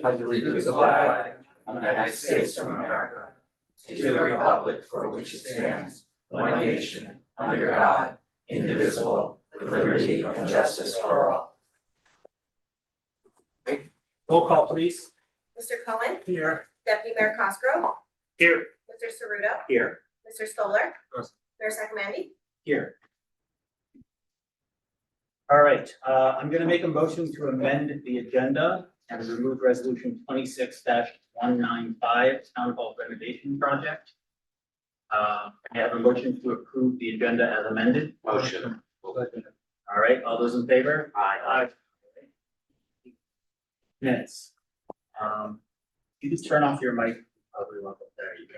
I believe in the flag of the United States of America, to the republic for which it stands, one nation, under God, indivisible, with liberty and justice for all. Roll call, please. Mr. Cohen, Here. Deputy Mayor Cosgrove, Here. Mr. Ceruto, Here. Mr. Stoller, Yes. Mayor Sacramenti. Here. All right, I'm gonna make a motion to amend the agenda and remove resolution 26-195 Town Hall renovation project. I have a motion to approve the agenda as amended. Motion. All right, all those in favor? Aye. Minutes. You can turn off your mic. Probably want it. There you go.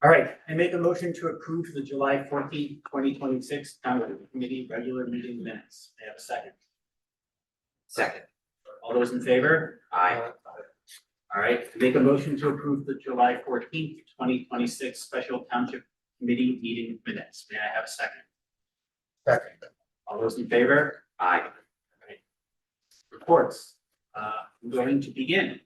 All right, I make a motion to approve the July 14th, 2026 Town Committee regular meeting minutes. May I have a second? Second. All those in favor? Aye. All right, I make a motion to approve the July 14th, 2026 special Township Committee meeting minutes. May I have a second? Second. All those in favor? Aye. All right. Reports. I'm going to begin.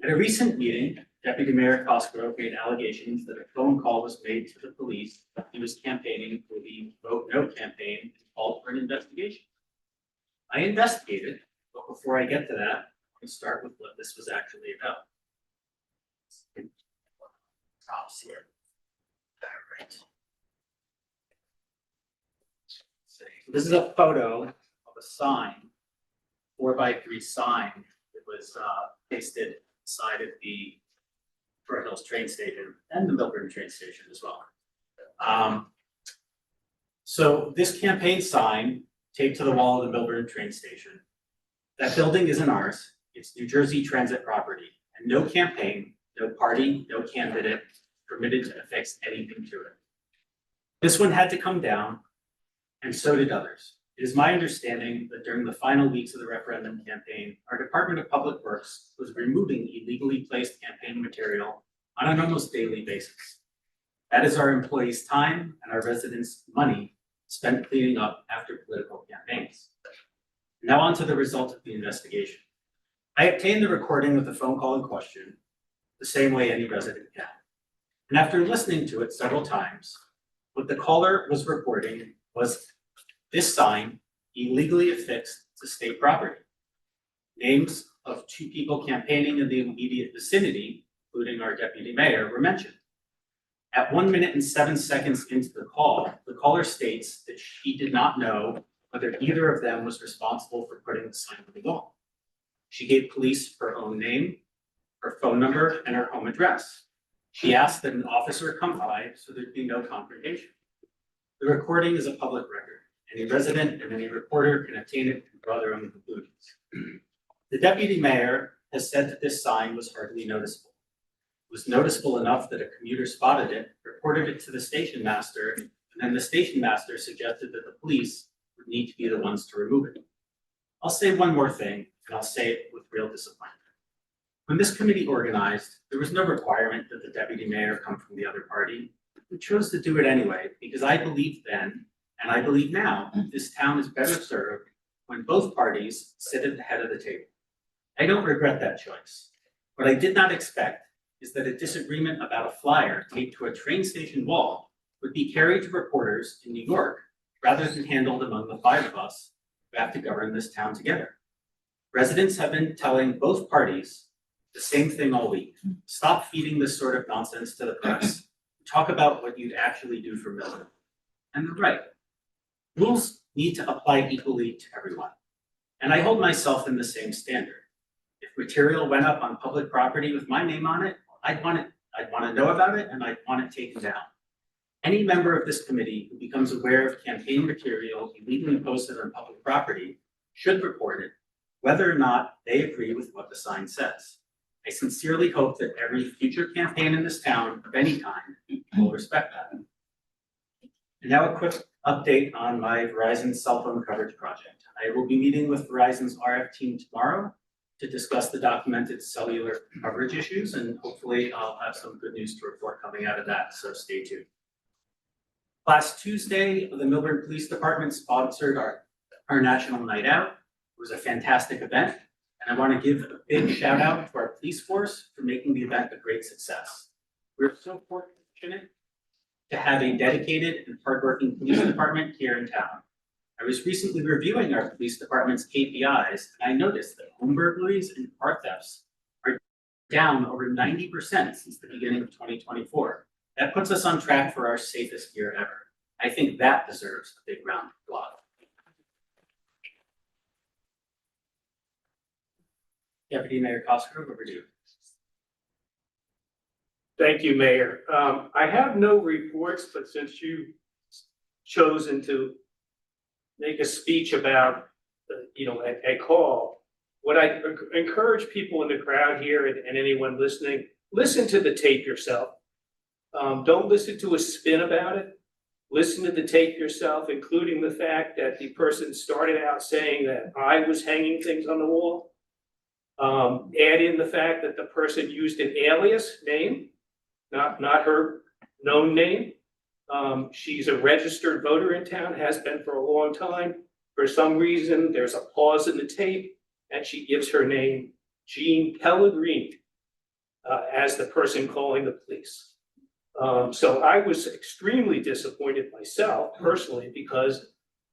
At a recent meeting, Deputy Mayor Cosgrove made allegations that a phone call was made to the police that he was campaigning for the Vote No campaign and called for an investigation. I investigated, but before I get to that, let's start with what this was actually about. Props here. All right. So this is a photo of a sign, 4x3 sign that was pasted inside of the Fort Hills train station and the Milburn train station as well. So this campaign sign taped to the wall of the Milburn train station. That building isn't ours, it's New Jersey Transit property, and no campaign, no party, no candidate permitted to affix anything to it. This one had to come down, and so did others. It is my understanding that during the final weeks of the referendum campaign, our Department of Public Works was removing illegally placed campaign material on an almost daily basis. That is our employees' time and our residents' money spent cleaning up after political campaigns. Now on to the result of the investigation. I obtained the recording of the phone call in question the same way any resident can. And after listening to it several times, what the caller was reporting was this sign illegally affixed to state property. Names of two people campaigning in the immediate vicinity, including our deputy mayor, were mentioned. At 1 minute and 7 seconds into the caller states that she did not know whether either of them was responsible for putting the sign on the wall. She gave police her own name, her phone number, and her home address. She asked that an officer come by so there'd be no confrontation. The recording is a public record. Any resident and any reporter can obtain it and draw their own conclusions. The deputy mayor has said that this sign was hardly noticeable. It was noticeable enough that a commuter spotted it, reported it to the station master, and then the station master suggested that the police would need to be the ones to remove it. I'll say one more thing, and I'll say it with real disappointment. When this committee organized, there was no requirement that the deputy mayor come from the other party. We chose to do it anyway because I believed then, and I believe now, this town is better served when both parties sit at the head of the table. I don't regret that choice. What I did not expect is that a disagreement about a flyer taped to a train station wall would be carried to reporters in New York rather than handled among the five of us who have to govern this town together. Residents have been telling both parties the same thing all week. Stop feeding this sort of nonsense to the press. Talk about what you'd actually do for Milburn. And they're right. Rules need to apply equally to everyone. And I hold myself in the same standard. If material went up on public property with my name on it, I'd want to know about it and I'd want it taken down. Any member of this committee who becomes aware of campaign material illegally posted on public property should report it, whether or not they agree with what the sign says. I sincerely hope that every future campaign in this town of any kind will respect that. And now a quick update on my Verizon cell phone coverage project. I will be meeting with Verizon's RF team tomorrow to discuss the documented cellular coverage issues, and hopefully I'll have some good news to report coming out of that, so stay tuned. Last Tuesday, the Milburn Police Department sponsored our National Night Out. It was a fantastic event. And I want to give a big shout out to our police force for making the event a great success. We're so fortunate to have a dedicated and hardworking police department here in town. I was recently reviewing our police department's KPIs, and I noticed that home burglaries and car thefts are down over 90% since the beginning of 2024. That puts us on track for our safest year ever. I think that deserves a big round of applause. Deputy Mayor Cosgrove, over to you. Thank you, Mayor. I have no reports, but since you've chosen to make a speech about, a call, what I encourage people in the crowd here and anyone listening, listen to the tape yourself. Don't listen to a spin about it. Listen to the tape yourself, including the fact that the person started out saying that I was hanging things on the wall. Add in the fact that the person used an alias name, not her known name. She's a registered voter in town, has been for a long time. For some reason, there's a pause in the tape, and she gives her name, Jean Pellegrini, as the person calling the police. So I was extremely disappointed myself personally because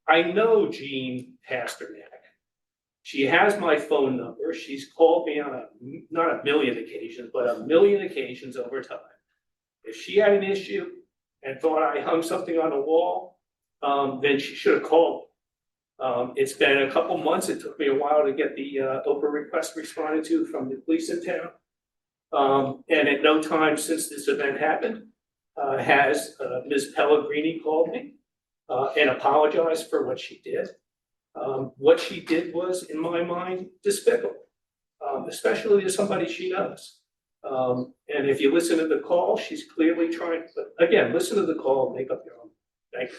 I know Jean Pasternak. She has my phone number. She's called me on not a million occasions, but a million occasions over time. If she had an issue and thought I hung something on the wall, then she should have called. It's been a couple months. It took me a while to get the open request responded to from the police in town. And at no time since this event happened has Ms. Pellegrini called me and apologized for what she did. What she did was, in my mind, despicable, especially to somebody she knows. And if you listen to the call, she's clearly trying, but again, listen to the call and make up your own. Thank you.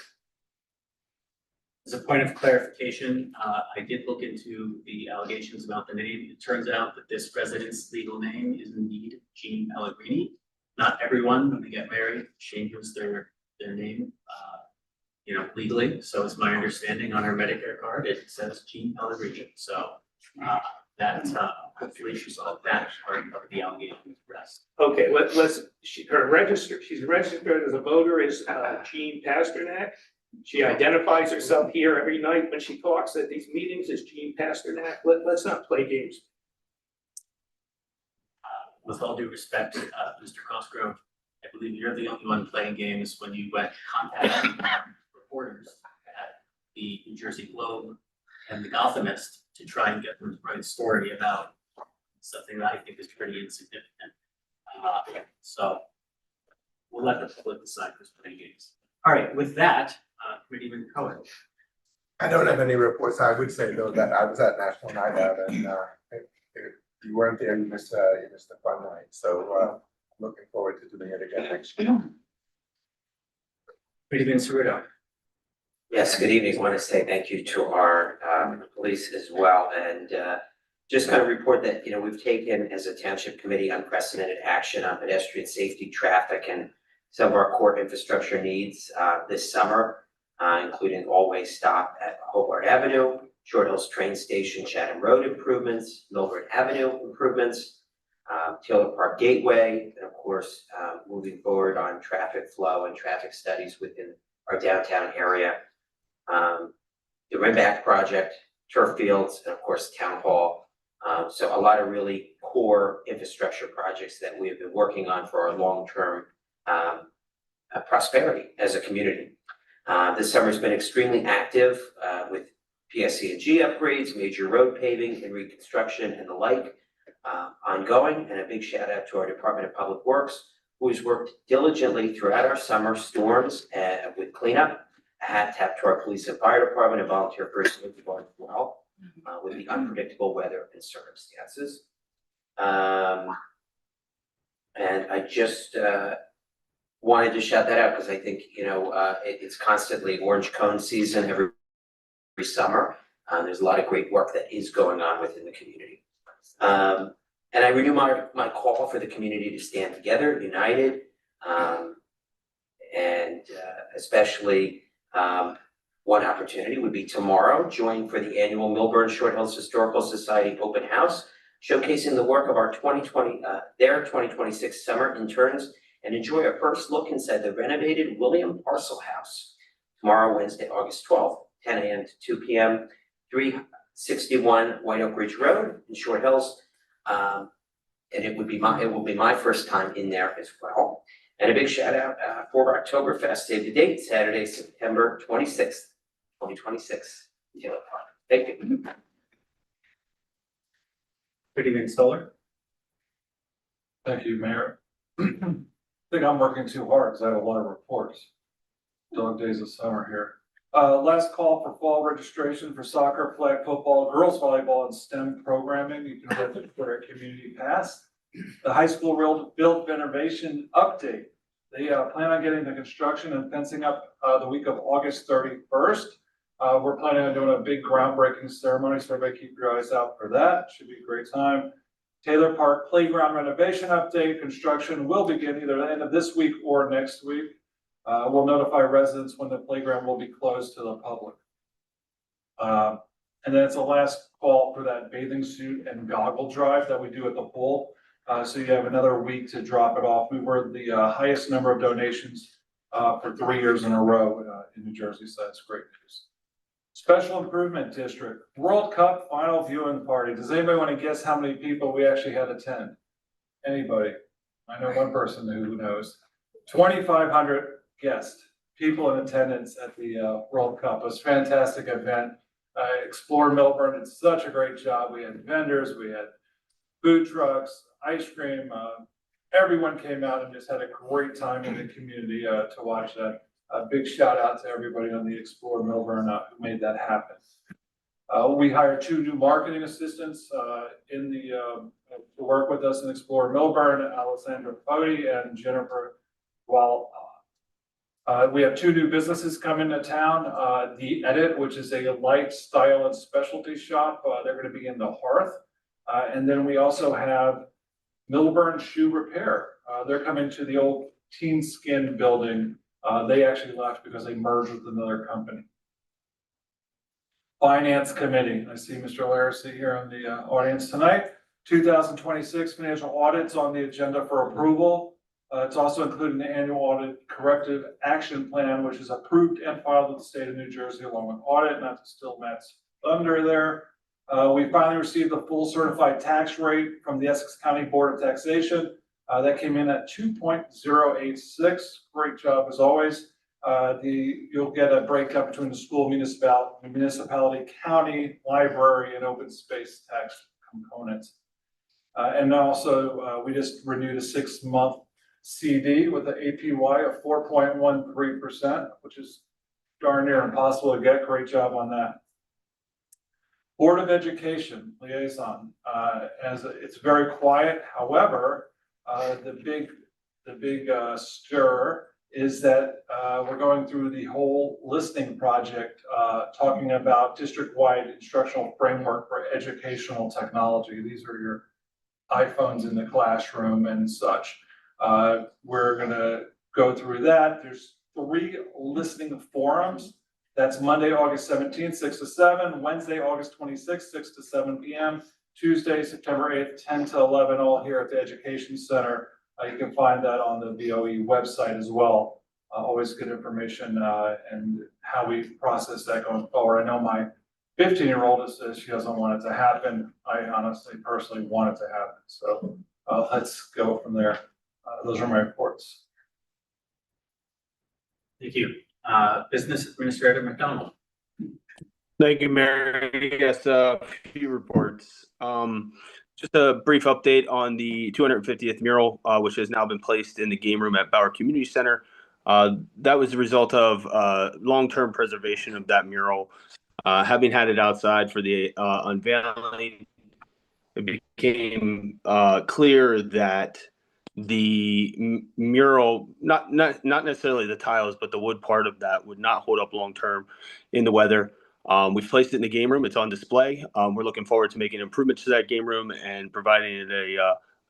As a point of clarification, I did look into the allegations about the name. It turns out that this resident's legal name is indeed Jean Pellegrini. Not everyone, when they get married, changes their name, legally. So it's my understanding on her Medicare card, it says Jean Pellegrini. So hopefully she saw that part of the allegation rest. Okay, she's registered as a voter as Jean Pasternak. She identifies herself here every night when she talks at these meetings as Jean Pasternak. Let's not play games. With all due respect, Mr. Cosgrove, I believe you're the only one playing games when you went contacting reporters at the New Jersey Globe and the Gothamist to try and get them to write a story about something that I think is pretty insignificant. So we'll let the public decide who's playing games. All right, with that, Committeeman Cohen. I don't have any reports. I would say though that I was at National Night Out and if you weren't there, you missed a fun night. So looking forward to doing it again next year. Committeeman Cerruto. Yes, good evening. I want to say thank you to our police as well, and just kind of report that, we've taken as a township committee unprecedented action on pedestrian safety, traffic, and some of our core infrastructure needs this summer, including all-way stop at Hobart Avenue, Short Hills Train Station, Chatham Road improvements, Milford Avenue improvements, Taylor Park Gateway, and of course, moving forward on traffic flow and traffic studies within our downtown area. The Rimback project, turf fields, and of course, Town Hall. So a lot of really core infrastructure projects that we have been working on for our long-term prosperity as a community. This summer's been extremely active with PSC&G upgrades, major road paving and reconstruction and the like ongoing. And a big shout out to our Department of Public Works, who has worked diligently throughout our summer storms with cleanup. A hat tap to our police and fire department and volunteer first aid department as well with the unpredictable weather and circumstances. And I just wanted to shout that out because I think, it's constantly orange cone season every summer. There's a lot of great work that is going on within the community. And I renew my call for the community to stand together, united, and especially One opportunity would be tomorrow. Join for the annual Milburn Short Hills Historical Society Open House, showcasing the work of our 2026 summer interns, and enjoy a first look inside the renovated William Parcel House. Tomorrow, Wednesday, August 12th, 10 a.m. to 2 p.m., 361 White Oak Ridge Road in Short Hills. And it will be my first time in there as well. And a big shout out for Oktoberfest, save the date, Saturday, September 26th, 2026, Taylor Park. Thank you. Good evening, Stoller. Thank you, Mayor. I think I'm working too hard because I have a lot of reports. Dog days of summer here. Last call for fall registration for soccer, flag football, girls volleyball, and STEM programming. You can register for a community pass. The high school build renovation update. They plan on getting the construction and fencing up the week of August 31st. We're planning on doing a big groundbreaking ceremony, so everybody keep your eyes out for that. Should be a great time. Taylor Park playground renovation update. Construction will begin either the end of this week or next week. We'll notify residents when the playground will be closed to the public. And then it's the last call for that bathing suit and goggle drive that we do at the pool. So you have another week to drop it off. We were the highest number of donations for 3 years in a row in New Jersey, so that's great news. Special Improvement District, World Cup final viewing party. Does anybody want to guess how many people we actually had attend? Anybody? I know one person who knows. 2,500 guests, people in attendance at the World Cup. It was a fantastic event. Explore Milburn did such a great job. We had vendors, we had food trucks, ice cream. Everyone came out and just had a great time in the community to watch that. A big shout out to everybody on the Explore Milburn who made that happen. We hired 2 new marketing assistants to work with us in Explore Milburn, Alessandra Foti and Jennifer Wall. We have 2 new businesses coming to town. The Edit, which is a lifestyle and specialty shop. They're going to be in the Hearth. And then we also have Milburn Shoe Repair. They're coming to the old Teen Skin building. They actually left because they merged with another company. Finance Committee. I see Mr. Larissy here in the audience tonight. 2026 financial audits on the agenda for approval. It's also included in the annual audit corrective action plan, which is approved and filed with the state of New Jersey along with audit, not to steal Matt's thunder there. We finally received the full certified tax rate from the Essex County Board of Taxation. That came in at 2.086. Great job as always. You'll get a breakup between the school, municipality, county, library, and open space tax components. And also, we just renewed a 6-month CD with an APY of 4.13%, which is darn near impossible to get. Great job on that. Board of Education liaison, as it's very quiet. However, the big stir is that we're going through the whole listening project, talking about district-wide instructional framework for educational technology. These are your iPhones in the classroom and such. We're going to go through that. There's 3 listening forums. That's Monday, August 17th, 6 to 7, Wednesday, August 26th, 6 to 7 p.m., Tuesday, September 8th, 10 to 11, all here at the Education Center. You can find that on the BOE website as well. Always good information and how we process that going forward. I know my 15-year-old says she doesn't want it to happen. I honestly, personally want it to happen. So let's go from there. Those are my reports. Thank you. Business Administrator McDonald. Thank you, Mayor. Yes, a few reports. Just a brief update on the 250th mural, which has now been placed in the game room at Bauer Community Center. That was the result of long-term preservation of that mural. Having had it outside for the unveiling, it became clear that the mural, not necessarily the tiles, but the wood part of that would not hold up long-term in the weather. We've placed it in the game room. It's on display. We're looking forward to making improvements to that game room and providing it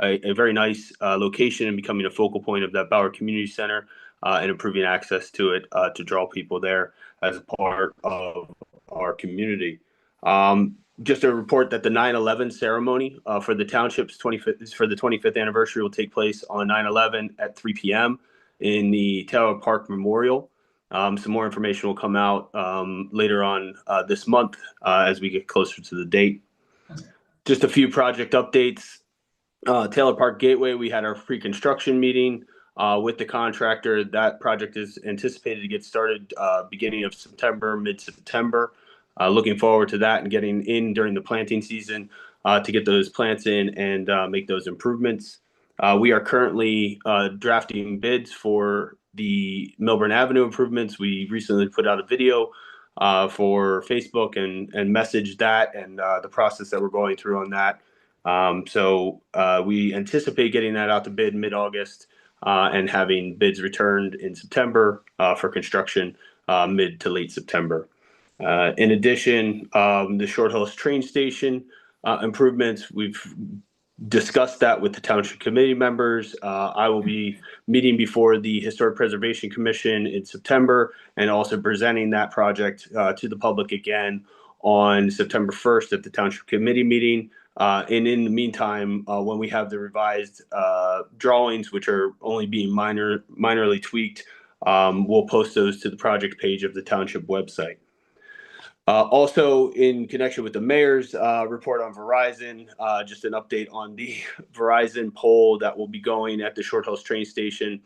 a very nice location and becoming a focal point of that Bauer Community Center. and improving access to it to draw people there as a part of our community. Just a report that the 9/11 ceremony for the township's 25th anniversary will take place on 9/11 at 3 p.m. in the Taylor Park Memorial. Some more information will come out later on this month as we get closer to the date. Just a few project updates. Taylor Park Gateway, we had our pre-construction meeting with the contractor. That project is anticipated to get started beginning of September, mid-September. Looking forward to that and getting in during the planting season to get those plants in and make those improvements. We are currently drafting bids for the Milburn Avenue improvements. We recently put out a video for Facebook and messaged that and the process that we're going through on that. So we anticipate getting that out to bid mid-August and having bids returned in September for construction mid to late September. In addition, the Short Hills train station improvements, we've discussed that with the township committee members. I will be meeting before the Historic Preservation Commission in September and also presenting that project to the public again on September 1st at the township committee meeting. And in the meantime, when we have the revised drawings, which are only being minorly tweaked, we'll post those to the project page of the township website. Also, in connection with the mayor's report on Verizon, just an update on the Verizon pole that will be going at the Short Hills train station.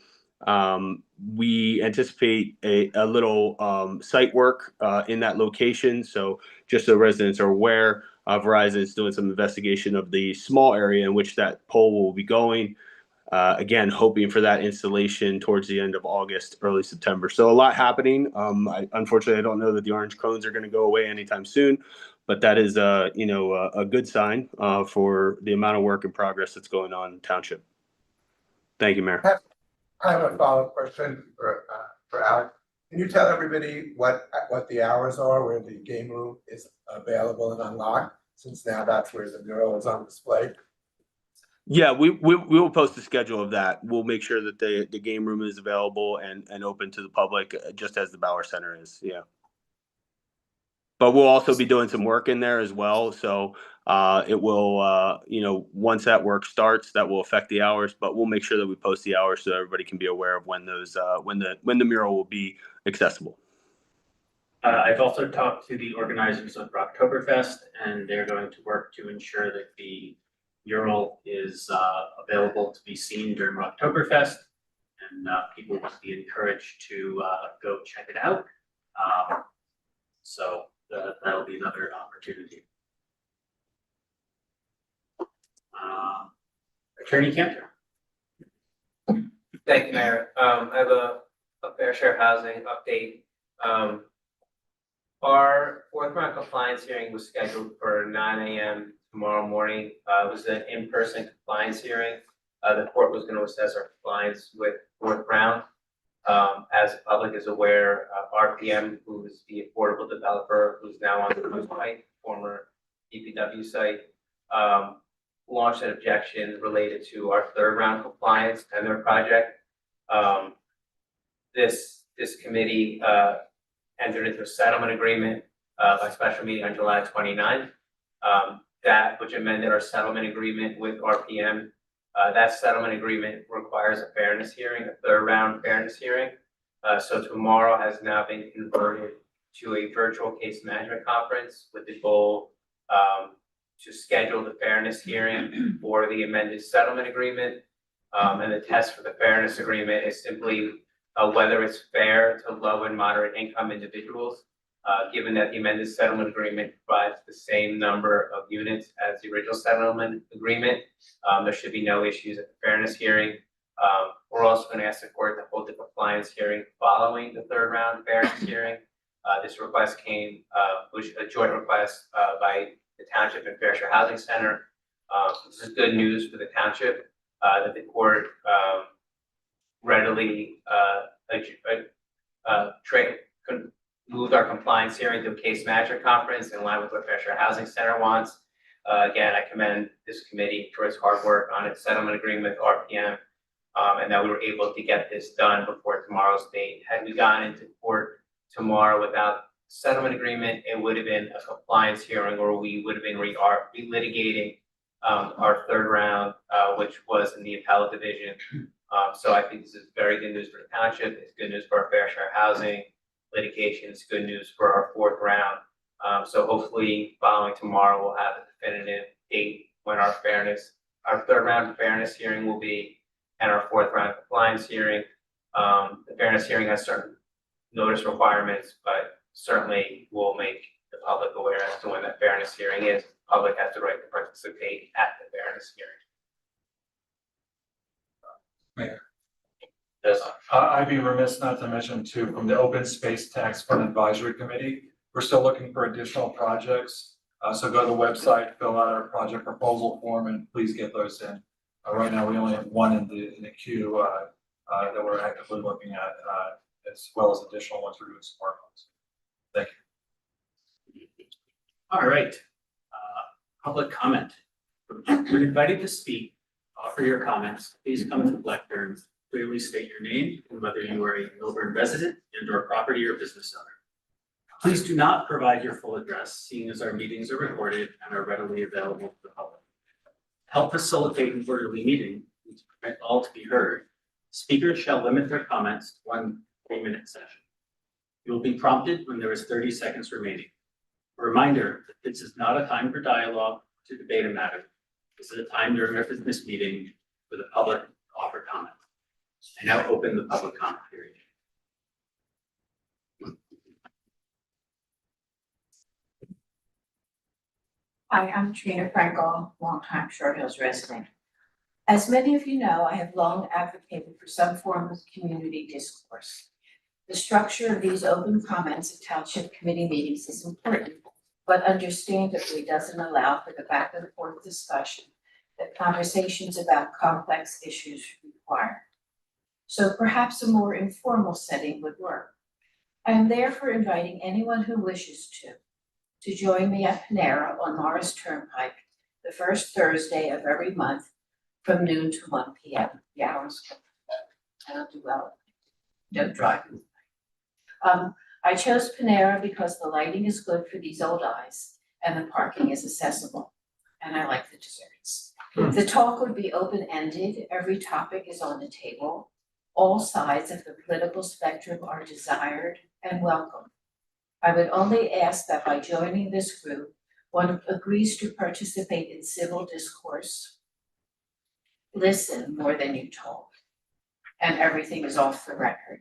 We anticipate a little site work in that location. So just so residents are aware, Verizon is doing some investigation of the small area in which that pole will be going. Again, hoping for that installation towards the end of August, early September. So a lot happening. Unfortunately, I don't know that the orange cones are going to go away anytime soon, but that is a good sign for the amount of work and progress that's going on in the township. Thank you, Mayor. I have a follow-up question for Alex. Can you tell everybody what the hours are where the game room is available and unlocked, since now that's where the mural is on display? Yeah, we will post a schedule of that. We'll make sure that the game room is available and open to the public, just as the Bauer Center is. Yeah. But we'll also be doing some work in there as well. So it will, once that work starts, that will affect the hours. But we'll make sure that we post the hours so everybody can be aware of when those when the mural will be accessible. I've also talked to the organizers of Rocktoberfest, and they're going to work to ensure that the mural is available to be seen during Rocktoberfest, and people will be encouraged to go check it out. So that'll be another opportunity. Attorney Cantor. Thank you, Mayor. I have a fair share housing update. Our fourth round compliance hearing was scheduled for 9 a.m. tomorrow morning. It was an in-person compliance hearing. The court was going to assess our compliance with fourth round. As the public is aware, RPM, who is the affordable developer, who's now on the site, former DPW site, launched an objection related to our third round compliance and their project. This committee entered into a settlement agreement by special meeting on July 29th. That which amended our settlement agreement with RPM. That settlement agreement requires a fairness hearing, a third round fairness hearing. So tomorrow has now been converted to a virtual case management conference with the goal to schedule the fairness hearing for the amended settlement agreement. And the test for the fairness agreement is simply whether it's fair to low and moderate income individuals. Given that the amended settlement agreement provides the same number of units as the original settlement agreement, there should be no issues at the fairness hearing. We're also going to ask the court to hold the compliance hearing following the third round fairness hearing. This request came, which a joint request by the Township and Fair Share Housing Center. This is good news for the Township that the court readily moved our compliance hearing to a case management conference in line with what Fair Share Housing Center wants. Again, I commend this committee for its hard work on its settlement agreement with RPM. and that we were able to get this done before tomorrow's date. Had we gone into court tomorrow without settlement agreement, it would have been a compliance hearing, or we would have been relitigating our third round, which was in the appellate division. So I think this is very good news for the township. It's good news for our fair share housing litigation. It's good news for our fourth round. So hopefully following tomorrow, we'll have a definitive date when our third round of fairness hearing will be, and our fourth round of compliance hearing. The fairness hearing has certain notice requirements, but certainly will make the public aware as to when that fairness hearing is. The public has the right to participate at the fairness hearing. Mayor. Yes. I'd be remiss not to mention too, from the Open Space Tax Fund Advisory Committee, we're still looking for additional projects. So go to the website, fill out our project proposal form, and please get those in. Right now, we only have one in the queue that we're actively looking at, as well as additional ones we're doing some work on. Thank you. All right, public comment. You're invited to speak, offer your comments. Please come to the lectern, clearly state your name and whether you are a Milburn resident and or property or business owner. Please do not provide your full address, seeing as our meetings are recorded and are readily available to the public. Help facilitate an orderly meeting and to permit all to be heard, speakers shall limit their comments to 1 3-minute session. You will be prompted when there is 30 seconds remaining. A reminder that this is not a time for dialogue or to debate a matter. This is a time during our business meeting for the public to offer comment. I now open the public comment period. Hi, I'm Trina Frankel, longtime Short Hills resident. As many of you know, I have long advocated for some form of community discourse. The structure of these open comments at Township Committee meetings is important, but understandably doesn't allow for the back and forth discussion that conversations about complex issues require. So perhaps a more informal setting would work. I am therefore inviting anyone who wishes to join me at Panera on Morris Turnpike the first Thursday of every month from noon to 1 p.m. The hours, I don't do well, don't drive. I chose Panera because the lighting is good for these old eyes and the parking is accessible, and I like the desserts. The talk would be open-ended. Every topic is on the table. All sides of the political spectrum are desired and welcome. I would only ask that by joining this group, one agrees to participate in civil discourse, listen more than you told, and everything is off the record.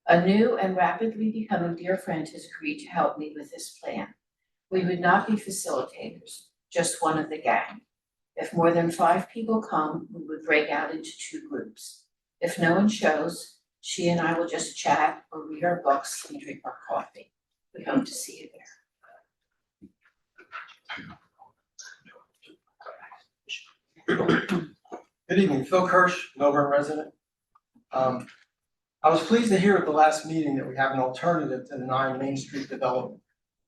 A new and rapidly becoming dear friend has agreed to help me with this plan. We would not be facilitators, just one of the gang. If more than 5 people come, we would break out into 2 groups. If no one shows, she and I will just chat or read our books and drink our coffee. We hope to see you there. Good evening, Phil Kirsch, Milburn resident. I was pleased to hear at the last meeting that we have an alternative to the 9 Main Street development.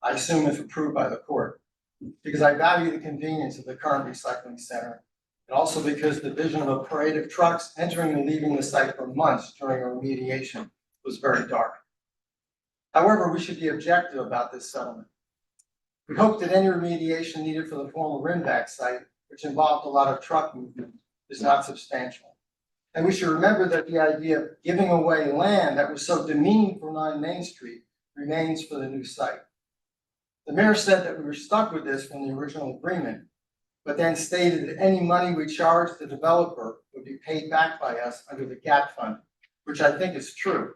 I assume if approved by the court, because I value the convenience of the current recycling center, and also because the vision of a parade of trucks entering and leaving the site for months during our remediation was very dark. However, we should be objective about this settlement. We hope that any remediation needed for the former Rimback site, which involved a lot of truck movement, is not substantial. And we should remember that the idea of giving away land that was so demeaning for 9 Main Street remains for the new site. The mayor said that we were stuck with this from the original agreement, but then stated that any money we charged the developer would be paid back by us under the GAP fund, which I think is true.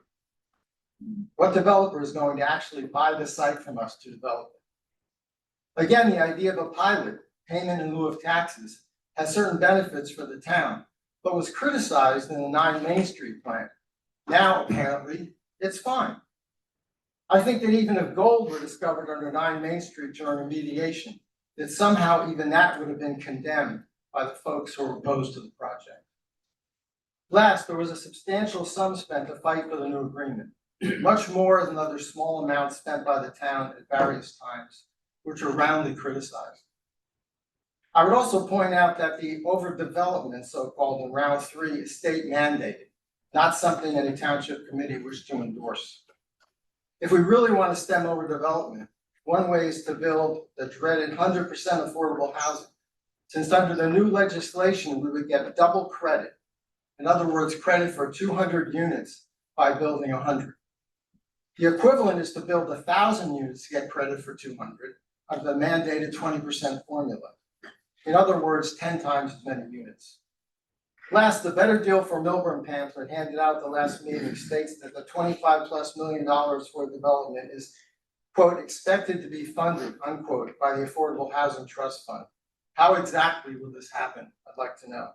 What developer is going to actually buy the site from us to develop it? Again, the idea of a pilot, payment in lieu of taxes, has certain benefits for the town, but was criticized in the 9 Main Street plan. Now, apparently, it's fine. I think that even if gold were discovered under 9 Main Street during remediation, that somehow even that would have been condemned by the folks who were opposed to the project. Last, there was a substantial sum spent to fight for the new agreement, much more than other small amounts spent by the town at various times, which were roundly criticized. I would also point out that the overdevelopment, so-called in round 3, is state mandated, not something any township committee wished to endorse. If we really want to stem overdevelopment, one way is to build the dreaded 100% affordable housing. Since under the new legislation, we would get double credit. In other words, credit for 200 units by building 100. The equivalent is to build 1,000 units to get credit for 200 under the mandated 20% formula. In other words, 10 times as many units. Last, the Better Deal for Milburn pamphlet handed out at the last meeting states that the $25+ million for development is, quote, expected to be funded, unquote, by the Affordable Housing Trust Fund. How exactly will this happen? I'd like to know.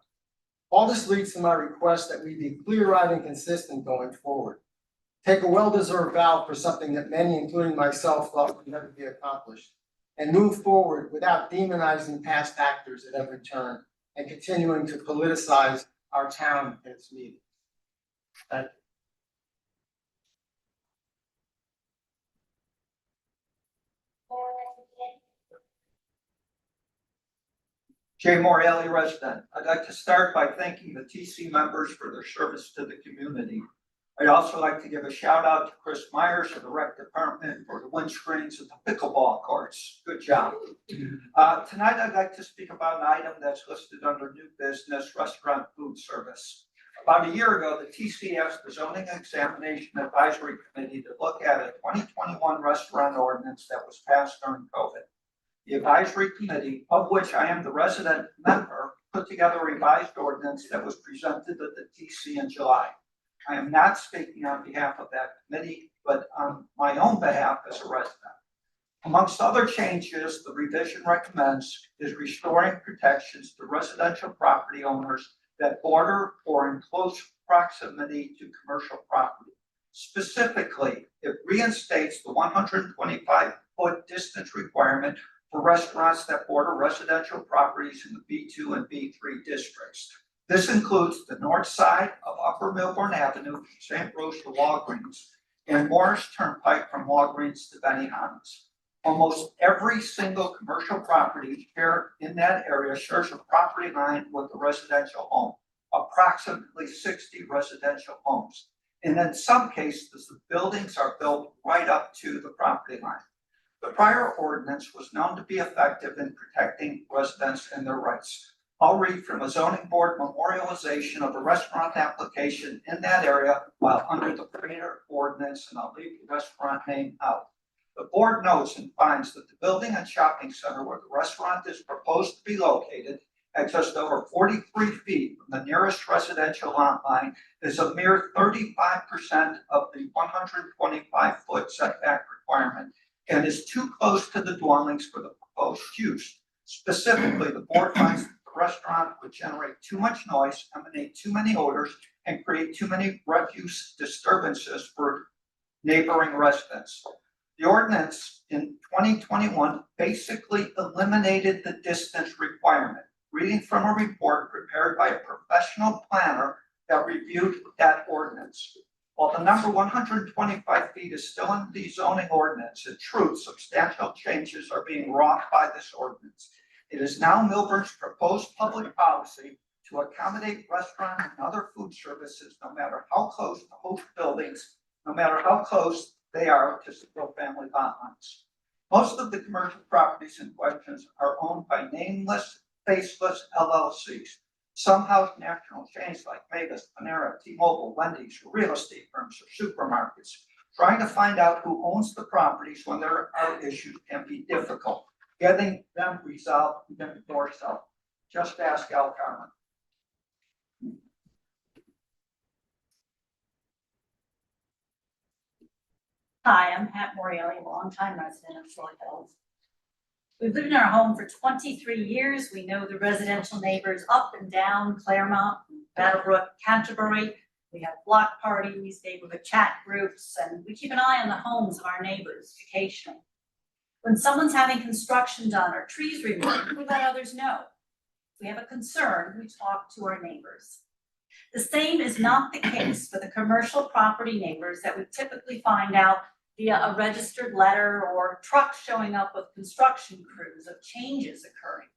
All this leads to my request that we be clear-eyed and consistent going forward. Take a well-deserved vow for something that many, including myself, thought would never be accomplished, and move forward without demonizing past actors at every turn and continuing to politicize our town and its meetings. Thank you. Jay Morelli, resident. I'd like to start by thanking the TC members for their service to the community. I'd also like to give a shout out to Chris Myers of the Rec Department for the windscreens and the pickleball courts. Good job. Tonight, I'd like to speak about an item that's listed under new business, restaurant food service. About a year ago, the TC asked the Zoning Examination Advisory Committee to look at a 2021 restaurant ordinance that was passed during COVID. The advisory committee, of which I am the resident member, put together a revised ordinance that was presented at the TC in July. I am not speaking on behalf of that committee, but on my own behalf as a resident. Amongst other changes, the revision recommends is restoring protections to residential property owners that border or in close proximity to commercial property. Specifically, it reinstates the 125-foot distance requirement for restaurants that border residential properties in the B2 and B3 districts. This includes the north side of Upper Milburn Avenue from St. Rose to Walgreens and Morris Turnpike from Walgreens to Benihana's. Almost every single commercial property here in that area shares a property line with a residential home, approximately 60 residential homes. And in some cases, the buildings are built right up to the property line. The prior ordinance was known to be effective in protecting residents and their rights. I'll read from a zoning board memorialization of a restaurant application in that area while under the prior ordinance, and I'll leave the restaurant name out. The board notes and finds that the building and shopping center where the restaurant is proposed to be located at just over 43 feet from the nearest residential lot line is a mere 35% of the 125-foot setback requirement and is too close to the dwellings for the proposed use. Specifically, the board finds that the restaurant would generate too much noise, emanate too many odors, and create too many refuse disturbances for neighboring residents. The ordinance in 2021 basically eliminated the distance requirement, reading from a report prepared by a professional planner that reviewed that ordinance. While the number 125 feet is still in the zoning ordinance, in truth, substantial changes are being wrought by this ordinance. It is now Milburn's proposed public policy to accommodate restaurant and other food services, no matter how close to host buildings, no matter how close they are to single-family lot lines. Most of the commercial properties in question are owned by nameless, faceless LLCs. Some house national chains like Mavis, Panera, T-Mobile, Wendy's, or real estate firms or supermarkets. Trying to find out who owns the properties when there are issues can be difficult. Getting them resolved even more so. Just ask Al Carmen. Hi, I'm Pat Morielli, a longtime resident of Short Hills. We've lived in our home for 23 years. We know the residential neighbors up and down Claremont, Battlebrook, Canterbury. We have block parties, neighborhood chat groups, and we keep an eye on the homes of our neighbors occasionally. When someone's having construction done or trees removed, we let others know. If we have a concern, we talk to our neighbors. The same is not the case for the commercial property neighbors that we typically find out via a registered letter or trucks showing up with construction crews of changes occurring.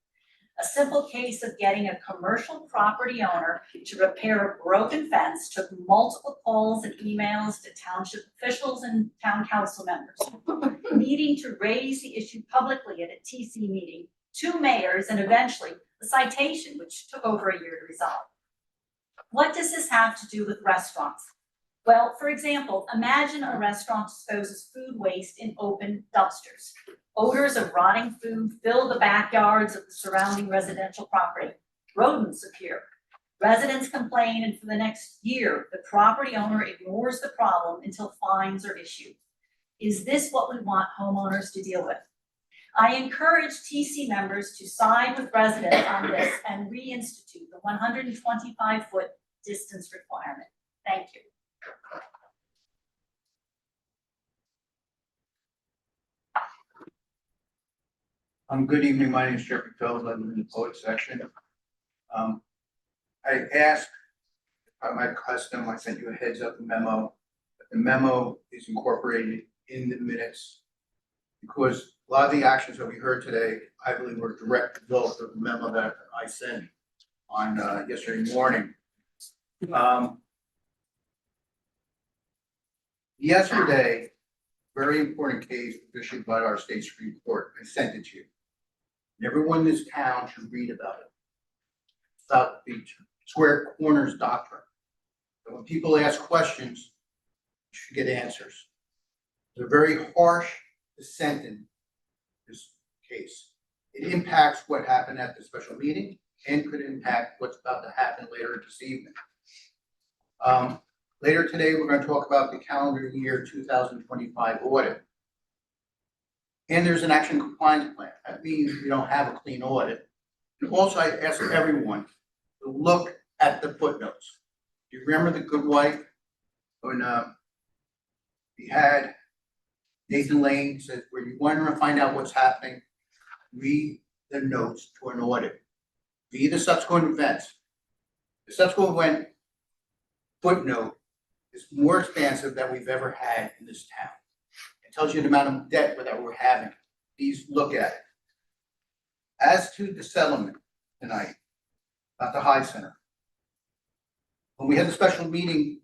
A simple case of getting a commercial property owner to repair a broken fence took multiple calls and emails to township officials and town council members, needing to raise the issue publicly at a TC meeting, 2 mayors, and eventually a citation, which took over a year to resolve. What does this have to do with restaurants? Well, for example, imagine a restaurant disposes food waste in open dumpsters. Odors of rotting food fill the backyards of the surrounding residential property. Rodents appear. Residents complain, and for the next year, the property owner ignores the problem until fines are issued. Is this what we want homeowners to deal with? I encourage TC members to side with residents on this and reinstitute the 125-foot distance requirement. Thank you. Good evening, my name is Jeffrey Phillips, I live in the poet section. I asked, by my custom, I sent you a heads up memo. The memo is incorporated in the minutes because a lot of the actions that we heard today, I believe, were a direct result of the memo that I sent on yesterday morning. Yesterday, very important case issued by our state Supreme Court. I sent it to you. And everyone in this town should read about it. It's about the square corners doctrine. So when people ask questions, you should get answers. It's a very harsh dissent in this case. It impacts what happened at the special meeting and could impact what's about to happen later this evening. Later today, we're going to talk about the calendar year 2025 audit. And there's an action compliance plan. That means we don't have a clean audit. And also, I ask everyone to look at the footnotes. Do you remember the good wife when we had Nathan Lane says, where you want to find out what's happening, read the notes to an audit. Read the subsequent events. The subsequent event footnote is more expansive than we've ever had in this town. It tells you the amount of debt that we're having. Please look at it. As to the settlement tonight, about the High Center. When we had the special meeting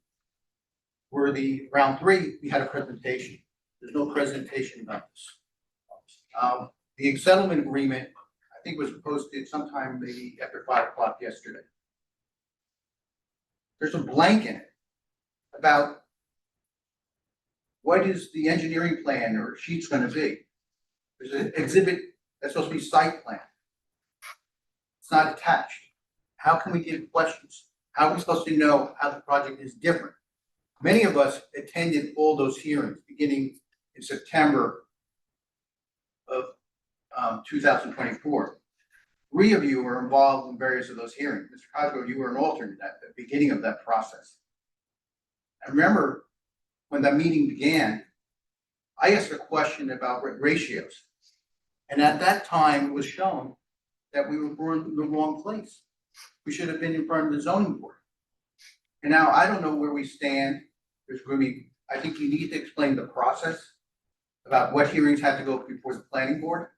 for the round 3, we had a presentation. There's no presentation about this. The settlement agreement, I think, was posted sometime maybe after 5 o'clock yesterday. There's a blank in it about what is the engineering plan or sheet's going to be. There's an exhibit that's supposed to be site plan. It's not attached. How can we give questions? How are we supposed to know how the project is different? Many of us attended all those hearings beginning in September of 2024. 3 of you were involved in various of those hearings. Mr. Cosgrove, you were an alternate at the beginning of that process. I remember when that meeting began, I asked a question about ratios. And at that time, it was shown that we were in the wrong place. We should have been in front of the zoning board. And now I don't know where we stand. There's going to be, I think you need to explain the process about what hearings had to go before the planning board,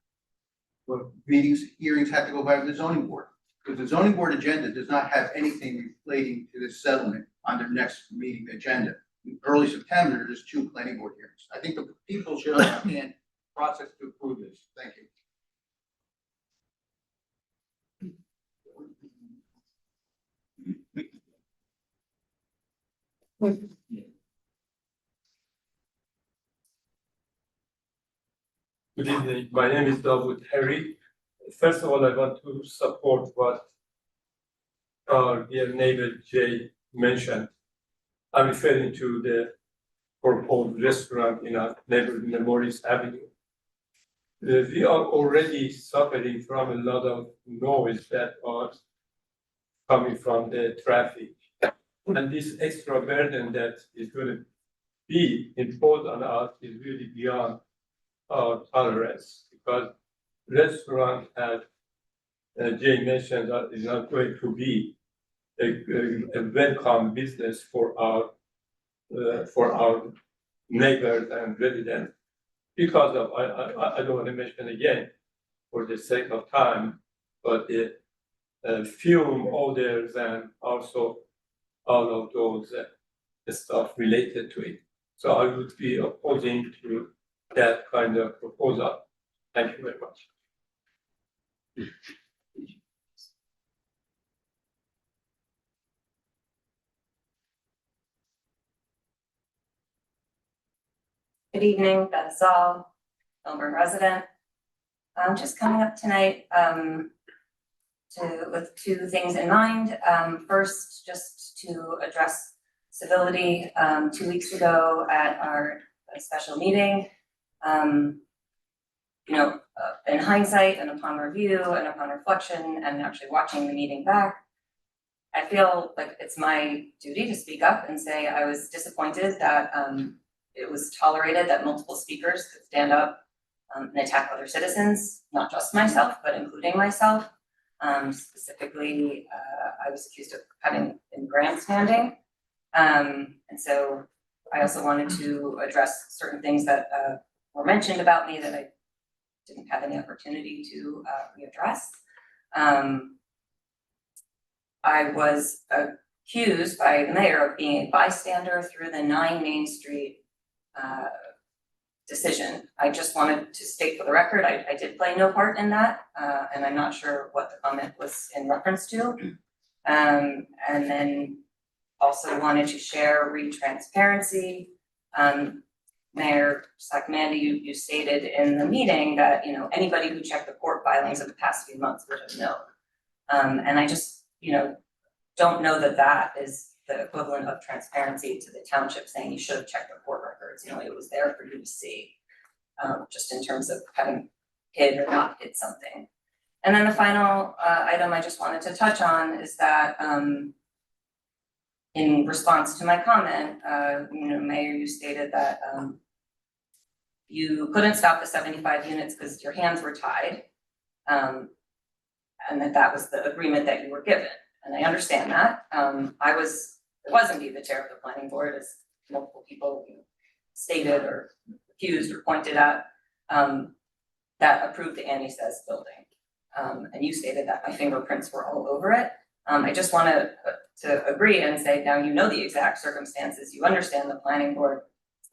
what hearings had to go by the zoning board. Because the zoning board agenda does not have anything relating to this settlement on their next meeting agenda. In early September, there's 2 planning board hearings. I think the people should understand the process to approve this. Thank you. Good evening. My name is Dawood Harry. First of all, I want to support what our dear neighbor Jay mentioned. I'm referring to the proposed restaurant in our neighborhood in Morris Avenue. We are already suffering from a lot of noise that was coming from the traffic. And this extra burden that is going to be imposed on us is really beyond our tolerance, because restaurant, as Jay mentioned, is not going to be a welcome business for our neighbors and residents, because of I don't want to mention again for the sake of time, but the film orders and also all of those stuff related to it. So I would be opposing to that kind of proposal. Thank you very much. Good evening, Beth Zoll, Melbourne resident. I'm just coming up tonight with two things in mind. First, just to address civility. 2 weeks ago at our special meeting, in hindsight and upon review and upon reflection and actually watching the meeting back, I feel like it's my duty to speak up and say I was disappointed that it was tolerated that multiple speakers could stand up and attack other citizens, not just myself, but including myself. Specifically, I was accused of having been grandstanding. And so I also wanted to address certain things that were mentioned about me that I didn't have any opportunity to readdress. I was accused by the mayor of being a bystander through the 9 Main Street decision. I just wanted to state for the record, I did play no part in that, and I'm not sure what the comment was in reference to. And then also wanted to share transparency. Mayor Sakamandi, you stated in the meeting that anybody who checked the court filings of the past few months would have known. And I just don't know that that is the equivalent of transparency to the township saying you should have checked the court records. It was there for you to see, just in terms of having hid or not hid something. And then the final item I just wanted to touch on is that in response to my comment, Mayor, you stated that you couldn't stop the 75 units because your hands were tied, and that was the agreement that you were given. And I understand that. It was indeed the chair of the planning board, as multiple people stated or accused or pointed at, that approved the Annie Says building. And you stated that my fingerprints were all over it. I just wanted to agree and say, now the exact circumstances, you understand the planning board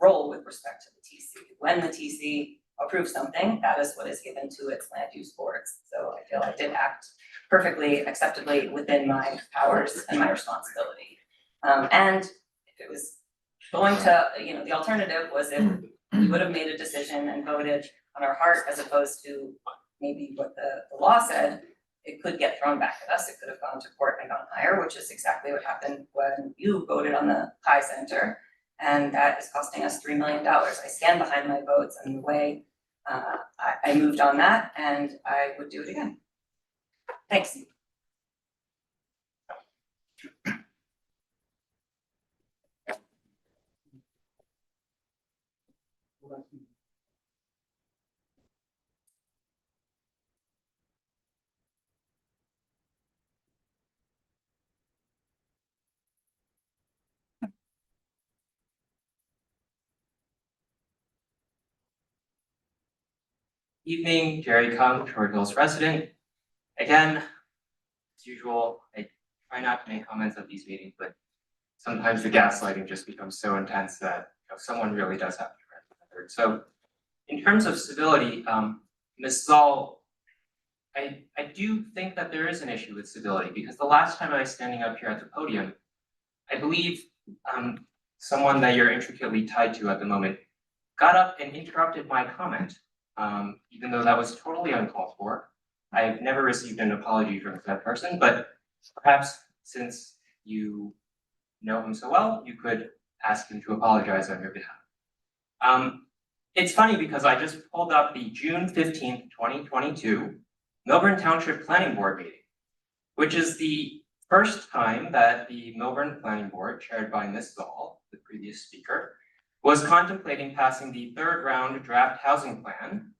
role with respect to the TC. When the TC approves something, that is what is given to its land use boards. So I feel I did act perfectly acceptably within my powers and my responsibility. And if it was going to, the alternative was if we would have made a decision and voted on our heart as opposed to maybe what the law said, it could get thrown back at us. It could have gone to court and gone higher, which is exactly what happened when you voted on the High Center. And that is costing us $3 million. I stand behind my votes and the way I moved on that, and I would do it again. Thanks. Evening, Jerry Kung, Short Hills resident. Again, as usual, I try not to make comments at these meetings, but sometimes the gaslighting just becomes so intense that someone really does have to be heard. So in terms of civility, Ms. Zoll, I do think that there is an issue with civility because the last time I was standing up here at the podium, I believe someone that you're intricately tied to at the moment got up and interrupted my comment. Even though that was totally uncalled for. I've never received an apology from that person, but perhaps since you know him so well, you could ask him to apologize on your behalf. It's funny because I just pulled up the June 15th, 2022 Melbourne Township Planning Board meeting, which is the first time that the Melbourne Planning Board, chaired by Ms. Zoll, the previous speaker, was contemplating passing the 3rd round draft housing plan,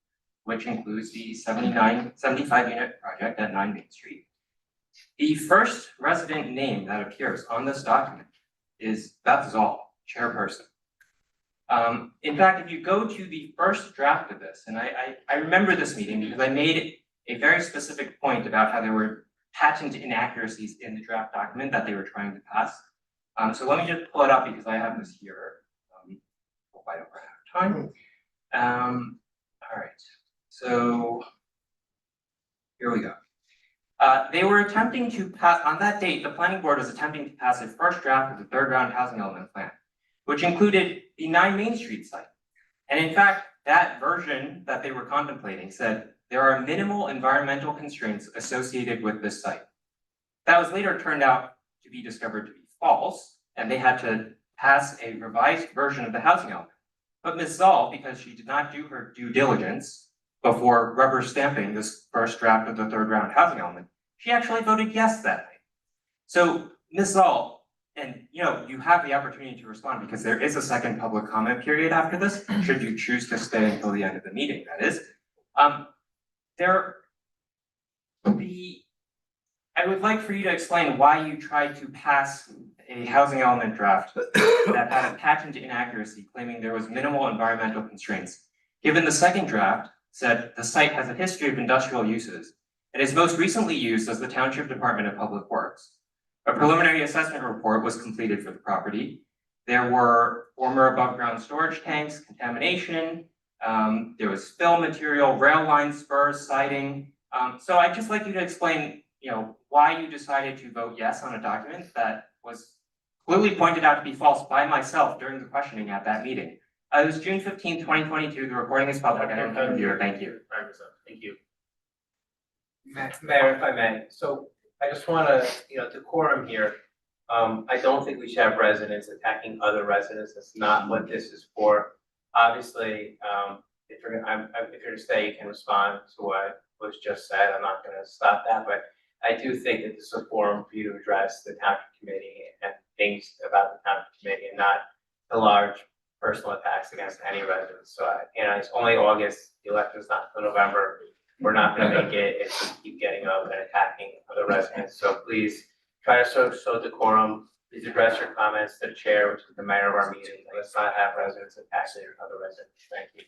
which includes the 75 unit project at 9 Main Street. The first resident name that appears on this document is Beth Zoll, chairperson. In fact, if you go to the first draft of this, and I remember this meeting because I made a very specific point about how there were patent inaccuracies in the draft document that they were trying to pass. So let me just pull it up because I have this here. Hope I don't run out of time. All right, so here we go. They were attempting to pass, on that date, the planning board was attempting to pass a first draft of the third round housing element plan, which included the 9 Main Street site. And in fact, that version that they were contemplating said there are minimal environmental constraints associated with this site. That was later turned out to be discovered to be false, and they had to pass a revised version of the housing element. But Ms. Zoll, because she did not do her due diligence before rubber stamping this first draft of the third round housing element, she actually voted yes that night. So Ms. Zoll, and you have the opportunity to respond because there is a second public comment period after this, should you choose to stay until the end of the meeting, that is. I would like for you to explain why you tried to pass a housing element draft that had a patent inaccuracy claiming there was minimal environmental constraints, given the second draft said the site has a history of industrial uses and is most recently used as the Township Department of Public Works. A preliminary assessment report was completed for the property. There were former above ground storage tanks, contamination, there was spill material, rail line spurs, siding. So I'd just like you to explain, why you decided to vote yes on a document that was clearly pointed out to be false by myself during the questioning at that meeting. It was June 15, 2022. The recording is public. I don't review. Thank you. Thank you. Mayor, if I may, so I just wanna, decorum here. I don't think we should have residents attacking other residents. That's not what this is for. Obviously, if you're to stay, you can respond to what was just said. I'm not gonna stop that, but I do think that this is a forum for you to address the township committee and things about the township committee and not the large personal attacks against any residents. So, it's only August, the election's not until November. We're not gonna make it if we keep getting up and attacking other residents. So please try to show decorum. Please address your comments to the chair, which is the mayor of our meeting. Let's not have residents attacking other residents. Thank you.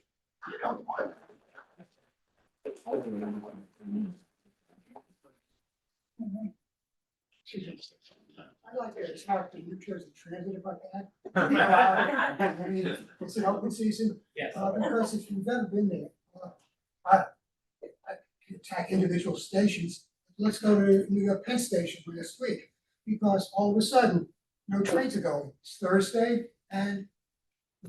I'd like to talk to New Jersey Transit about that. I mean, it's an open season. Yes. Because if you've ever been there, I can attack individual stations. Let's go to New York Penn Station for this week, because all of a sudden, no trains are going. It's Thursday, and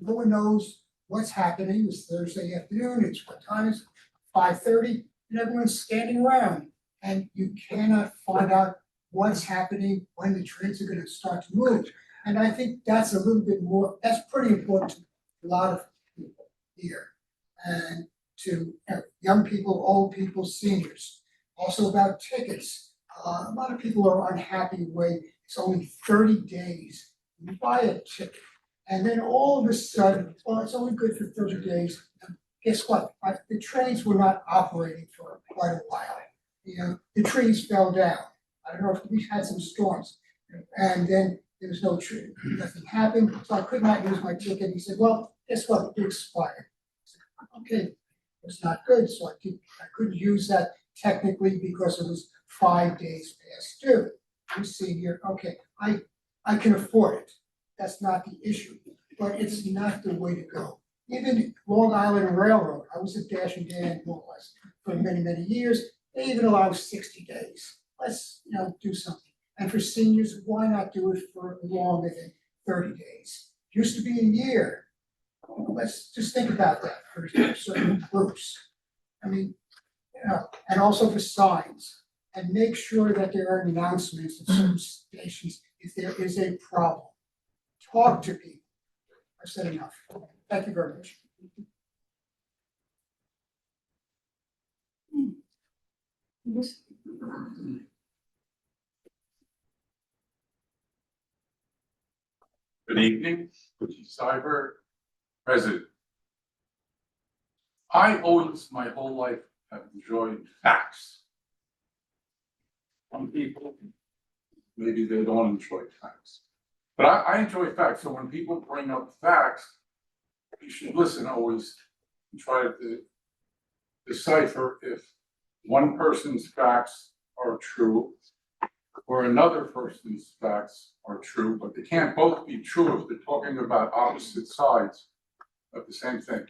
no one knows what's happening. It's Thursday afternoon. It's what time is it? 5:30, and everyone's standing around, and you cannot find out what's happening, when the trains are gonna start to move. And I think that's a little bit more, that's pretty important to a lot of people here. And to young people, old people, seniors. Also about tickets. A lot of people are unhappy when it's only 30 days. You buy a ticket, and then all of a sudden, well, it's only good for 30 days. And guess what? The trains were not operating for quite a while. The trees fell down. I don't know if we had some storms, and then there was nothing happened, so I could not use my ticket. He said, well, guess what, it expired. I said, okay, it's not good, so I couldn't use that technically because it was 5 days past due. I'm seeing here, okay, I can afford it, that's not the issue, but it's not the way to go. Even Long Island Railroad, I was a Dash and Dan motorist for many, many years, they even allow 60 days. Let's do something. And for seniors, why not do it for longer than 30 days? Used to be a year. Let's just think about that for certain groups. I mean, and also for signs. And make sure that there are announcements at certain stations if there is a problem. Talk to people. I've said enough. Thank you very much. Good evening, Cyber President. I always, my whole life, have enjoyed facts. Some people, maybe they don't enjoy facts. But I enjoy facts, so when people bring up facts, you should listen always and try to decipher if one person's facts are true or another person's facts are true, but they can't both be true if they're talking about opposite sides of the same thing.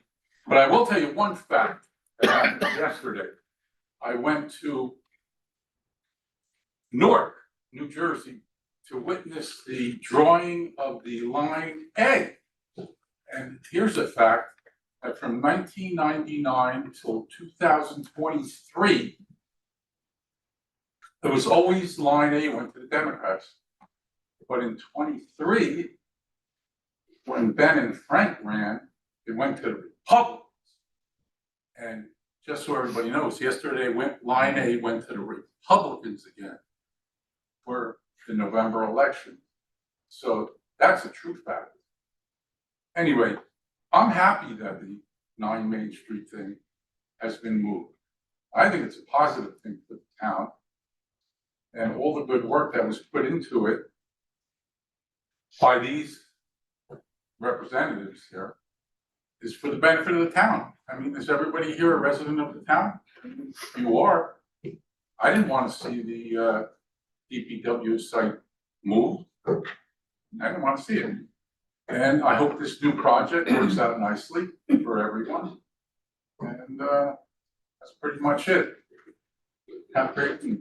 But I will tell you one fact that happened yesterday. I went to Newark, New Jersey, to witness the drawing of the line A. And here's a fact, that from 1999 till 2023, there was always line A went to the Democrats. But in 23, when Ben and Frank ran, it went to the Republicans. And just so everybody knows, yesterday line A went to the Republicans again for the November election. So that's a true fact. Anyway, I'm happy that the 9 Main Street thing has been moved. I think it's a positive thing for the town. And all the good work that was put into it by these representatives here is for the benefit of the town. I mean, is everybody here a resident of the town? You are. I didn't want to see the DPW site moved. I didn't want to see it. And I hope this new project works out nicely for everyone. And that's pretty much it. Have a great week.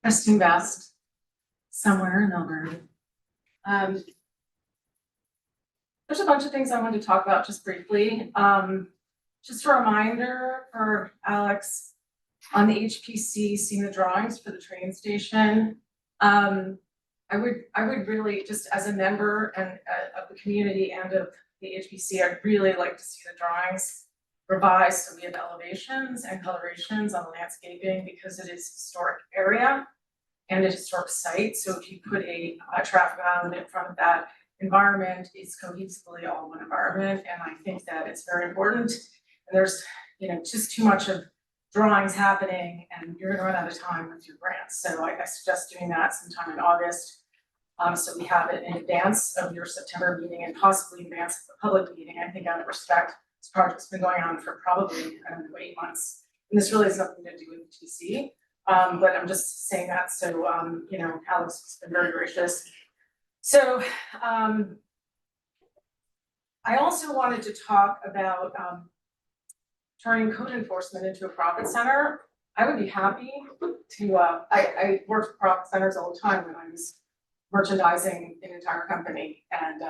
Trustee Best, somewhere in Melbourne. There's a bunch of things I wanted to talk about just briefly. Just a reminder for Alex on the HPC, seeing the drawings for the train station. I would really, just as a member and of the community and of the HPC, I'd really like to see the drawings revised so we have elevations and colorations on the landscaping because it is a historic area and a historic site. So if you put a traffic island in front of that environment, it's cohesively all one environment. And I think that it's very important. And there's, just too much of drawings happening and you're gonna run out of time with your grants. So I suggest doing that sometime in August. So we have it in advance of your September meeting and possibly in advance of the public meeting. I think out of respect, this project's been going on for probably, 8 months. And this really has nothing to do with TC. But I'm just saying that so, Alex has been very gracious. So I also wanted to talk about turning code enforcement into a profit center. I would be happy to, I worked with profit centers all the time when I was merchandising an entire company. And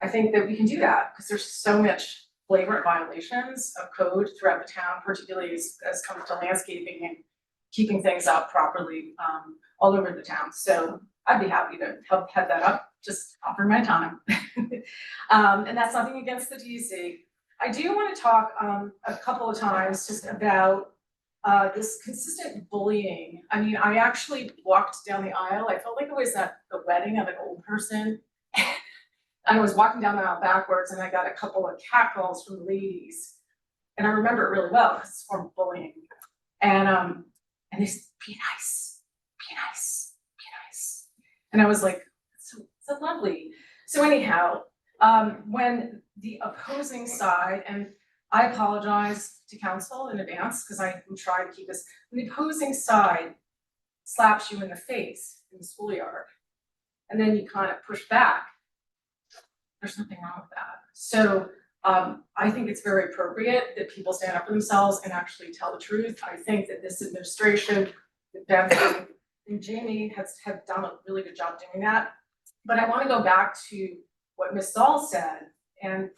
I think that we can do that because there's so much flagrant violations of code throughout the town, particularly as comes to landscaping and keeping things up properly all over the town. So I'd be happy to help head that up, just offer my time. And that's nothing against the DEC. I do want to talk a couple of times just about this consistent bullying. I mean, I actually walked down the aisle. I felt like it was at the wedding of an old person. And I was walking down the aisle backwards and I got a couple of catcalls from ladies. And I remember it really well because it's a form of bullying. And they said, be nice, be nice, be nice. And I was like, so lovely. So anyhow, when the opposing side, and I apologize to council in advance because I am trying to keep this, when the opposing side slaps you in the face in the schoolyard, and then you kind of push back, there's nothing wrong with that. So I think it's very appropriate that people stand up for themselves and actually tell the truth. I think that this administration, Beth and Jamie have done a really good job doing that. But I want to go back to what Ms. Dahl said. And,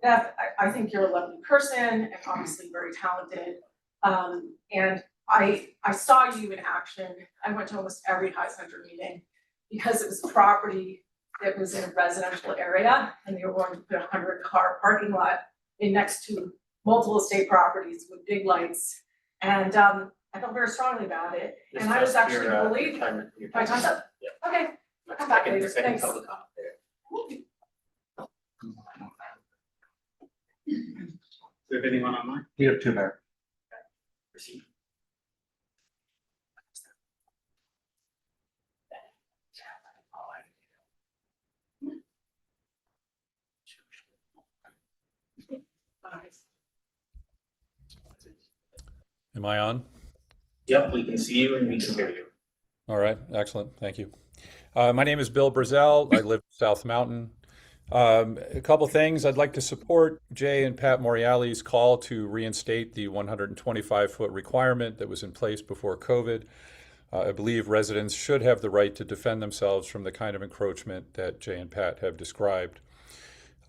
Beth, I think you're a lovely person and obviously very talented. And I saw you in action. I went to almost every High Center meeting because it was a property that was in a residential area and they were going to put a 100-car parking lot in next to multiple estate properties with big lights. And I felt very strongly about it. And I was actually bullied. My time's up? Yeah. Okay, I'll come back later, thanks. we have anyone online? We have two, Mayor. Proceed. Am I on? Yep, we can see you and we can hear you. All right, excellent, thank you. My name is Bill Brazel. I live in South Mountain. A couple things. I'd like to support Jay and Pat Moriali's call to reinstate the 125-foot requirement that was in place before COVID. I believe residents should have the right to defend themselves from the kind of encroachment that Jay and Pat have described.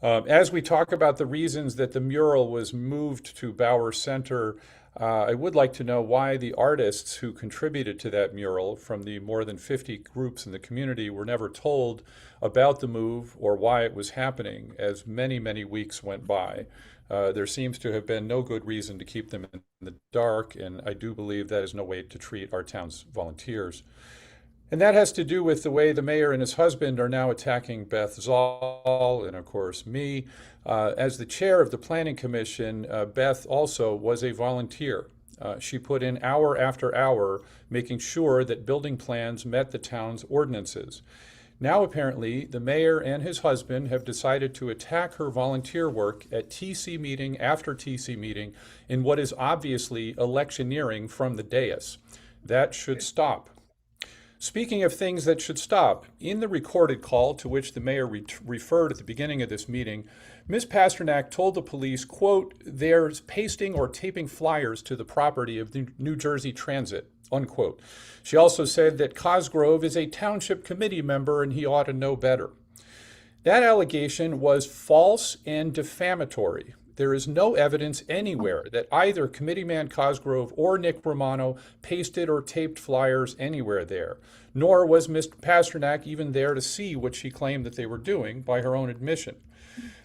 As we talk about the reasons that the mural was moved to Bauer Center, I would like to know why the artists who contributed to that mural from the more than 50 groups in the community were never told about the move or why it was happening as many, many weeks went by. There seems to have been no good reason to keep them in the dark, and I do believe that is no way to treat our town's volunteers. And that has to do with the way the mayor and his husband are now attacking Beth Zoll and, of course, me. As the chair of the Planning Commission, Beth also was a volunteer. She put in hour after hour making sure that building plans met the town's ordinances. Now, apparently, the mayor and his husband have decided to attack her volunteer work at TC meeting after TC meeting in what is obviously electioneering from the dais. That should stop. Speaking of things that should stop, in the recorded call to which the mayor referred at the beginning of this meeting, Ms. Pasternak told the police, quote, "There's pasting or taping flyers to the property of the New Jersey Transit," unquote. She also said that Cosgrove is a township committee member and he ought to know better. That allegation was false and defamatory. There is no evidence anywhere that either Committeeman Cosgrove or Nick Romano pasted or taped flyers anywhere there, nor was Ms. Pasternak even there to see what she claimed that they were doing by her own admission.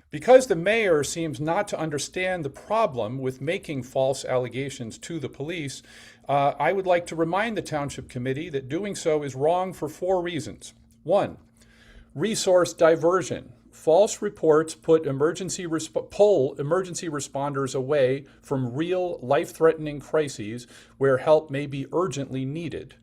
Because the mayor seems not to understand the problem with making false allegations to the police, I would like to remind the Township Committee that doing so is wrong for 4 reasons. 1, resource diversion. False reports pull emergency responders away from real life-threatening crises where help may be urgently needed.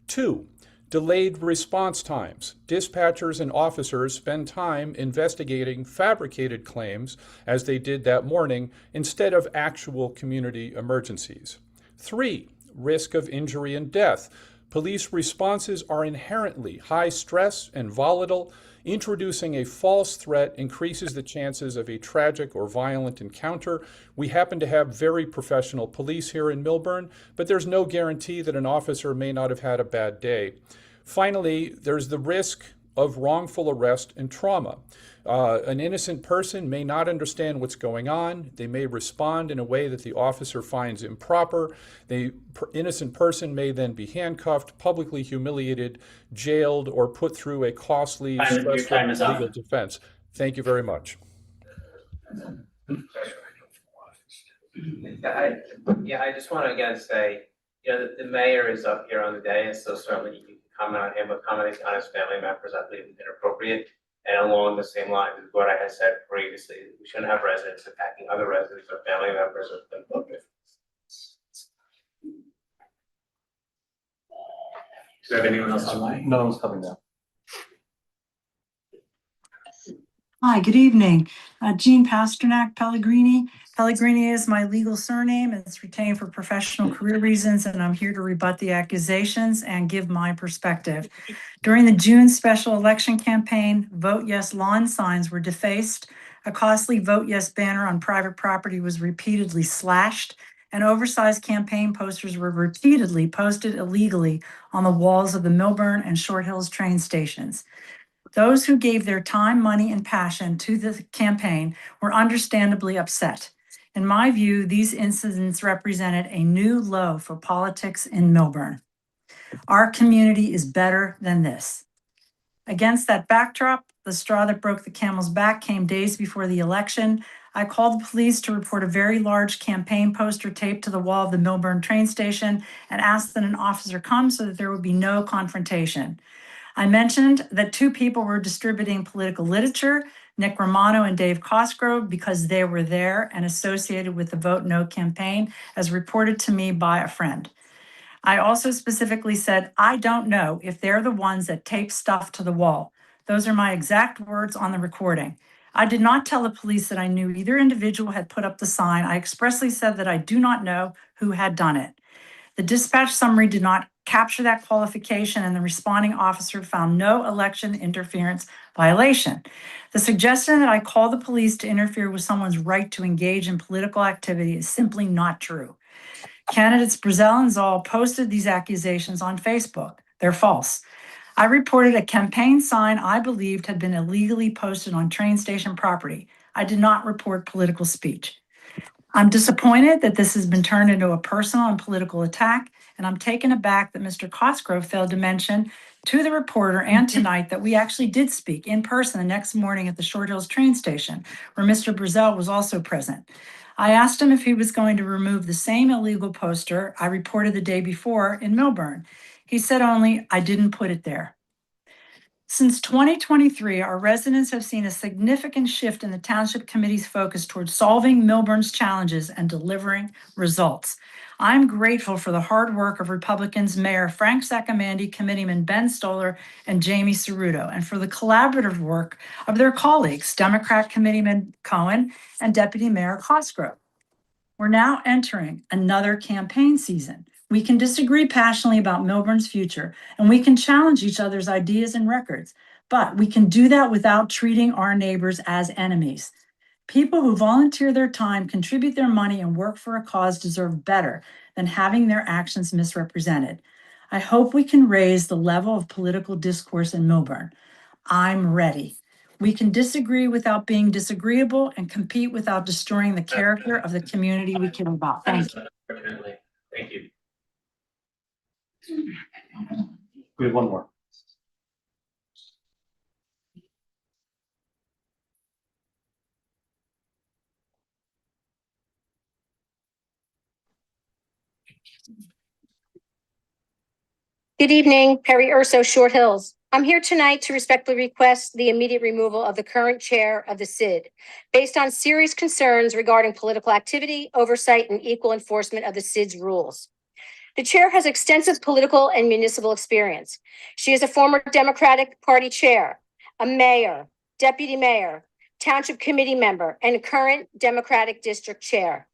2, delayed response times. Dispatchers and officers spend time investigating fabricated claims, as they did that morning, instead of actual community emergencies. 3, risk of injury and death. Police responses are inherently high stress and volatile. Introducing a false threat increases the chances of a tragic or violent encounter. We happen to have very professional police here in Millburn, but there's no guarantee that an officer may not have had a bad day. Finally, there's the risk of wrongful arrest and trauma. An innocent person may not understand what's going on. They may respond in a way that the officer finds improper. The innocent person may then be handcuffed, publicly humiliated, jailed, or put through a costly, stressful legal defense. Thank you very much. I just want to again say, the mayor is up here on the dais, so certainly you can comment on him, but commenting on his family members, I believe, is inappropriate. And along the same lines as what I had said previously, we shouldn't have residents attacking other residents or family members of the public. Do you have anyone else online? No one's coming now. Hi, good evening. Jean Pasternak Pellegrini. Pellegrini is my legal surname. It's retained for professional career reasons, and I'm here to rebut the accusations and give my perspective. During the June special election campaign, Vote Yes lawn signs were defaced. A costly Vote Yes banner on private property was repeatedly slashed, and oversized campaign posters were repeatedly posted illegally on the walls of the Millburn and Short Hills train stations. Those who gave their time, money, and passion to the campaign were understandably upset. In my view, these incidents represented a new low for politics in Millburn. Our community is better than this. Against that backdrop, the straw that broke the camel's back came days before the election. I called the police to report a very large campaign poster taped to the wall of the Millburn train station and asked that an officer come so that there would be no confrontation. I mentioned that 2 people were distributing political literature. Nick Romano and Dave Cosgrove because they were there and associated with the Vote No campaign, as reported to me by a friend. I also specifically said, I don't know if they're the ones that tape stuff to the wall. Those are my exact words on the recording. I did not tell the police that I knew either individual had put up the sign. I expressly said that I do not know who had done it. The dispatch summary did not capture that qualification, and the responding officer found no election interference violation. The suggestion that I call the police to interfere with someone's right to engage in political activity is simply not true. Candidates Brazel and Zoll posted these accusations on Facebook. They're false. I reported a campaign sign I believed had been illegally posted on train station property. I did not report political speech. I'm disappointed that this has been turned into a personal and political attack, and I'm taken aback that Mr. Cosgrove failed to mention to the reporter and tonight that we actually did speak in person the next morning at the Short Hills train station, where Mr. Brazel was also present. I asked him if he was going to remove the same illegal poster I reported the day before in Millburn. He said only, I didn't put it there. Since 2023, our residents have seen a significant shift in the Township Committee's focus towards solving Millburn's challenges and delivering results. I'm grateful for the hard work of Republicans Mayor Frank Sacamandi, Committeeman Ben Stoller, and Jamie Ceruto, and for the collaborative work of their colleagues, Democrat Committeeman Cohen and Deputy Mayor Cosgrove. We're now entering another campaign season. We can disagree passionately about Millburn's future, and we can challenge each other's ideas and records, but we can do that without treating our neighbors as enemies. People who volunteer their time, contribute their money, and work for a cause deserve better than having their actions misrepresented. I hope we can raise the level of political discourse in Millburn. I'm ready. We can disagree without being disagreeable and compete without destroying the character of the community we care about. Thank you. Unfortunately, thank you. We have one more. Good evening, Perry Urso, Short Hills. I'm here tonight to respectfully request the immediate removal of the current chair of the SID based on serious concerns regarding political activity, oversight, and equal enforcement of the SID's rules. The chair has extensive political and municipal experience. She is a former Democratic Party chair, a mayor, deputy mayor, township committee member, and a current Democratic district chair.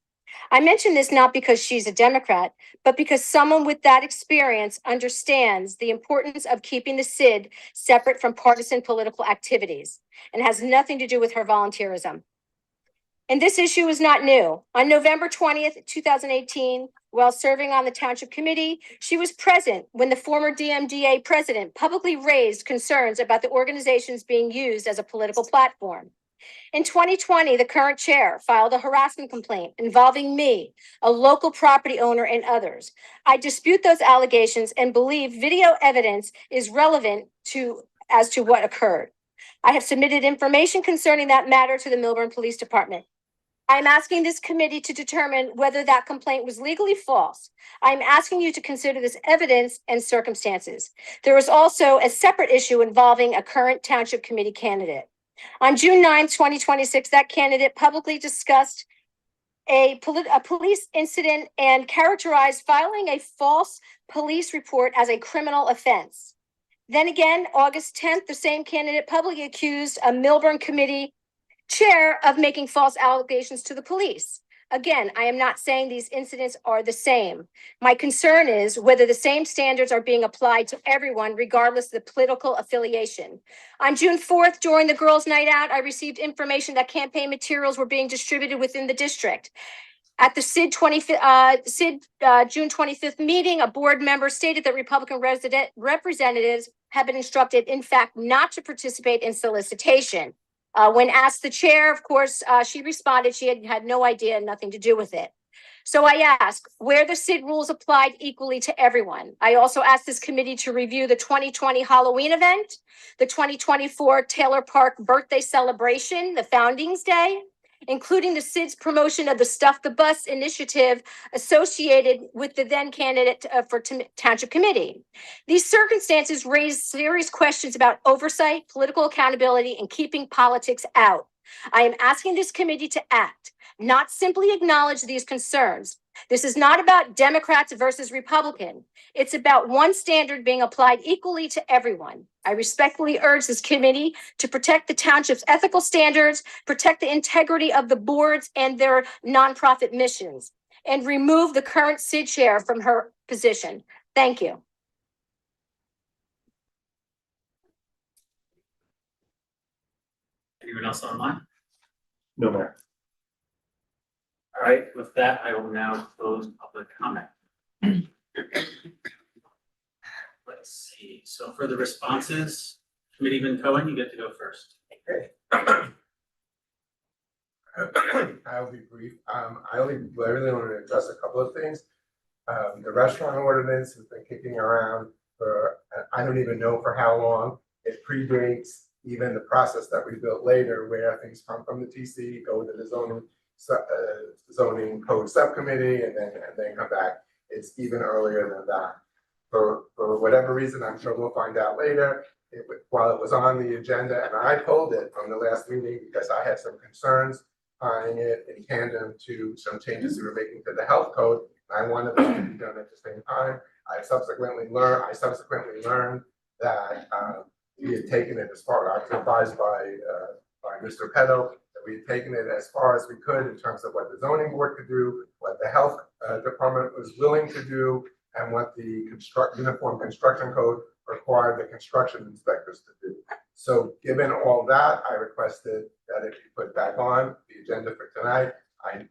I mention this not because she's a Democrat, but because someone with that experience understands the importance of keeping the SID separate from partisan political activities and has nothing to do with her volunteerism. And this issue is not new. On November 20th, 2018, while serving on the Township Committee, she was present when the former DMDA president publicly raised concerns about the organizations being used as a political platform. In 2020, the current chair filed a harassment complaint involving me, a local property owner, and others. I dispute those allegations and believe video evidence is relevant as to what occurred. I have submitted information concerning that matter to the Millburn Police Department. I am asking this committee to determine whether that complaint was legally false. I am asking you to consider this evidence and circumstances. There is also a separate issue involving a current Township Committee candidate. On June 9, 2026, that candidate publicly discussed a police incident and characterized filing a false police report as a criminal offense. Then again, August 10th, the same candidate publicly accused a Millburn committee chair of making false allegations to the police. Again, I am not saying these incidents are the same. My concern is whether the same standards are being applied to everyone, regardless of the political affiliation. On June 4th, during the Girls' Night Out, I received information that campaign materials were being distributed within the district. At the SID June 25th meeting, a board member stated that Republican representatives have been instructed, in fact, not to participate in solicitation. When asked the chair, of course, she responded she had no idea and nothing to do with it. So I ask, where the SID rules applied equally to everyone? I also asked this committee to review the 2020 Halloween event, the 2024 Taylor Park birthday celebration, the Founding's Day, including the SID's promotion of the Stuff the Bus initiative associated with the then candidate for Township Committee. These circumstances raise serious questions about oversight, political accountability, and keeping politics out. I am asking this committee to act, not simply acknowledge these concerns. This is not about Democrats versus Republican. It's about one standard being applied equally to everyone. I respectfully urge this committee to protect the township's ethical standards, protect the integrity of the boards and their nonprofit missions, and remove the current SID chair from her position. Thank you. Anyone else online? No, Mayor. All right, with that, I will now close public comment. Let's see, so for the responses, Committeeman Cohen, you get to go first. I'll be brief. I really want to address a couple of things. The restaurant ordinance has been kicking around for, I don't even know for how long. It predates even the process that we built later, where things come from the TC, go to the zoning code subcommittee, and then come back. It's even earlier than that. For whatever reason, I'm sure we'll find out later. While it was on the agenda, and I pulled it from the last meeting because I had some concerns tying it in tandem to some changes we were making to the health code. I wanted them to be done at the same time. I subsequently learned that we had taken it as far. I was advised by Mr. Petto that we had taken it as far as we could in terms of what the zoning board could do, what the health department was willing to do, and what the uniform construction code required the construction inspectors to do. So given all that, I requested that it be put back on the agenda for tonight. I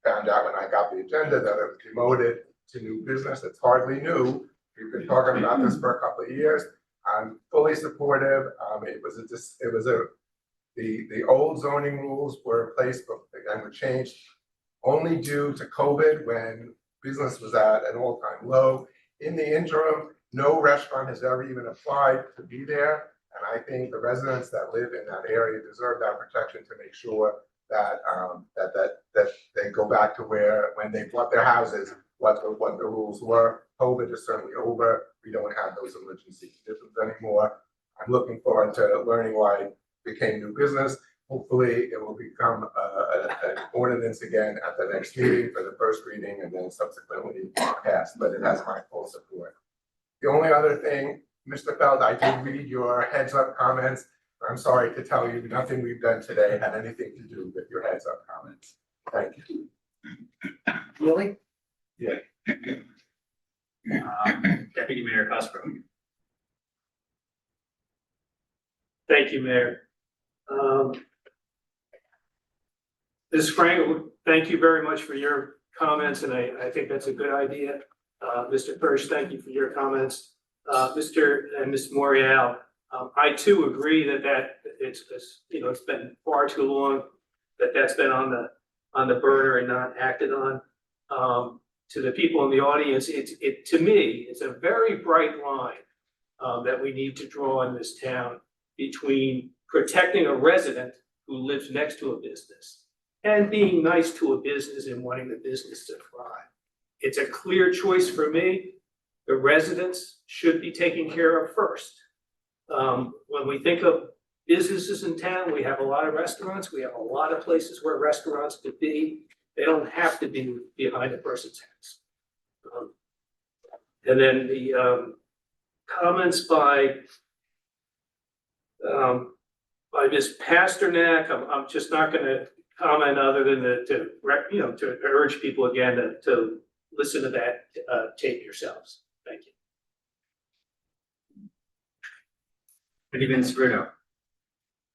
found out when I got the agenda that it was demoted to new business. It's hardly new. We've been talking about this for a couple of years. I'm fully supportive. The old zoning rules were in place and were changed only due to COVID when business was at an all-time low. In the interim, no restaurant has ever even applied to be there. And I think the residents that live in that area deserve that protection to make sure that they go back to when they bought their houses, what the rules were. COVID is certainly over. We don't have those emergency conditions anymore. I'm looking forward to learning why it became new business. Hopefully it will become an ordinance again at the next meeting for the first reading and then subsequently passed, but it has my full support. The only other thing, Mr. Feld, I did read your heads up comments. I'm sorry to tell you, nothing we've done today had anything to do with your heads up comments. Thank you. Really? Yeah. Deputy Mayor Cosgrove. Thank you, Mayor. Ms. Frank, thank you very much for your comments, and I think that's a good idea. Mr. Kirsch, thank you for your comments. Mr. and Ms. Morial, I too agree that it's been far too long that's been on the burner and not acted on. To the people in the audience, to me, it's a very bright line that we need to draw in this town between protecting a resident who lives next to a business and being nice to a business and wanting the business to thrive. It's a clear choice for me. The residents should be taken care of first. When we think of businesses in town, we have a lot of restaurants. We have a lot of places where restaurants could be. They don't have to be behind a person's house. And then the comments by Ms. Pasternak, I'm just not going to comment other than to urge people again to listen to that tape yourselves. Thank you. Good evening, Mr. Bruno.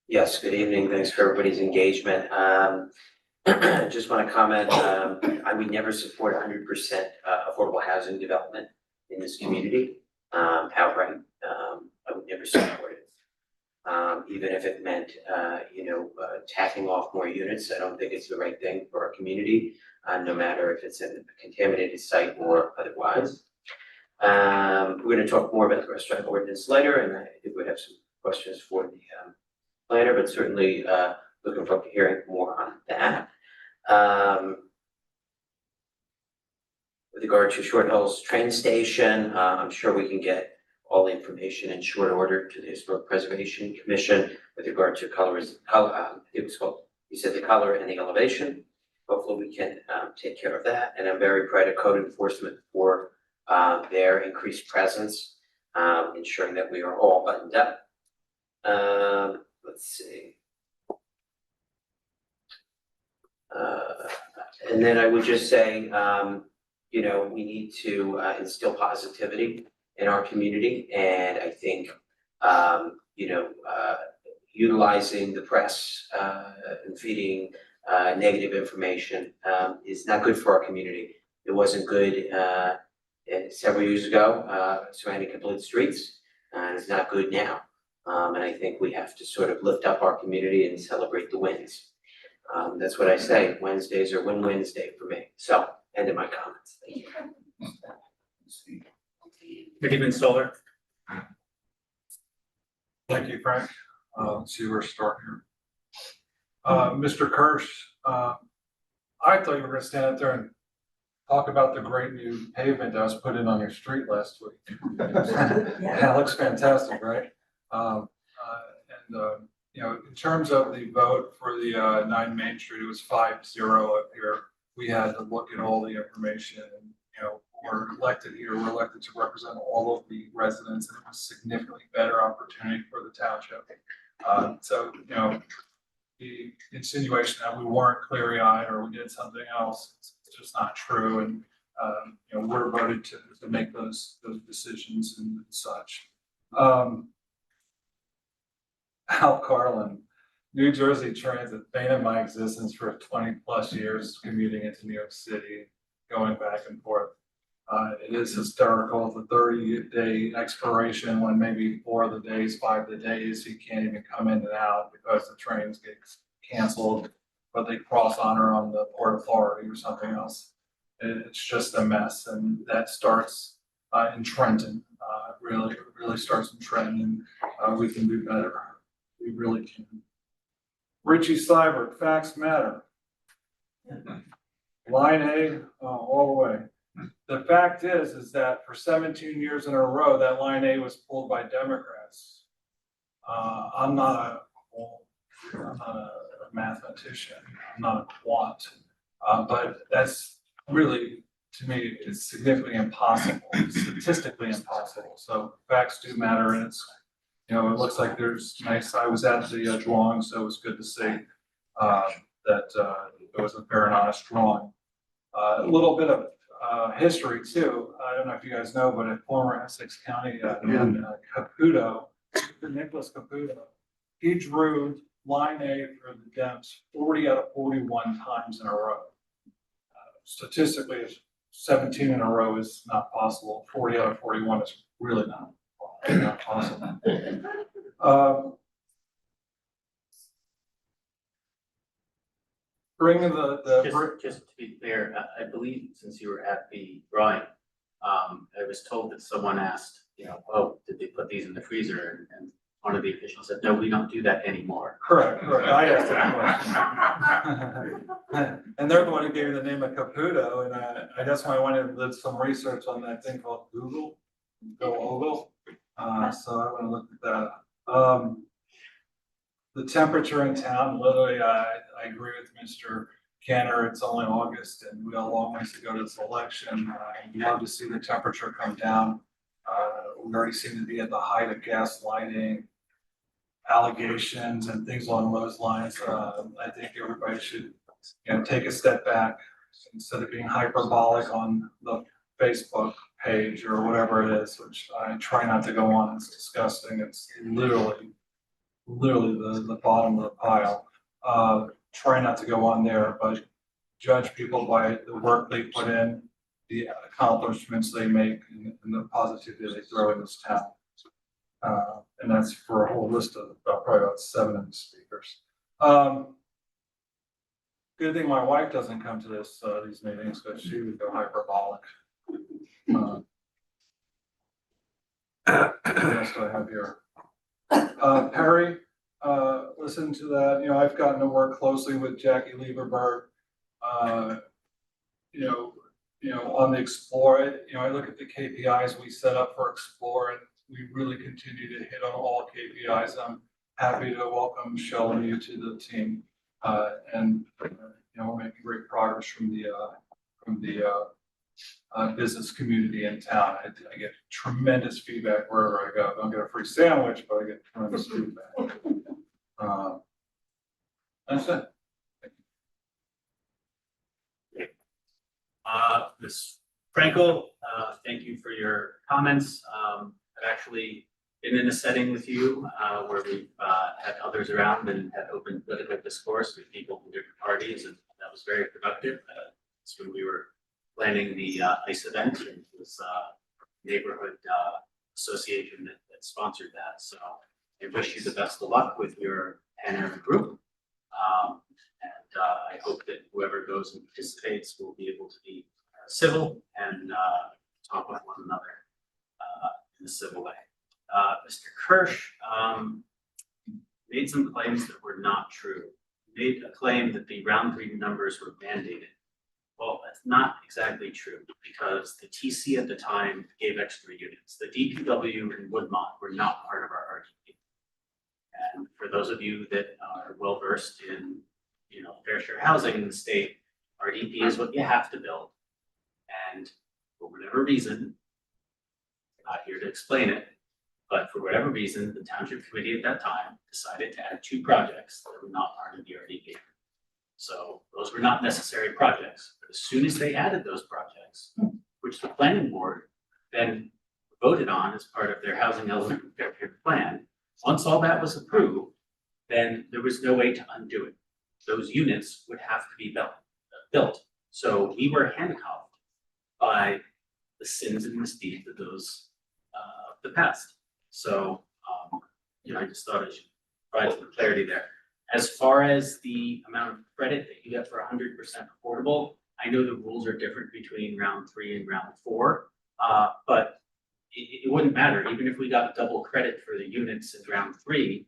Yes, good evening. Thanks for everybody's engagement. Just want to comment, I would never support 100% affordable housing development in this community outright. I would never support it. Even if it meant, tacking off more units. I don't think it's the right thing for our community, no matter if it's a contaminated site or otherwise. We're going to talk more about the restaurant ordinance later, and I think we have some questions for the planner, but certainly looking forward to hearing more on that. With regard to Short Hills train station, I'm sure we can get all the information in short order to the Historic Preservation Commission with regard to it was called, you said the color and the elevation. Hopefully we can take care of that. And I'm very proud of code enforcement for their increased presence, ensuring that we are all buttoned up. Let's see. And then I would just say, you know, we need to instill positivity in our community. And I think, you know, utilizing the press and feeding negative information is not good for our community. It wasn't good several years ago, surrounding complete streets, and it's not good now. And I think we have to sort of lift up our community and celebrate the wins. That's what I say. Wednesdays are Win Wednesday for me. So, end of my comments. Thank you. Good evening, Stoller. Thank you, Frank. Let's see where to start here. Mr. Kirsch, I thought you were gonna stand up there and talk about the great new pavement that was put in on your street last week. That looks fantastic, right? You know, in terms of the vote for the 9 Main Street, it was 5-0 up here. We had to look at all the information and, you know, we're elected here, we're elected to represent all of the residents, and it was a significantly better opportunity for the township. So, you know, the insinuation that we weren't cleary-eyed or we did something else, it's just not true. And, you know, we're voted to make those decisions and such. Al Carlin, New Jersey Transit, bane of my existence for 20+ years, commuting into New York City, going back and forth. It is hysterical, the 30-day expiration when maybe 4 of the days, 5 of the days, you can't even come in and out because the trains get canceled, but they cross on the Port Authority or something else. It's just a mess, and that starts in Trenton. Really starts in Trenton, and we can do better. We really can. Richie Seibert, facts matter. Line A, all the way. The fact is that for 17 years in a row, that line A was pulled by Democrats. I'm not a mathematician, I'm not a quant, but that's really, to me, it's significantly impossible, statistically impossible. So facts do matter, and it's, you know, it looks like there's nice. I was at the drawing, so it was good to see that it was a fair and honest drawing. A little bit of history too. I don't know if you guys know, but at former Essex County Caputo, Nicholas Caputo, he drew line A for the Dems 40 out of 41 times in a row. Statistically, 17 in a row is not possible. 40 out of 41 is really not possible. Bringing Just to be clear, I believe since you were at the drawing, I was told that someone asked, you know, oh, did they put these in the freezer? And one of the officials said, no, we don't do that anymore. Correct. I asked that question. And they're the one who gave me the name of Caputo, and I that's why I wanted to do some research on that thing called Google. So I want to look at that. The temperature in town, literally, I agree with Mr. Cantor. It's only August and we have a long ways to go to this election. I'd love to see the temperature come down. We already seem to be at the height of gaslighting, allegations and things along those lines. I think everybody should, you know, take a step back instead of being hyperbolic on the Facebook page or whatever it is, which I try not to go on. It's disgusting. It's literally the bottom of the pile. Try not to go on there, but judge people by the work they put in, the accomplishments they make, and the positivity they throw in this town. And that's for a whole list of probably about 7 of the speakers. Good thing my wife doesn't come to these meetings because she would go hyperbolic. What else do I have here? Perry, listened to that. I've gotten to work closely with Jackie Lieberberg. On the Explore, I look at the KPIs we set up for Explore, and we really continue to hit on all KPIs. I'm happy to welcome Michelle and you to the team. And we're making great progress from the business community in town. I get tremendous feedback wherever I go. I don't get a free sandwich, but I get tremendous feedback. That's it. Ms. Frankel, thank you for your comments. I've actually been in a setting with you where we've had others around and had open political discourse with people from different parties, and that was very productive. It's when we were planning the ICE event, and it was neighborhood association that sponsored that. So I wish you the best of luck with your tenor group. And I hope that whoever goes and participates will be able to be civil and talk with one another in a civil way. Mr. Kirsch made some claims that were not true. He made a claim that the round 3 numbers were mandated. Well, that's not exactly true, because the TC at the time gave extra units. The DPW and Woodmont were not part of our RDP. And for those of you that are well versed in, fair share housing in the state, RDP is what you have to build. And for whatever reason, I'm not here to explain it, but for whatever reason, the township committee at that time decided to add 2 projects that were not part of the RDP. So those were not necessary projects, but as soon as they added those projects, which the planning board then voted on as part of their housing element fair plan, once all that was approved, then there was no way to undo it. Those units would have to be built. So we were handcuffed by the sins and misdeeds of those the past. So I just thought I should provide some clarity there. As far as the amount of credit that you get for 100% affordable, I know the rules are different between round 3 and round 4, but it wouldn't matter. Even if we got double credit for the units in round 3,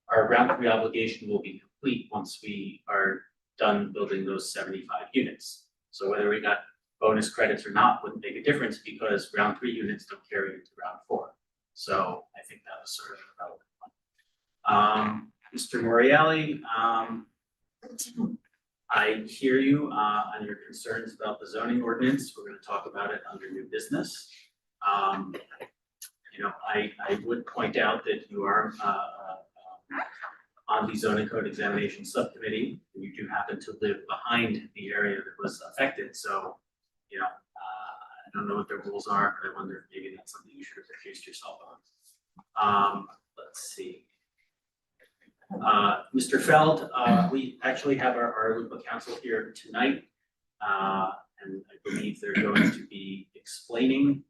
our round 3 obligation will be complete once we are done building those 75 units. So whether we got bonus credits or not wouldn't make a difference, because round 3 units don't carry into round 4. So I think that was sort of a relevant one. Mr. Morreale, I hear you on your concerns about the zoning ordinance. We're going to talk about it under new business. I would point out that you are on the zoning code examination subcommittee, and you do happen to live behind the area that was affected. So, I don't know what the rules are, but I wonder if maybe that's something you should have refused yourself on. Let's see. Mr. Feld, we actually have our local counsel here tonight, and I believe they're going to be explaining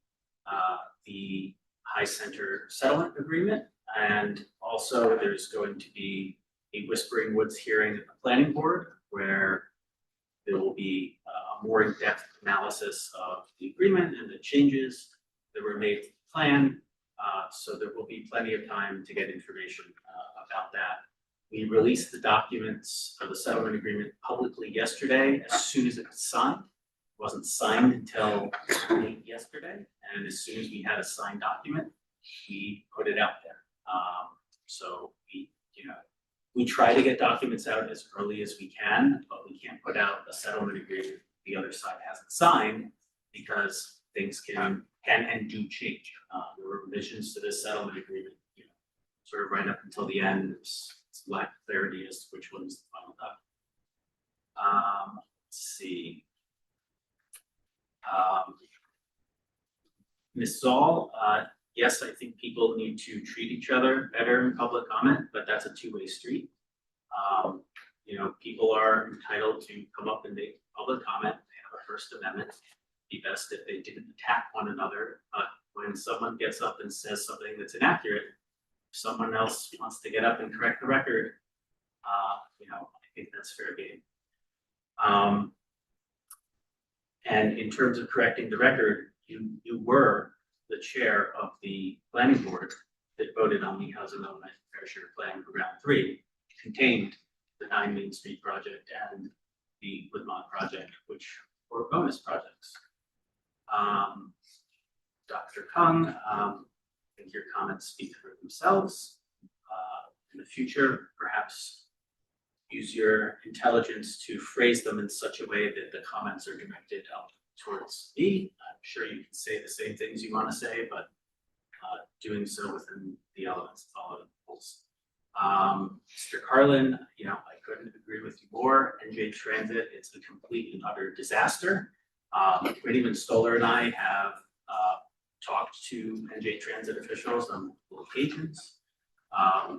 the High Center settlement agreement, and also there's going to be a Whispering Woods hearing at the planning board, where there will be a more in-depth analysis of the agreement and the changes that were made to the plan. So there will be plenty of time to get information about that. We released the documents of the settlement agreement publicly yesterday as soon as it was signed. It wasn't signed until late yesterday, and as soon as we had a signed document, we put it out there. So we try to get documents out as early as we can, but we can't put out a settlement agreement the other side hasn't signed, because things can and do change. There were revisions to this settlement agreement, sort of right up until the end. It's lack of clarity as to which one is the final document. Let's see. Ms. Zoll, yes, I think people need to treat each other better in public comment, but that's a two-way street. People are entitled to come up and make public comment. They have a First Amendment. It'd be best if they didn't attack one another. But when someone gets up and says something that's inaccurate, if someone else wants to get up and correct the record, I think that's fair game. And in terms of correcting the record, you were the chair of the planning board that voted on the housing element fair share plan for round 3. contained the 9 Main Street project and the Woodmont project, which were bonus projects. Dr. Kung, I think your comments speak for themselves. In the future, perhaps use your intelligence to phrase them in such a way that the comments are directed out towards me. I'm sure you can say the same things you want to say, but doing so within the elements of all of the rules. Mr. Carlin, I couldn't agree with you more. NJ Transit, it's a complete and utter disaster. Whittyman Stoller and I have talked to NJ Transit officials on multiple occasions.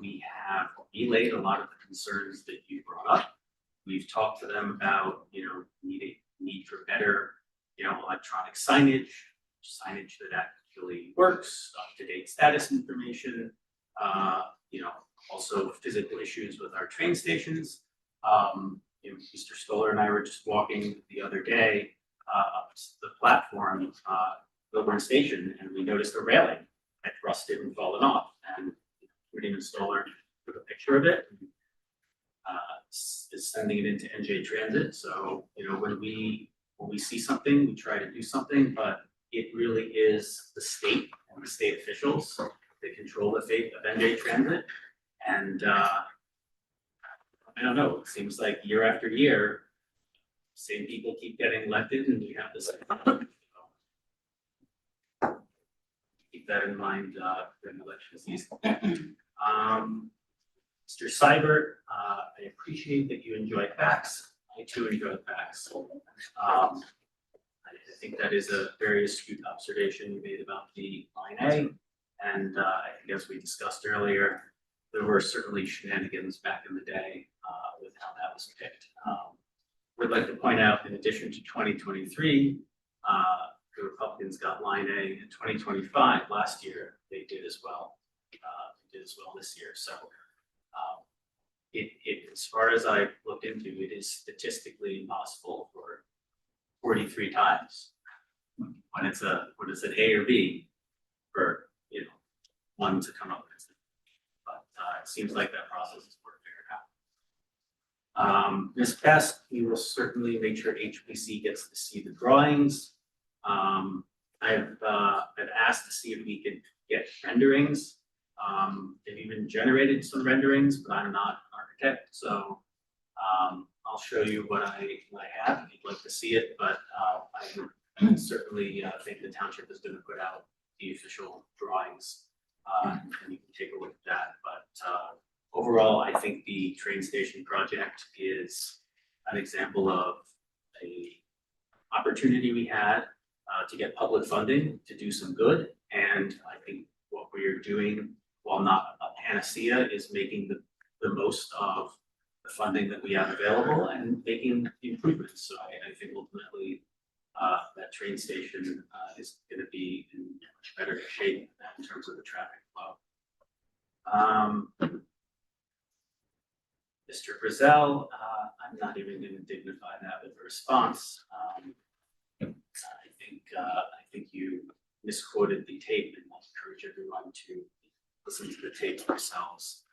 We have relayed a lot of the concerns that you brought up. We've talked to them about, need for better, electronic signage that actually works, up-to-date status information, also physical issues with our train stations. Mr. Stoller and I were just walking the other day up to the platform, Milburn Station, and we noticed a railing had rusted and fallen off. And Whittyman Stoller took a picture of it and is sending it into NJ Transit. So, when we see something, we try to do something, but it really is the state and the state officials that control the fate of NJ Transit. And I don't know, it seems like year after year, same people keep getting elected and we have this. Keep that in mind during election season. Mr. Seibert, I appreciate that you enjoy facts. I too enjoy facts. I think that is a very astute observation you made about the line A. And I think as we discussed earlier, there were certainly shenanigans back in the day with how that was picked. We'd like to point out, in addition to 2023, the Republicans got line A in 2025. Last year, they did as well. They did as well this year. So as far as I looked into, it is statistically impossible for 43 times when it's an A or B for one to come up with it. But it seems like that process is working out. Ms. Best, we will certainly make sure HPC gets to see the drawings. I've asked to see if we could get renderings. They've even generated some renderings, but I'm not an architect, so I'll show you what I have if you'd like to see it. But I certainly think the township is going to put out the official drawings, and you can take a look at that. But overall, I think the train station project is an example of a opportunity we had to get public funding to do some good. And I think what we are doing, while not a panacea, is making the most of the funding that we have available and making improvements. So I think ultimately that train station is going to be in much better shape in terms of the traffic flow. Mr. Brazel, I'm not even going to dignify that with a response. I think you misquoted the tape, and I encourage everyone to listen to the tape themselves.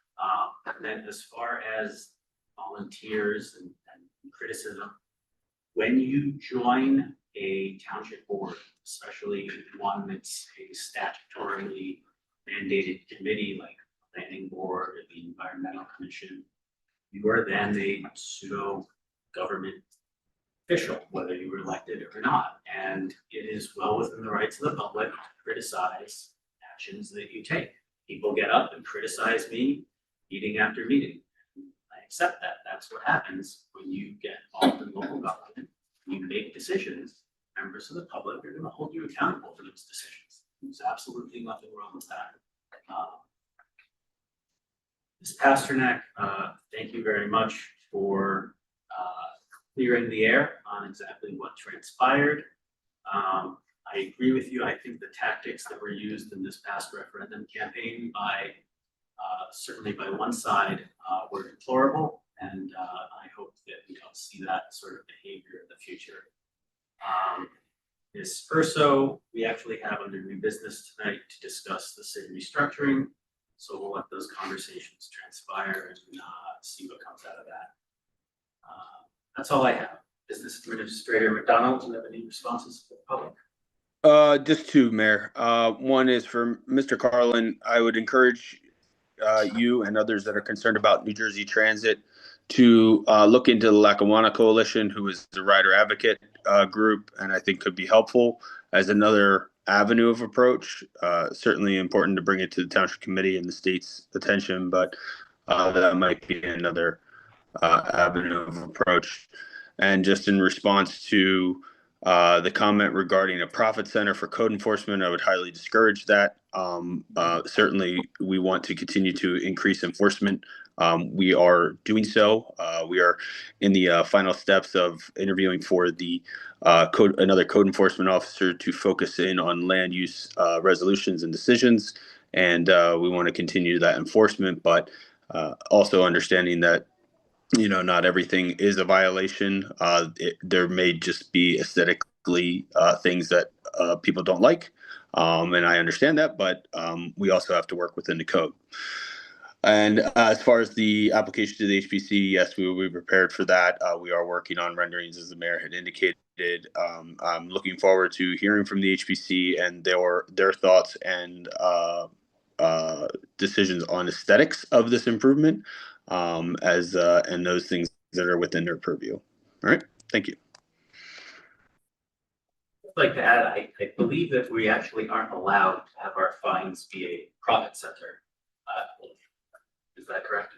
And then as far as volunteers and criticism, when you join a township board, especially one that's a statutorily mandated committee like the planning board or the environmental commission, you are then a pseudo government official, whether you were elected or not. And it is well within the rights of the public to criticize actions that you take. People get up and criticize me meeting after meeting. I accept that. That's what happens when you get involved in local government. You make decisions. Members of the public are going to hold you accountable for those decisions. There's absolutely nothing wrong with that. Ms. Pasternak, thank you very much for clearing the air on exactly what transpired. I agree with you. I think the tactics that were used in this past referendum campaign certainly by one side were deplorable, and I hope that we don't see that sort of behavior in the future. Ms. Urso, we actually have under new business tonight to discuss the city restructuring. So we'll let those conversations transpire and see what comes out of that. That's all I have. Business Administrator McDonald, do you have any responses for the public? Just two, Mayor. One is for Mr. Carlin. I would encourage you and others that are concerned about New Jersey Transit to look into the Lackawanna Coalition, who is the rider advocate group, and I think could be helpful as another avenue of approach. Certainly important to bring it to the Township Committee and the state's attention, but that might be another avenue of approach. And just in response to the comment regarding a profit center for code enforcement, I would highly discourage that. Certainly, we want to continue to increase enforcement. We are doing so. We are in the final steps of interviewing for the another code enforcement officer to focus in on land use resolutions and decisions. And we want to continue that enforcement, but also understanding that not everything is a violation. There may just be aesthetically things that people don't like. And I understand that, but we also have to work within the code. And as far as the application to the HPC, yes, we will be prepared for that. We are working on renderings, as the mayor had indicated. I'm looking forward to hearing from the HPC and their thoughts and decisions on aesthetics of this improvement, and those things that are within their purview. All right, thank you. I'd like to add, I believe that we actually aren't allowed to have our fines be a profit center. Is that correct?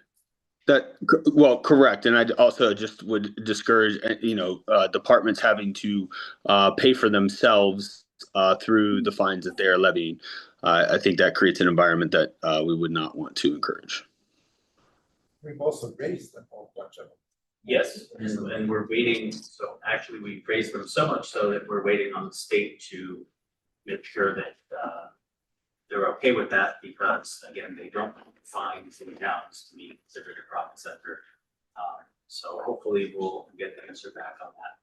Correct. And I also just would discourage, departments having to pay for themselves through the fines that they are levying. I think that creates an environment that we would not want to encourage. We've also raised a whole bunch of them. Yes, and we're waiting. So actually, we raised them so much so that we're waiting on the state to make sure that they're okay with that, because again, they don't find city towns to be considered a profit center. So hopefully we'll get the answer back on that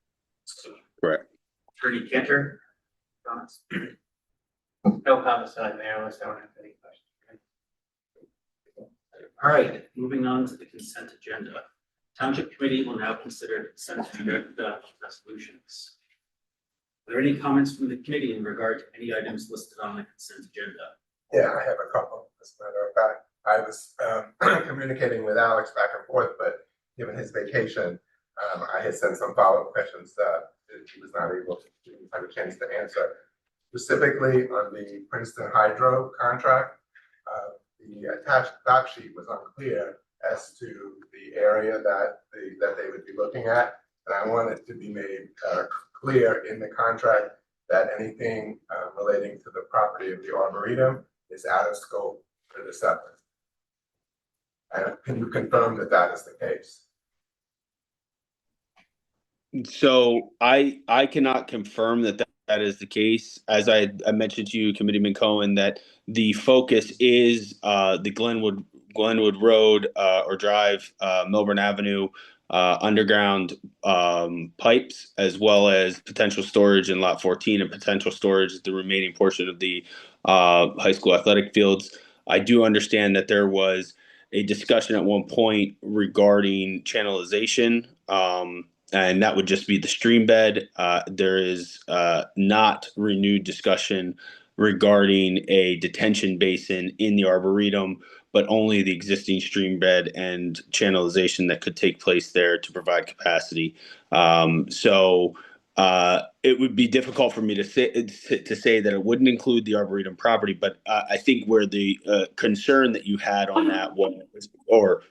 soon. Correct. Attorney Cantor, comments? No comments on Mayor, unless I don't have any questions. All right, moving on to the consent agenda. Township Committee will now consider consent agenda resolutions. Are there any comments from the committee in regard to any items listed on the consent agenda? Yeah, I have a couple. As a matter of fact, I was communicating with Alex back and forth, but given his vacation, I had sent some follow-up questions that he was not able to have a chance to answer. Specifically on the Princeton Hydro contract, the attached doc sheet was unclear as to the area that they would be looking at. And I wanted to be made clear in the contract that anything relating to the property of the Arboretum is out of scope for the settlement. And can you confirm that that is the case? So I cannot confirm that is the case. As I mentioned to you, Committeeman Cohen, that the focus is the Glenwood Road or Drive, Melbourne Avenue, underground pipes, as well as potential storage in Lot 14 and potential storage the remaining portion of the high school athletic fields. I do understand that there was a discussion at one point regarding channelization, and that would just be the stream bed. There is not renewed discussion regarding a detention basin in the Arboretum, but only the existing stream bed and channelization that could take place there to provide capacity. So it would be difficult for me to say that it wouldn't include the Arboretum property, but I think where the concern that you had on that was, or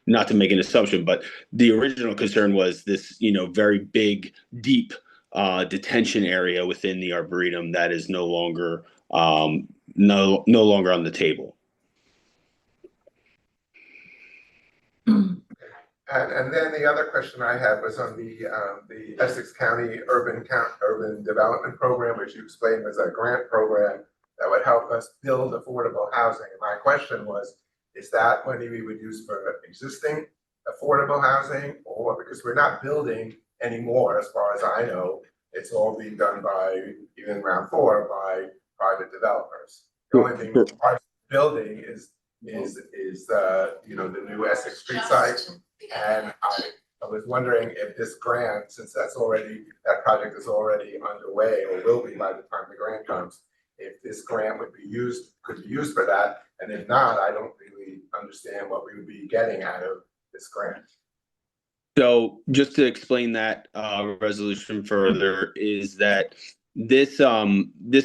not to make an assumption, but the original concern was this, very big, deep detention area within the Arboretum that is no longer no longer on the table. And then the other question I had was on the Essex County Urban Development Program, which you explained was a grant program that would help us build affordable housing. And my question was, is that money we would use for existing affordable housing, or because we're not building anymore, as far as I know, it's all being done by, even round 4, by private developers. The only thing we're building is is the, you know, the new Essex Street site. And I was wondering if this grant, since that project is already underway or will be by the time the grant comes, if this grant could be used for that, and if not, I don't really understand what we would be getting out of this grant. So just to explain that resolution further is that this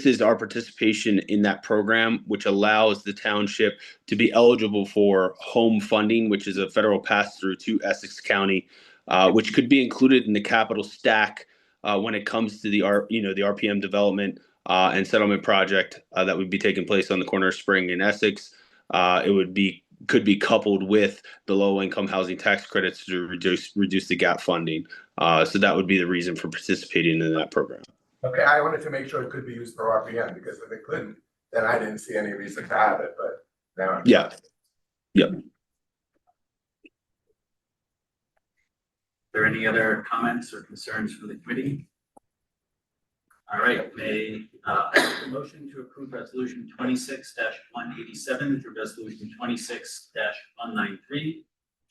is our participation in that program, which allows the township to be eligible for home funding, which is a federal pass-through to Essex County, which could be included in the capital stack when it comes to the RPM development and settlement project that would be taking place on the corner of Spring and Essex. It could be coupled with the low income housing tax credits to reduce the gap funding. So that would be the reason for participating in that program. Okay, I wanted to make sure it could be used for RPM, because if it couldn't, then I didn't see any reason to have it, but now. Yeah. Yep. Are there any other comments or concerns from the committee? All right, may I make a motion to approve resolution 26-187 through resolution 26-193, which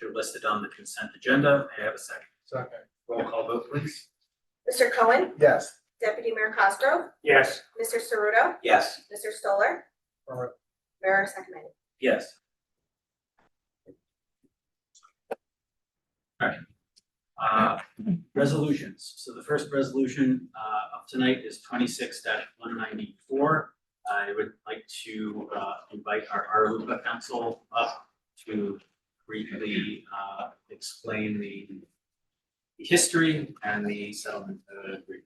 are listed on the consent agenda. May I have a second? Second. Roll call vote, please. Mr. Cohen? Yes. Deputy Mayor Cosgrove? Yes. Mr. Ceruto? Yes. Mr. Stoller? Mayor Sakamory? Yes. All right. Resolutions. So the first resolution of tonight is 26-194. I would like to invite our Arlupa Council up to briefly explain the history and the settlement agreement.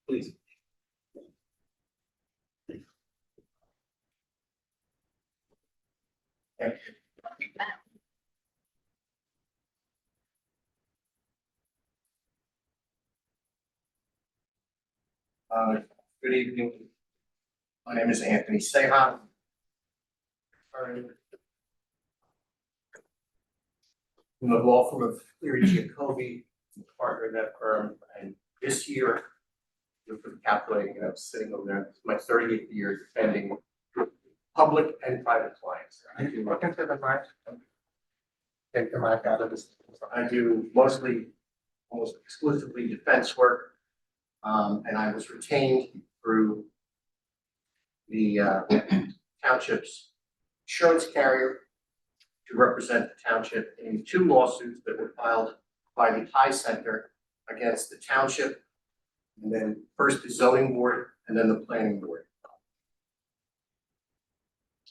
Please. Thank you. Good evening. My name is Anthony Sehan. From the law firm of Cleary Giacobbe, partner in that firm, and this year, you're calculating, and I'm sitting over there, it's my 30th year defending public and private clients. I do look into the mic. Take the mic out of this. I do mostly, almost exclusively defense work. And I was retained through the township's insurance carrier to represent the township in 2 lawsuits that were filed by the High Center against the township, and then first the zoning board and then the planning board.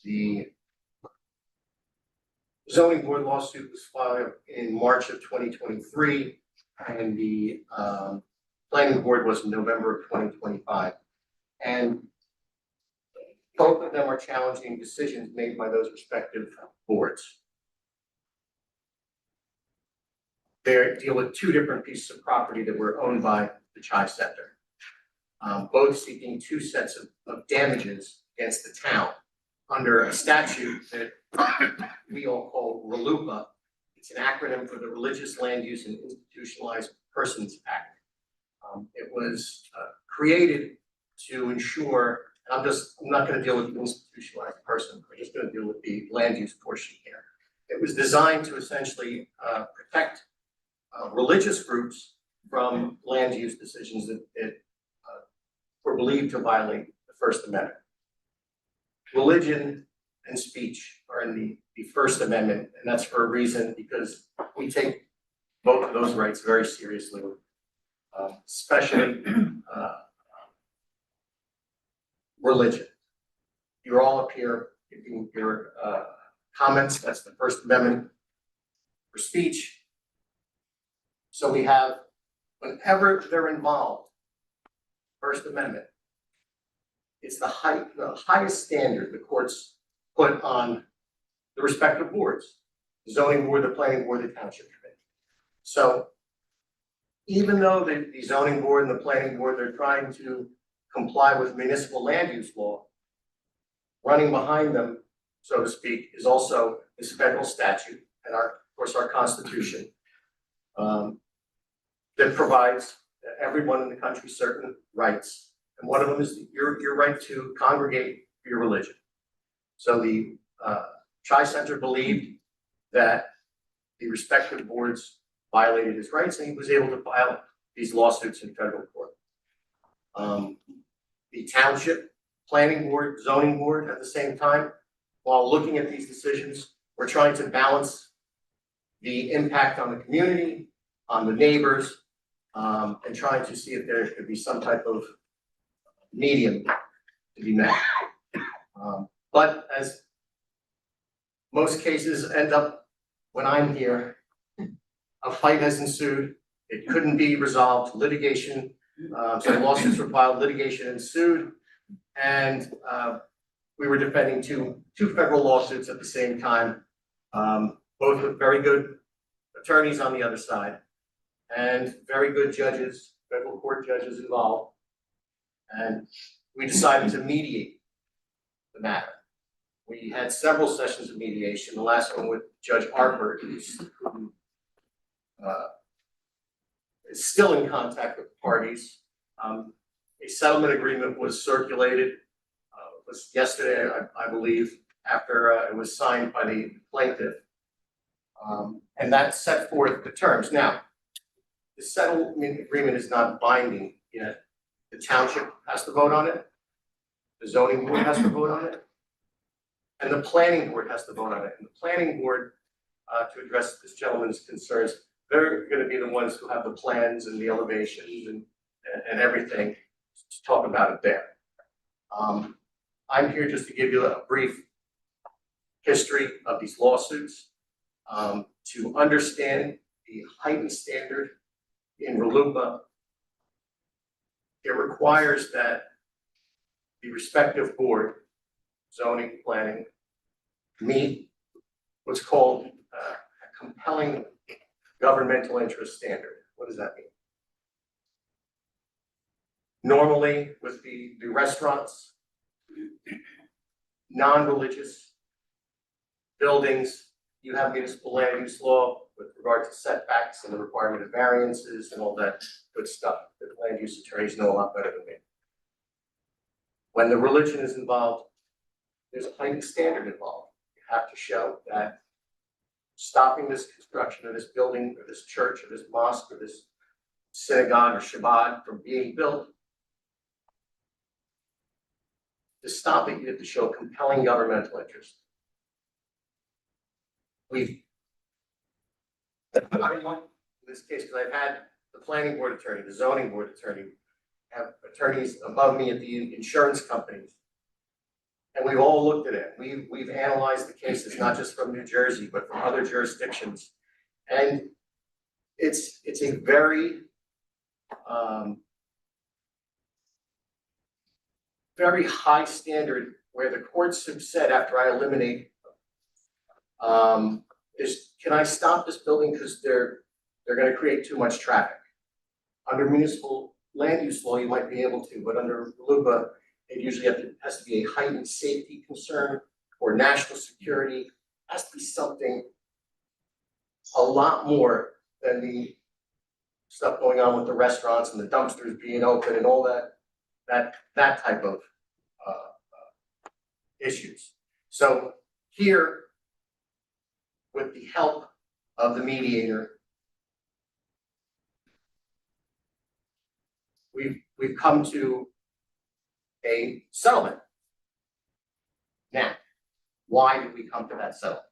The zoning board lawsuit was filed in March of 2023, and the planning board was in November of 2025. And both of them are challenging decisions made by those respective boards. They deal with 2 different pieces of property that were owned by the Chai Center, both seeking 2 sets of damages against the town under a statute that we all call RLUIPA. It's an acronym for the Religious Land Use and Institutionalized Persons Act. It was created to ensure, I'm not going to deal with the institutionalized person, we're just going to deal with the land use portion here. It was designed to essentially protect religious groups from land use decisions that were believed to violate the First Amendment. Religion and speech are in the First Amendment, and that's for a reason, because we take both of those rights very seriously, especially religion. You're all up here giving your comments. That's the First Amendment for speech. So we have, whenever they're involved, First Amendment, it's the highest standard the courts put on the respective boards, the zoning board, the planning board, the township committee. So even though the zoning board and the planning board, they're trying to comply with municipal land use law, running behind them, so to speak, is also this federal statute and of course our Constitution, that provides everyone in the country certain rights And one of them is your right to congregate for your religion. So the Tri-Center believed that the respective boards violated his rights, and he was able to file these lawsuits in federal court. The Township Planning Board, Zoning Board at the same time, while looking at these decisions, we're trying to balance the impact on the community, on the neighbors, and trying to see if there could be some type of medium to be met. But as most cases end up when I'm here, a fight has ensued. It couldn't be resolved. Litigation, so lawsuits were filed, litigation ensued, and we were defending two federal lawsuits at the same time, both with very good attorneys on the other side, and very good judges, federal court judges involved. And we decided to mediate the matter. We had several sessions of mediation, the last one with Judge Harper, who is still in contact with the parties. A settlement agreement was circulated, was yesterday, I believe, after it was signed by the plaintiff. And that set forth the terms. Now, the settlement agreement is not binding yet. The township has to vote on it. The zoning board has to vote on it. And the planning board has to vote on it. And the planning board, to address this gentleman's concerns, they're gonna be the ones who have the plans and the elevations and everything to talk about it there. I'm here just to give you a brief history of these lawsuits, to understand the heightened standard in RLUIPA. It requires that the respective board, zoning, planning, meet what's called a compelling governmental interest standard. What does that mean? Normally, with the restaurants, non-religious buildings, you have municipal land use law with regard to setbacks and the requirement of variances and all that good stuff that land use attorneys know a lot better than me. When the religion is involved, there's a heightened standard involved. You have to show that stopping this construction of this building or this church or this mosque or this synagogue or Shabbat from being built, to stop it, you have to show compelling governmental interest. In this case, because I've had the planning board attorney, the zoning board attorney, have attorneys above me at the insurance companies. And we've all looked at it. We've analyzed the cases, not just from New Jersey, but from other jurisdictions. And it's a very, very high standard where the courts have said after I eliminate is, can I stop this building because they're going to create too much traffic? Under municipal land use law, you might be able to, but under RLUIPA, it usually has to be a heightened safety concern or national security. It has to be something a lot more than the stuff going on with the restaurants and the dumpsters being open and all that type of issues. So here, with the help of the mediator, we've come to a settlement. Now, why did we come to that settlement?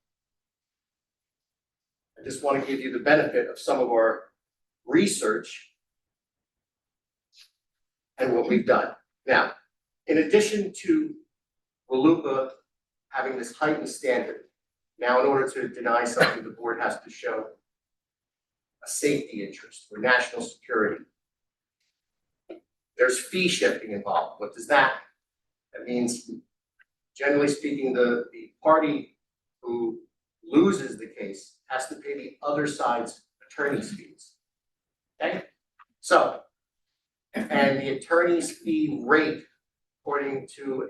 I just want to give you the benefit of some of our research and what we've done. Now, in addition to RLUIPA having this heightened standard, now in order to deny something, the board has to show a safety interest or national security. There's fee shifting involved. What does that? That means, generally speaking, the party who loses the case has to pay the other side's attorney's fees. Okay? So, and the attorney's fee rate, according to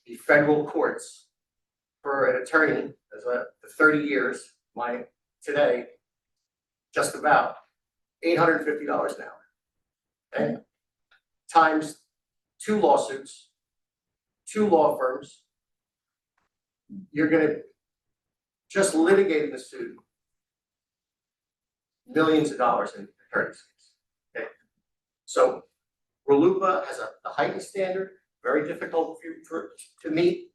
the federal courts, for an attorney, as for 30 years, today, just about $850 an hour. Okay? Times 2 lawsuits, 2 law firms. You're gonna just litigate the suit millions of dollars in attorney's fees. Okay, so RLUIPA has a heightened standard, very difficult to meet,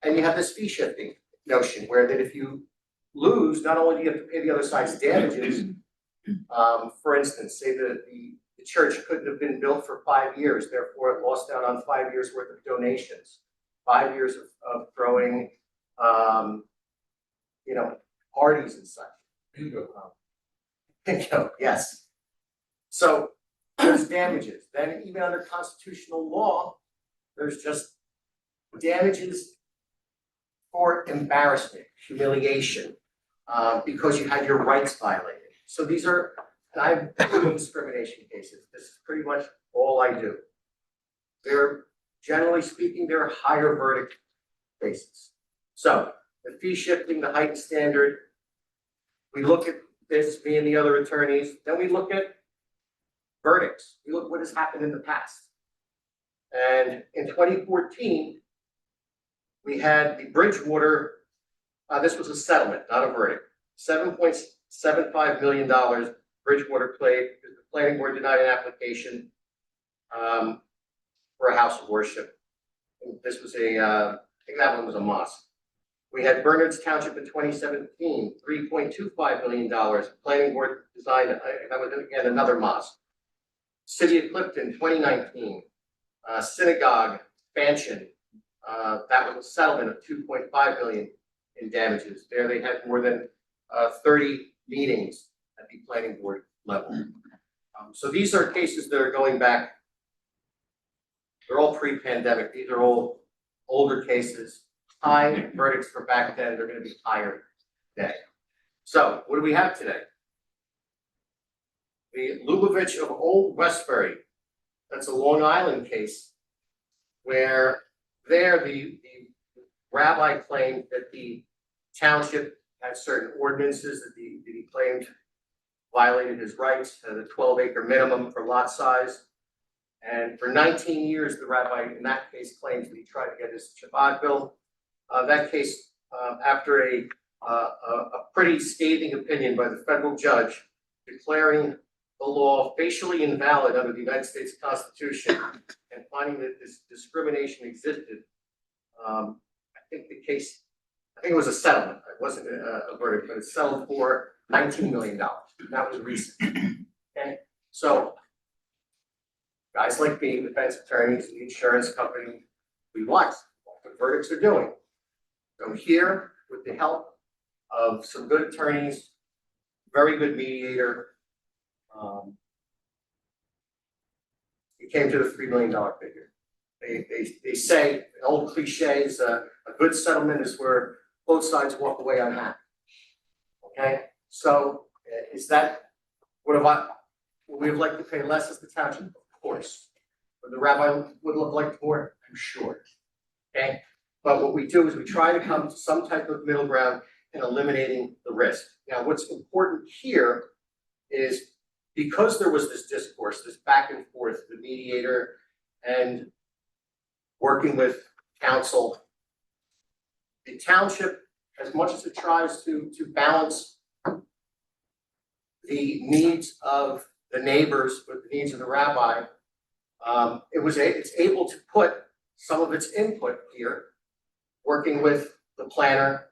and you have this fee shifting notion where that if you lose, not only do you have to pay the other side's damages, for instance, say that the church couldn't have been built for 5 years, therefore it lost out on 5 years worth of donations, 5 years of throwing, parties and such. Bingo, yes. So there's damages. Then even under constitutional law, there's just damages for embarrassment, humiliation, because you had your rights violated. So these are, and I've been in discrimination cases. This is pretty much all I do. They're, generally speaking, they're higher verdict cases. So the fee shifting, the heightened standard, we look at this, me and the other attorneys, then we look at verdicts. We look what has happened in the past. And in 2014, we had the Bridgewater, this was a settlement, not a verdict, $7.75 million Bridgewater played, because the planning board denied an application for a house of worship. This was I think that one was a mosque. We had Bernard's Township in 2017, $3.25 million. Planning board designed, that was again another mosque. City of Clifton, 2019, synagogue expansion. That was a settlement of $2.5 million in damages. There they had more than 30 meetings at the planning board level. So these are cases that are going back. They're all pre-pandemic. These are all older cases. High verdicts for back then, they're going to be higher today. So what do we have today? The Lubavitch of Old Westbury. That's a Long Island case where there the rabbi claimed that the township had certain ordinances that he claimed violated his rights, had a 12-acre minimum for lot size. And for 19 years, the rabbi in that case claims that he tried to get his Shabbat bill. That case, after a pretty scathing opinion by the federal judge declaring the law facially invalid under the United States Constitution and finding that this discrimination existed, I think it was a settlement. It wasn't a verdict, but it settled for $19 million. That was recent. Okay, so guys like me, defense attorneys, the insurance company, we watch what the verdicts are doing. So here, with the help of some good attorneys, very good mediator, we came to the $3 million figure. They say, an old cliche is a good settlement is where both sides walk away unhappy. Okay, so is that, would we have liked to pay less as the township? Of course. But the rabbi would have liked more, I'm sure. Okay, but what we do is we try to come to some type of middle ground in eliminating the risk. Now, what's important here is because there was this discourse, this back and forth, the mediator and working with counsel, the township, as much as it tries to balance the needs of the neighbors with the needs of the rabbi, it's able to put some of its input here, working with the planner,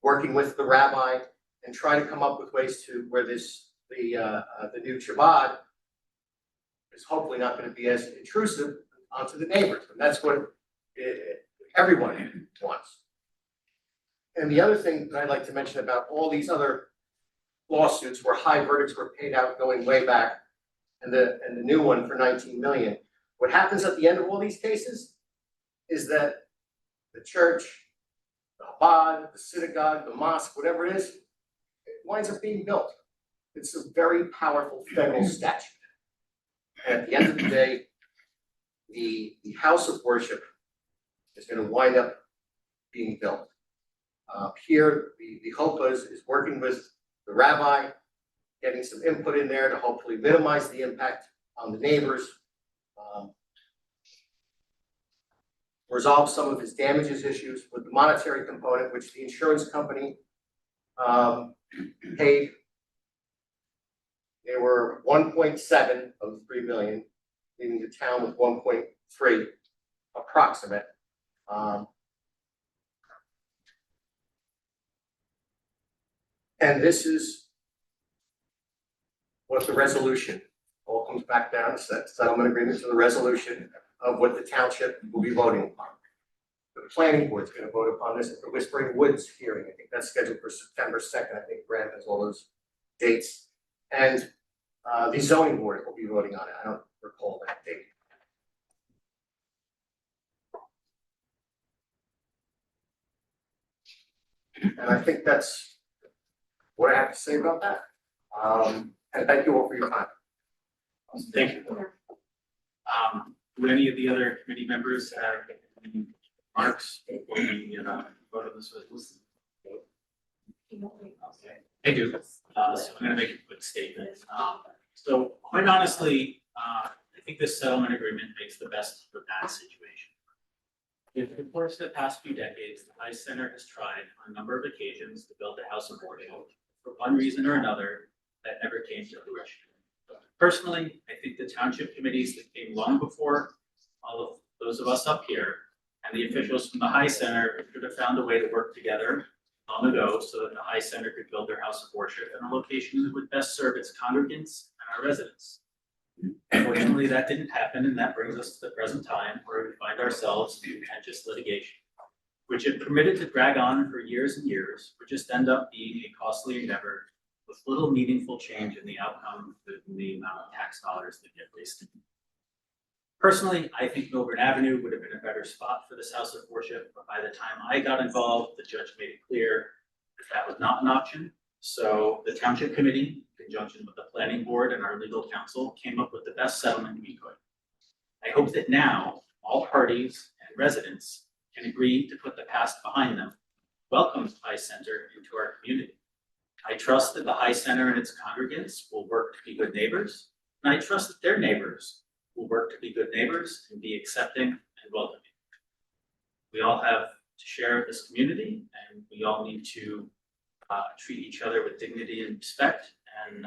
working with the rabbi, and try to come up with ways to where the new Chabad is hopefully not going to be as intrusive onto the neighbors, and that's what everyone wants. And the other thing that I'd like to mention about all these other lawsuits where high verdicts were paid out going way back, and the new one for 19 million, what happens at the end of all these cases is that the church, the Chabad, the synagogue, the mosque, whatever it is, it winds up being built. It's a very powerful federal statute. And at the end of the day, the house of worship is going to wind up being built. Here, the Hopa is working with the rabbi, getting some input in there to hopefully minimize the impact on the neighbors. resolve some of his damages issues with the monetary component, which the insurance company paid. They were 1.7 of 3 million, leaving the town with 1.3 approximate. And this is what the resolution all comes back down to, that settlement agreement, to the resolution of what the township will be voting upon. The planning board's going to vote upon this at the Whispering Woods hearing. I think that's scheduled for September 2nd. I think Brad has all those dates. And the zoning board will be voting on it. I don't recall that date. And I think that's what I have to say about that. And thank you all for your time. Thank you. Do any of the other committee members have any remarks before we vote on this resolution? Okay, I do. So I'm going to make a quick statement. So quite honestly, I think this settlement agreement makes the best of a bad situation. In the course of the past few decades, the High Center has tried on a number of occasions to build a house of worship. For one reason or another, that never came to fruition. Personally, I think the township committees that came long before all of those of us up here and the officials from the High Center should have found a way to work together long ago so that the High Center could build their house of worship in a location that would best serve its congregants and our residents. Unfortunately, that didn't happen, and that brings us to the present time where we find ourselves in contentious litigation, which if permitted to drag on for years and years, would just end up being a costly endeavor with little meaningful change in the outcome in the amount of tax dollars that get wasted. Personally, I think Milburn Avenue would have been a better spot for this house of worship, but by the time I got involved, the judge made it clear that that was not an option. So the township committee, in conjunction with the planning board and our legal counsel, came up with the best settlement we could. I hope that now all parties and residents can agree to put the past behind them, welcome the High Center into our community. I trust that the High Center and its congregants will work to be good neighbors, and I trust that their neighbors will work to be good neighbors and be accepting and welcoming. We all have to share this community, and we all need to treat each other with dignity and respect. And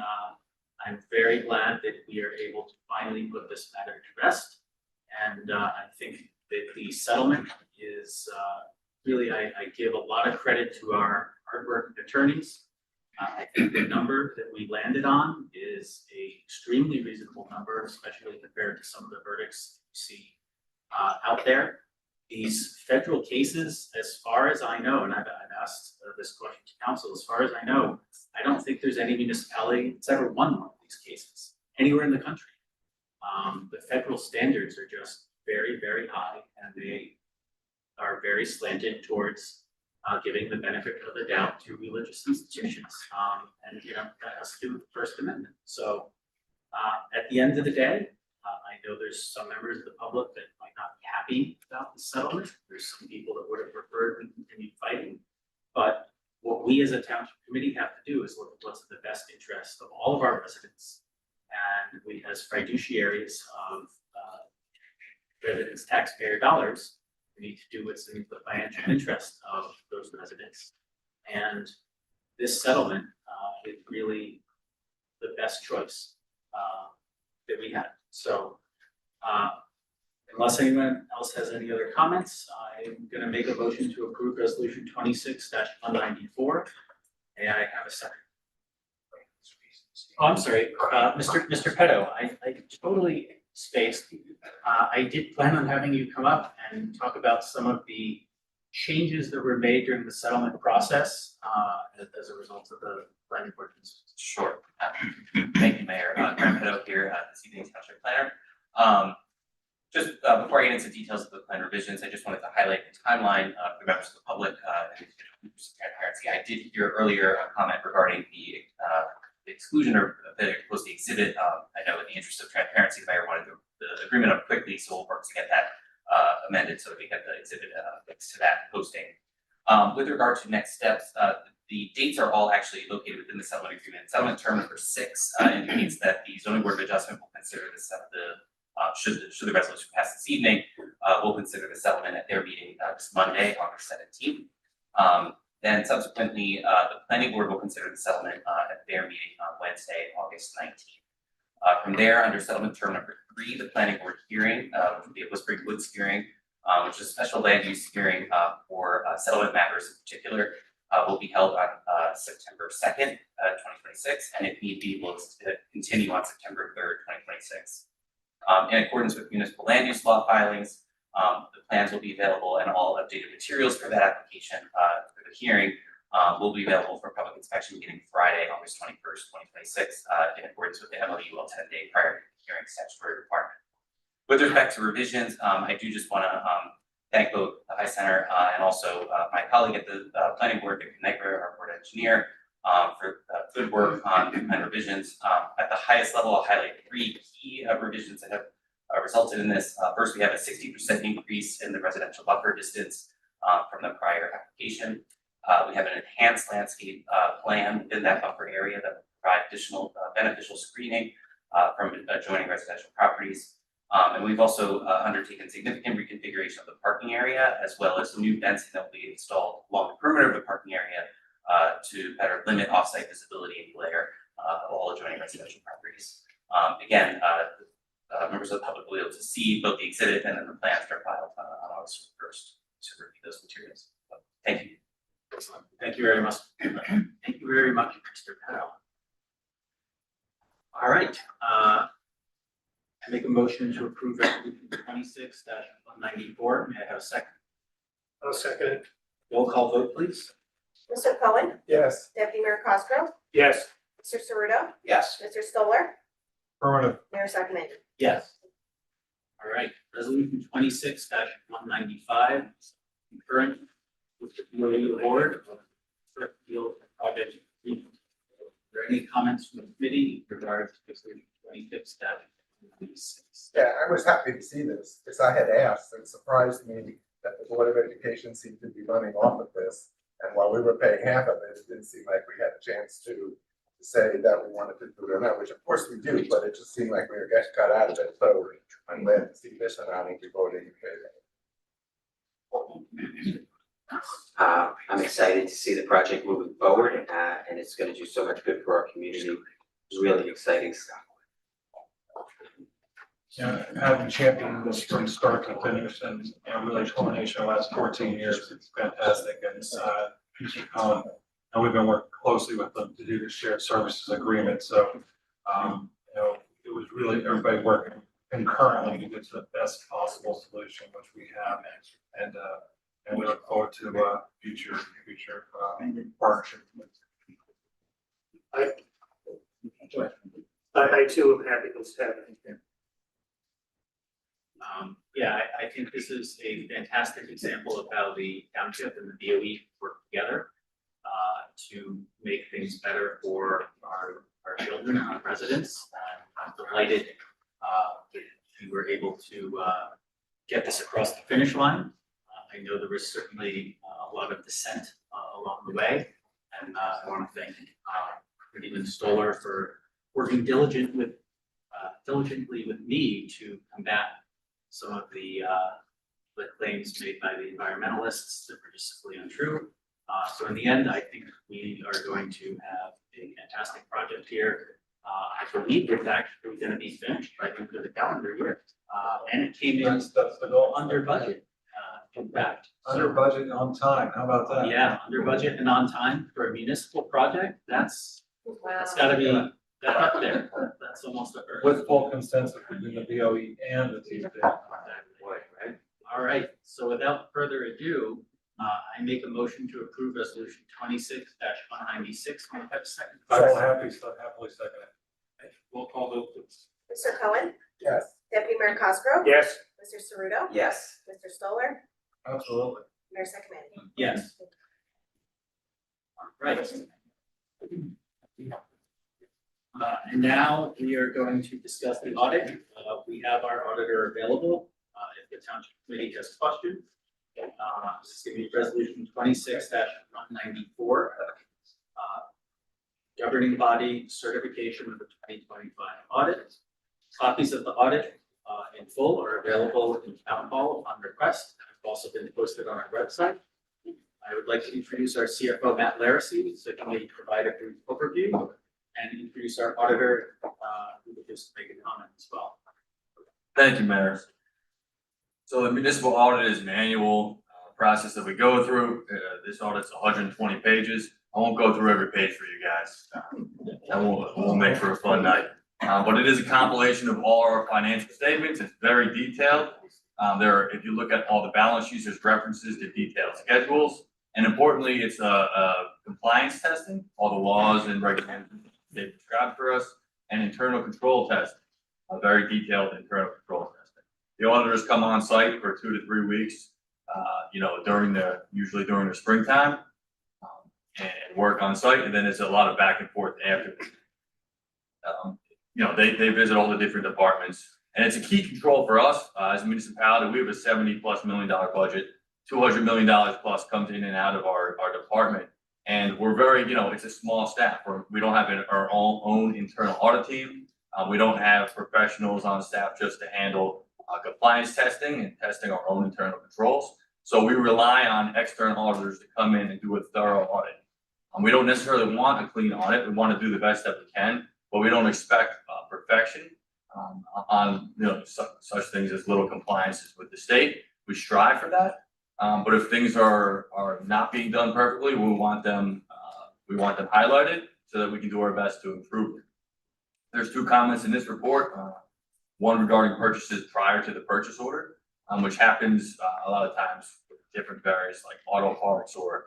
I'm very glad that we are able to finally put this matter to rest. And I think that the settlement is really, I give a lot of credit to our hardworking attorneys. I think the number that we landed on is an extremely reasonable number, especially compared to some of the verdicts you see out there. These federal cases, as far as I know, and I've asked this question to council, as far as I know, I don't think there's any municipality that's ever won one of these cases anywhere in the country. The federal standards are just very, very high, and they are very slanted towards giving the benefit of the doubt to religious institutions. And that has to do with the First Amendment. So at the end of the day, I know there's some members of the public that might not be happy about the settlement. There's some people that would have preferred we continued fighting. But what we as a township committee have to do is look at what's in the best interest of all of our residents. And we, as fiduciaries of residents' taxpayer dollars, we need to do what's in the financial interest of those residents. And this settlement is really the best choice that we had. So unless anyone else has any other comments, I'm going to make a motion to approve resolution 26-194. And I have a second. Oh, I'm sorry, Mr. Petto, I totally spaced. I did plan on having you come up and talk about some of the changes that were made during the settlement process as a result of the planning board. Sure. Thank you, Mayor. Graham Petto here, this evening's township planner. Just before I get into details of the plan revisions, I just wanted to highlight the timeline for members of the public and transparency. I did hear earlier a comment regarding the exclusion or failure to post the exhibit. I know in the interest of transparency, the mayor wanted the agreement up quickly, so we'll work to get that amended so that we get the exhibit fixed to that posting. With regard to next steps, the dates are all actually located within the settlement agreement. Settlement term number 6 indicates that the zoning board of adjustment will consider this should the resolution pass this evening, will consider the settlement at their meeting this Monday, August 17th. Then subsequently, the planning board will consider the settlement at their meeting on Wednesday, August 19th. From there, under settlement term number 3, the planning board hearing, which will be a Whispering Woods hearing, which is a special land use hearing for settlement matters in particular, will be held on September 2nd, 2026, and if need be, will continue on September 3rd, 2026. In accordance with municipal land use law filings, the plans will be available and all updated materials for that application for the hearing will be available for public inspection beginning Friday, August 21st, 2026, in accordance with the MOU 10-day prior to the hearing statutory requirement. With respect to revisions, I do just want to thank both the High Center and also my colleague at the planning board, Victor Negra, our board engineer, for good work on plan revisions. At the highest level, I'll highlight 3 key revisions that have resulted in this. First, we have a 60% increase in the residential buffer distance from the prior application. We have an enhanced landscape plan within that buffer area that will provide additional beneficial screening from adjoining residential properties. And we've also undertaken significant reconfiguration of the parking area, as well as new fencing that will be installed along the perimeter of the parking area to better limit offsite visibility and glare of all adjoining residential properties. Again, members of the public will be able to see both the exhibit and then the plans that are filed on August 1st to review those materials. Thank you. Excellent. Thank you very much. Thank you very much, Mr. Powell. All right, I make a motion to approve resolution 26-194. May I have a second? I'll second it. Roll call vote, please. Mr. Cohen, Yes. Deputy Mayor Cosgrove, Yes. Mr. Ceruto, Yes. Mr. Stoller, Affirmative. Mayor Sacramento. Yes. All right, resolution 26-195, concurrent with the DOE award of Turf Field project. Are there any comments from the committee in regards to resolution 26-196? Yeah, I was happy to see this, because I had asked, and it surprised me that the Board of Education seemed to be running off of this. And while we were paying half of it, it didn't seem like we had a chance to say that we wanted to do it or not, which of course we do, but it just seemed like we were getting cut out of it. So I'm glad to see this, and I will be voting in favor. I'm excited to see the project moving forward, and it's going to do so much good for our community. It's really exciting stuff. Yeah, having championed this from start to finish and, really culmination of the last 14 years, it's fantastic. And, Mr. Cohen, and we've been working closely with them to do the shared services agreement. So, it was really everybody working concurrently to get to the best possible solution, which we have. And we look forward to future partnership. I too am happy this happened. Yeah, I think this is a fantastic example of how the township and the DOE work together to make things better for our children and our residents. I'm delighted we were able to get this across the finish line. I know there was certainly a lot of dissent along the way, and I want to thank Freeman Stoller for working diligently with me to combat some of the claims made by the environmentalists that were just simply untrue. So in the end, I think we are going to have a fantastic project here. I believe it's actually going to be finished by the end of the calendar year, and it came in That's the goal. under budget. In fact, Under budget and on time. How about that? yeah, under budget and on time for a municipal project. That's got to be that's up there. That's almost a first. With full consensus between the BOE and the TSD. Right. All right. So without further ado, I make a motion to approve resolution 26-196. May I have a second? I will happily second it. Roll call vote, please. Mr. Cohen, Yes. Deputy Mayor Cosgrove, Yes. Mr. Ceruto, Yes. Mr. Stoller, Absolutely. Mayor Sacramento. Yes. All right. And now we are going to discuss the audit. We have our auditor available. If the township committee has questions. This is going to be resolution 26-194. Governing body certification of the 2025 audit. Copies of the audit in full are available in town hall upon request. Have also been posted on our website. I would like to introduce our CFO, Matt Laracy, so he may provide a brief overview and introduce our auditor, who will just make a comment as well. Thank you, Mayor. So the municipal audit is an annual process that we go through. This audit's 120 pages. I won't go through every page for you guys. That won't make for a fun night. But it is a compilation of all our financial statements. It's very detailed. If you look at all the balance sheets, there's references to detailed schedules. And importantly, it's compliance testing, all the laws and regulations they prescribe for us, and internal control testing, a very detailed internal control testing. The auditors come on site for 2 to 3 weeks, usually during the springtime, and work on site, and then there's a lot of back and forth after. They visit all the different departments, and it's a key control for us as a municipality. We have a $70+ million budget. $200 million plus comes in and out of our department. And we're very, it's a small staff. We don't have our own internal audit team. We don't have professionals on staff just to handle compliance testing and testing our own internal controls. So we rely on external auditors to come in and do a thorough audit. We don't necessarily want a clean audit. We want to do the best that we can, but we don't expect perfection on such things as little compliances with the state. We strive for that. But if things are not being done perfectly, we want them highlighted so that we can do our best to improve it. There's 2 comments in this report. One regarding purchases prior to the purchase order, which happens a lot of times with different various like auto parts or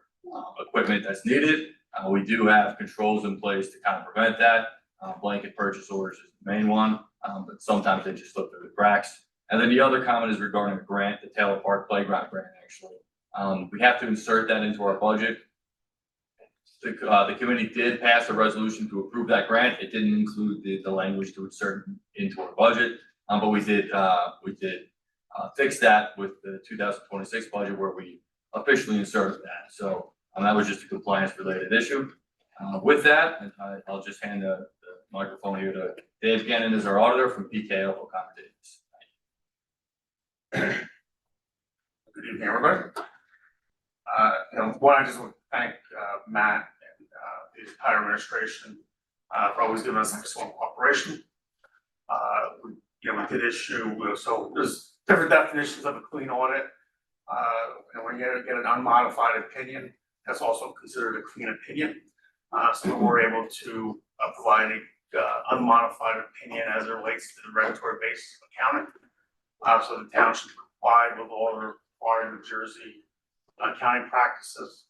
equipment that's needed. We do have controls in place to kind of prevent that. Blanket purchase orders is the main one, but sometimes they just slip through the cracks. And then the other comment is regarding a grant, the Taylor Park Playground grant, actually. We have to insert that into our budget. The committee did pass a resolution to approve that grant. It didn't include the language to insert into our budget, but we did fix that with the 2026 budget where we officially inserted that. So that was just a compliance related issue. With that, I'll just hand the microphone here to Dave Gannon, as our auditor from PKO O'Connor Davis. Good evening, everybody. One, I just want to thank Matt and the entire administration for always giving us excellent cooperation. We did issue, so there's different definitions of a clean audit. And when you get an unmodified opinion, that's also considered a clean opinion. So we're able to provide an unmodified opinion as it relates to the regulatory basis of accounting. So the township complied with all the required New Jersey accounting practices.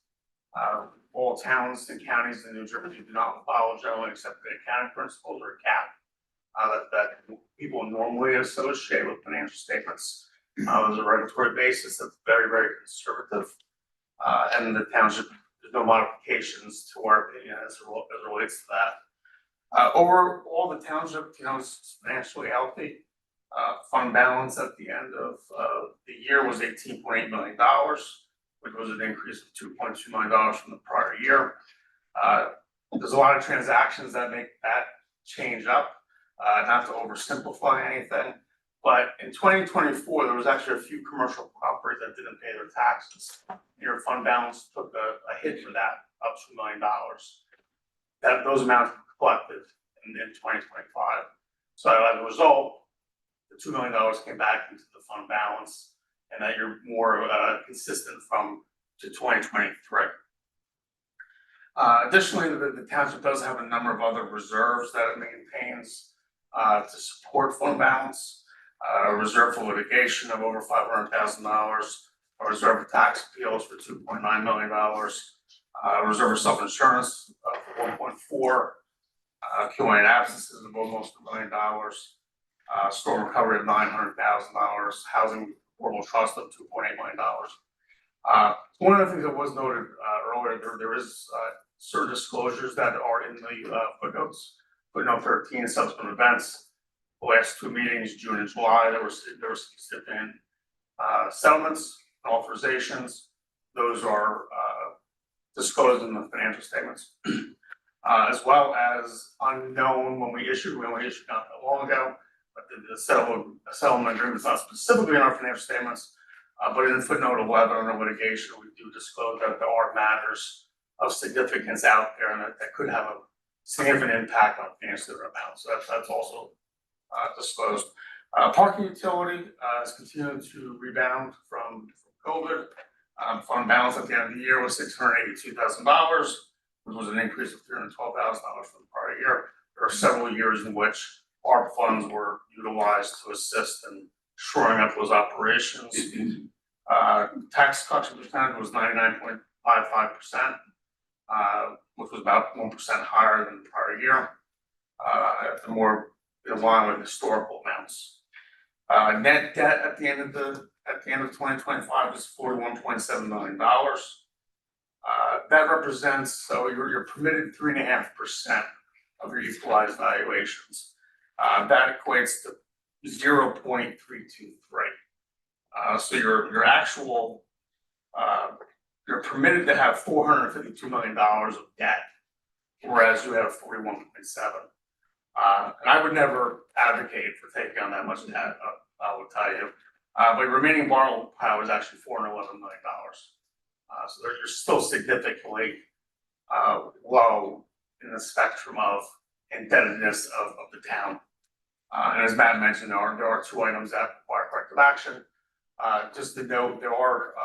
All towns and counties in New Jersey do not follow generally accepted accounting principles or CAP that people normally associate with financial statements. There's a regulatory basis that's very, very conservative. And the township, there's no modifications to our opinion as it relates to that. Overall, the township, is financially healthy. Fund balance at the end of the year was $18.8 million, which was an increase of $2.2 million from the prior year. There's a lot of transactions that make that change up, not to oversimplify anything. But in 2024, there was actually a few commercial properties that didn't pay their taxes. Your fund balance took a hit for that, up $2 million. Those amounts were collected in 2025. So as a result, the $2 million came back into the fund balance, and that you're more consistent to 2023. Additionally, the township does have a number of other reserves that it maintains to support fund balance. A reserve for litigation of over $500,000, a reserve for tax appeals for $2.9 million, a reserve for self-insurance for $1.4, Q&A absences of almost $1 million, storm recovery of $900,000, housing affordable trust of $2.8 million. One of the things that was noted earlier, there is certain disclosures that are in the footnotes. Footnote 13, subsequent events. The last 2 meetings, June and July, there were significant settlements, authorizations. Those are disclosed in the financial statements, as well as unknown when we issued not that long ago. but the settlement agreement is not specifically in our financial statements. But in footnote 11 under litigation, we do disclose that there are matters of significance out there and that could have a significant impact on financial amounts. So that's also disclosed. Parking utility has continued to rebound from COVID. Fund balance at the end of the year was $682,000, which was an increase of $312,000 from the prior year. There are several years in which ARP funds were utilized to assist in shoring up those operations. Tax collection percentage was 99.55%, which was about 1% higher than the prior year, and more in line with historical amounts. Net debt at the end of 2025 was $41.7 million. That represents, so you're permitted 3.5% of your equalized valuations. That equates to 0.323. So your actual, you're permitted to have $452 million of debt, whereas you have 41.7. And I would never advocate for taking on that much debt, I will tell you. But remaining borrowing power is actually $411 million. So you're still significantly low in the spectrum of indebtedness of the town. And as Matt mentioned, there are two items that require corrective action. Just to note, there are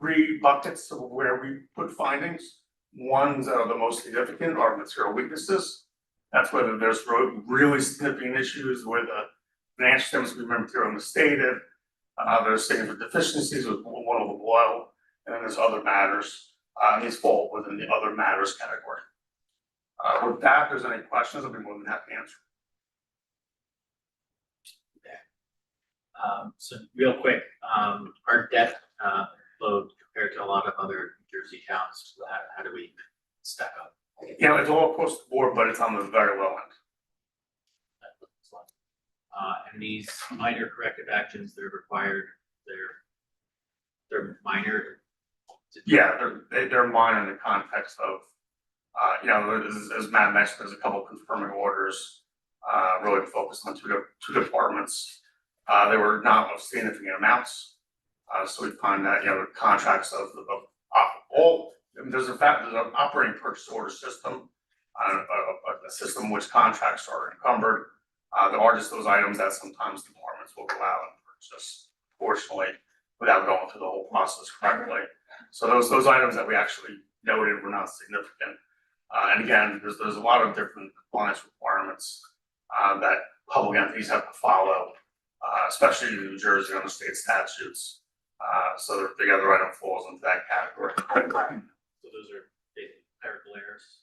3 buckets of where we put findings. Ones that are the most significant are material weaknesses. That's whether there's really significant issues where the financial statements we've been material misstated. There's significant deficiencies with one of the below, and then there's other matters. These fall within the other matters category. With that, if there's any questions, I'll be more than happy to answer. So real quick, our debt load compared to a lot of other New Jersey towns, how do we stack up? Yeah, it's all across the board, but it's on the very low end. And these minor corrective actions that are required, they're minor. Yeah, they're minor in the context of, as Matt mentioned, there's a couple of confirming orders, really focused on two departments. They were not of significant amounts. So we find that, the contracts of all, there's an operating purchase order system, a system which contracts are encumbered. There are just those items that sometimes departments will go out and purchase, fortunately, without going through the whole process correctly. So those items that we actually noted were not significant. And again, there's a lot of different compliance requirements that public entities have to follow, especially in New Jersey on the state statutes. So the other item falls into that category. So those are basically clerical errors.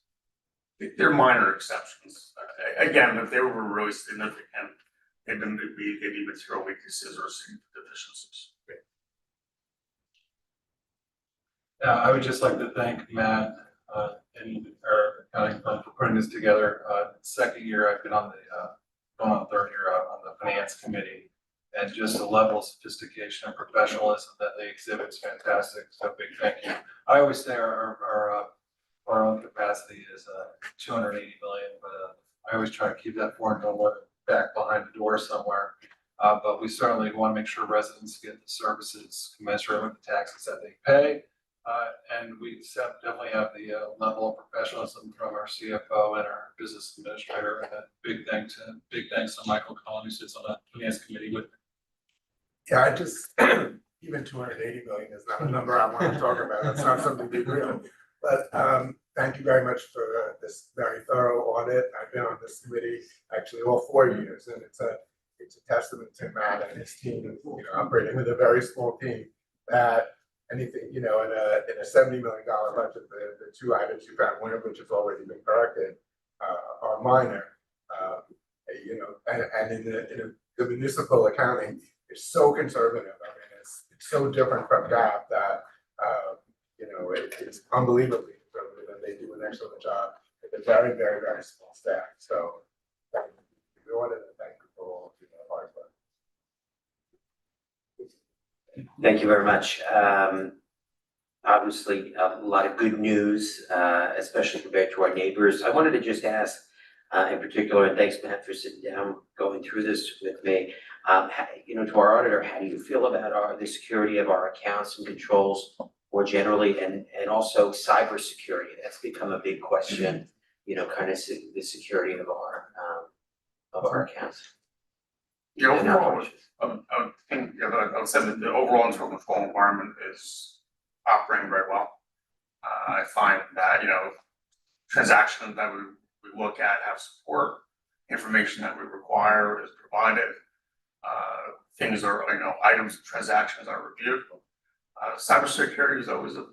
They're minor exceptions. Again, if they were really significant, they'd be material weaknesses or significant deficiencies. Yeah, I would just like to thank Matt and our accounting firm for putting this together. Second year I've been on going on third year on the finance committee, and just the level of sophistication and professionalism that they exhibit is fantastic. So big thank you. I always say our own capacity is 280 million, but I always try to keep that 411 back behind the door somewhere. But we certainly want to make sure residents get the services commensurate with the taxes that they pay. And we definitely have the level of professionalism from our CFO and our business administrator. And a big thanks to Michael Collin, who sits on the finance committee with me. Yeah, I just, even 280 million is not a number I want to talk about. It's not something big real. But thank you very much for this very thorough audit. I've been on this committee actually all 4 years, and it's a testament to Matt and his team, operating with a very small team, that anything, in a $70 million budget, the 2 items you found, one of which has already been corrected, are minor. And in the municipal accounting is so conservative. I mean, it's so different from GAAP that it's unbelievably conservative, and they do an excellent job with a very, very, very small staff. So thank you for the audit, and thank you for all of your hard work. Thank you very much. Obviously, a lot of good news, especially compared to our neighbors. I wanted to just ask, in particular, and thanks, Matt, for sitting down, going through this with me. To our auditor, how do you feel about the security of our accounts and controls more generally, and also cybersecurity? That's become a big question, kind of the security of our accounts. Yeah, and overall, operations. I would say that the overall internal control environment is operating very well. I find that, transactions that we look at have support, information that we require is provided. Things are, items and transactions are reviewed. Cybersecurity is always a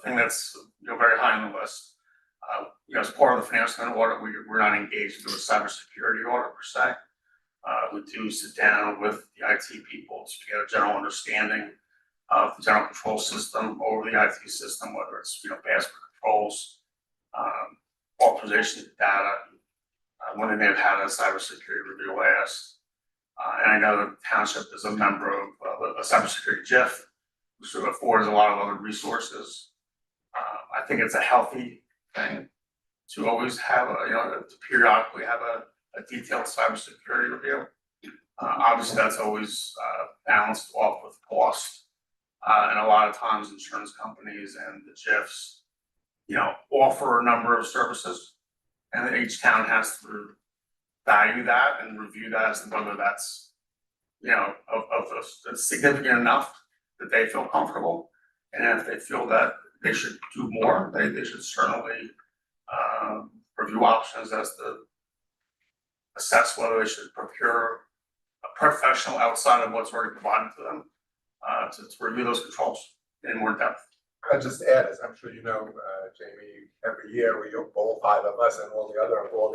thing that's, very high on the list. As part of the financial audit, we're not engaged in a cybersecurity audit per se. We do sit down with the IT people to get a general understanding of the general control system over the IT system, whether it's, password controls, authorization data, when they may have had a cybersecurity review last. And I know the township is a member of a cybersecurity GIF, which sort of affords a lot of other resources. I think it's a healthy thing to always have to periodically have a detailed cybersecurity review. Obviously, that's always balanced off with cost. And a lot of times insurance companies and the GIFs, offer a number of services, and then each town has to value that and review that as to whether that's, significant enough that they feel comfortable. And if they feel that they should do more, they should certainly review options as to assess whether they should procure a professional outside of what's already provided to them to review those controls in more depth. I'll just add, as I'm sure you know, Jamie, every year all 5 of us and all the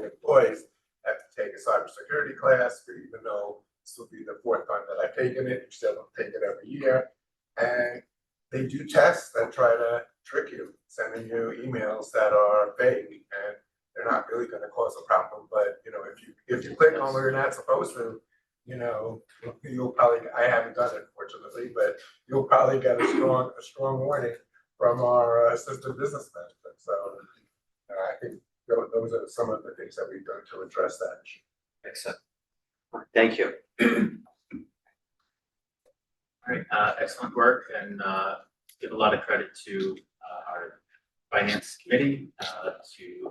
employees have to take a cybersecurity class. Even though this will be the 4th time that I've taken it, you still don't take it every year. And they do tests that try to trick you, sending you emails that are fake, and they're not really going to cause a problem. But if you click on where you're not supposed to, you'll probably, I haven't done it fortunately, but you'll probably get a strong warning from our assistant business management. So I think those are some of the things that we've done to address that issue. Excellent. Thank you. All right, excellent work, and give a lot of credit to our finance committee, to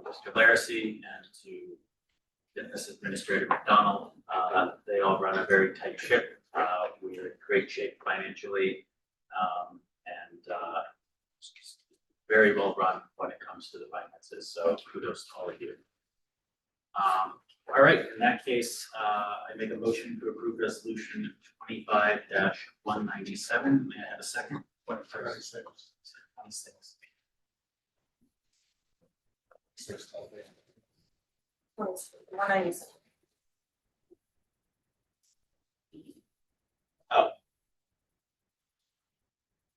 Mr. Laracy, and to Business Administrator McDonald. They all run a very tight ship. We're in great shape financially, and very well run when it comes to the finances. So kudos to all of you. All right, in that case, I make a motion to approve resolution 25-197. May I have a second? 26. 197. Oh.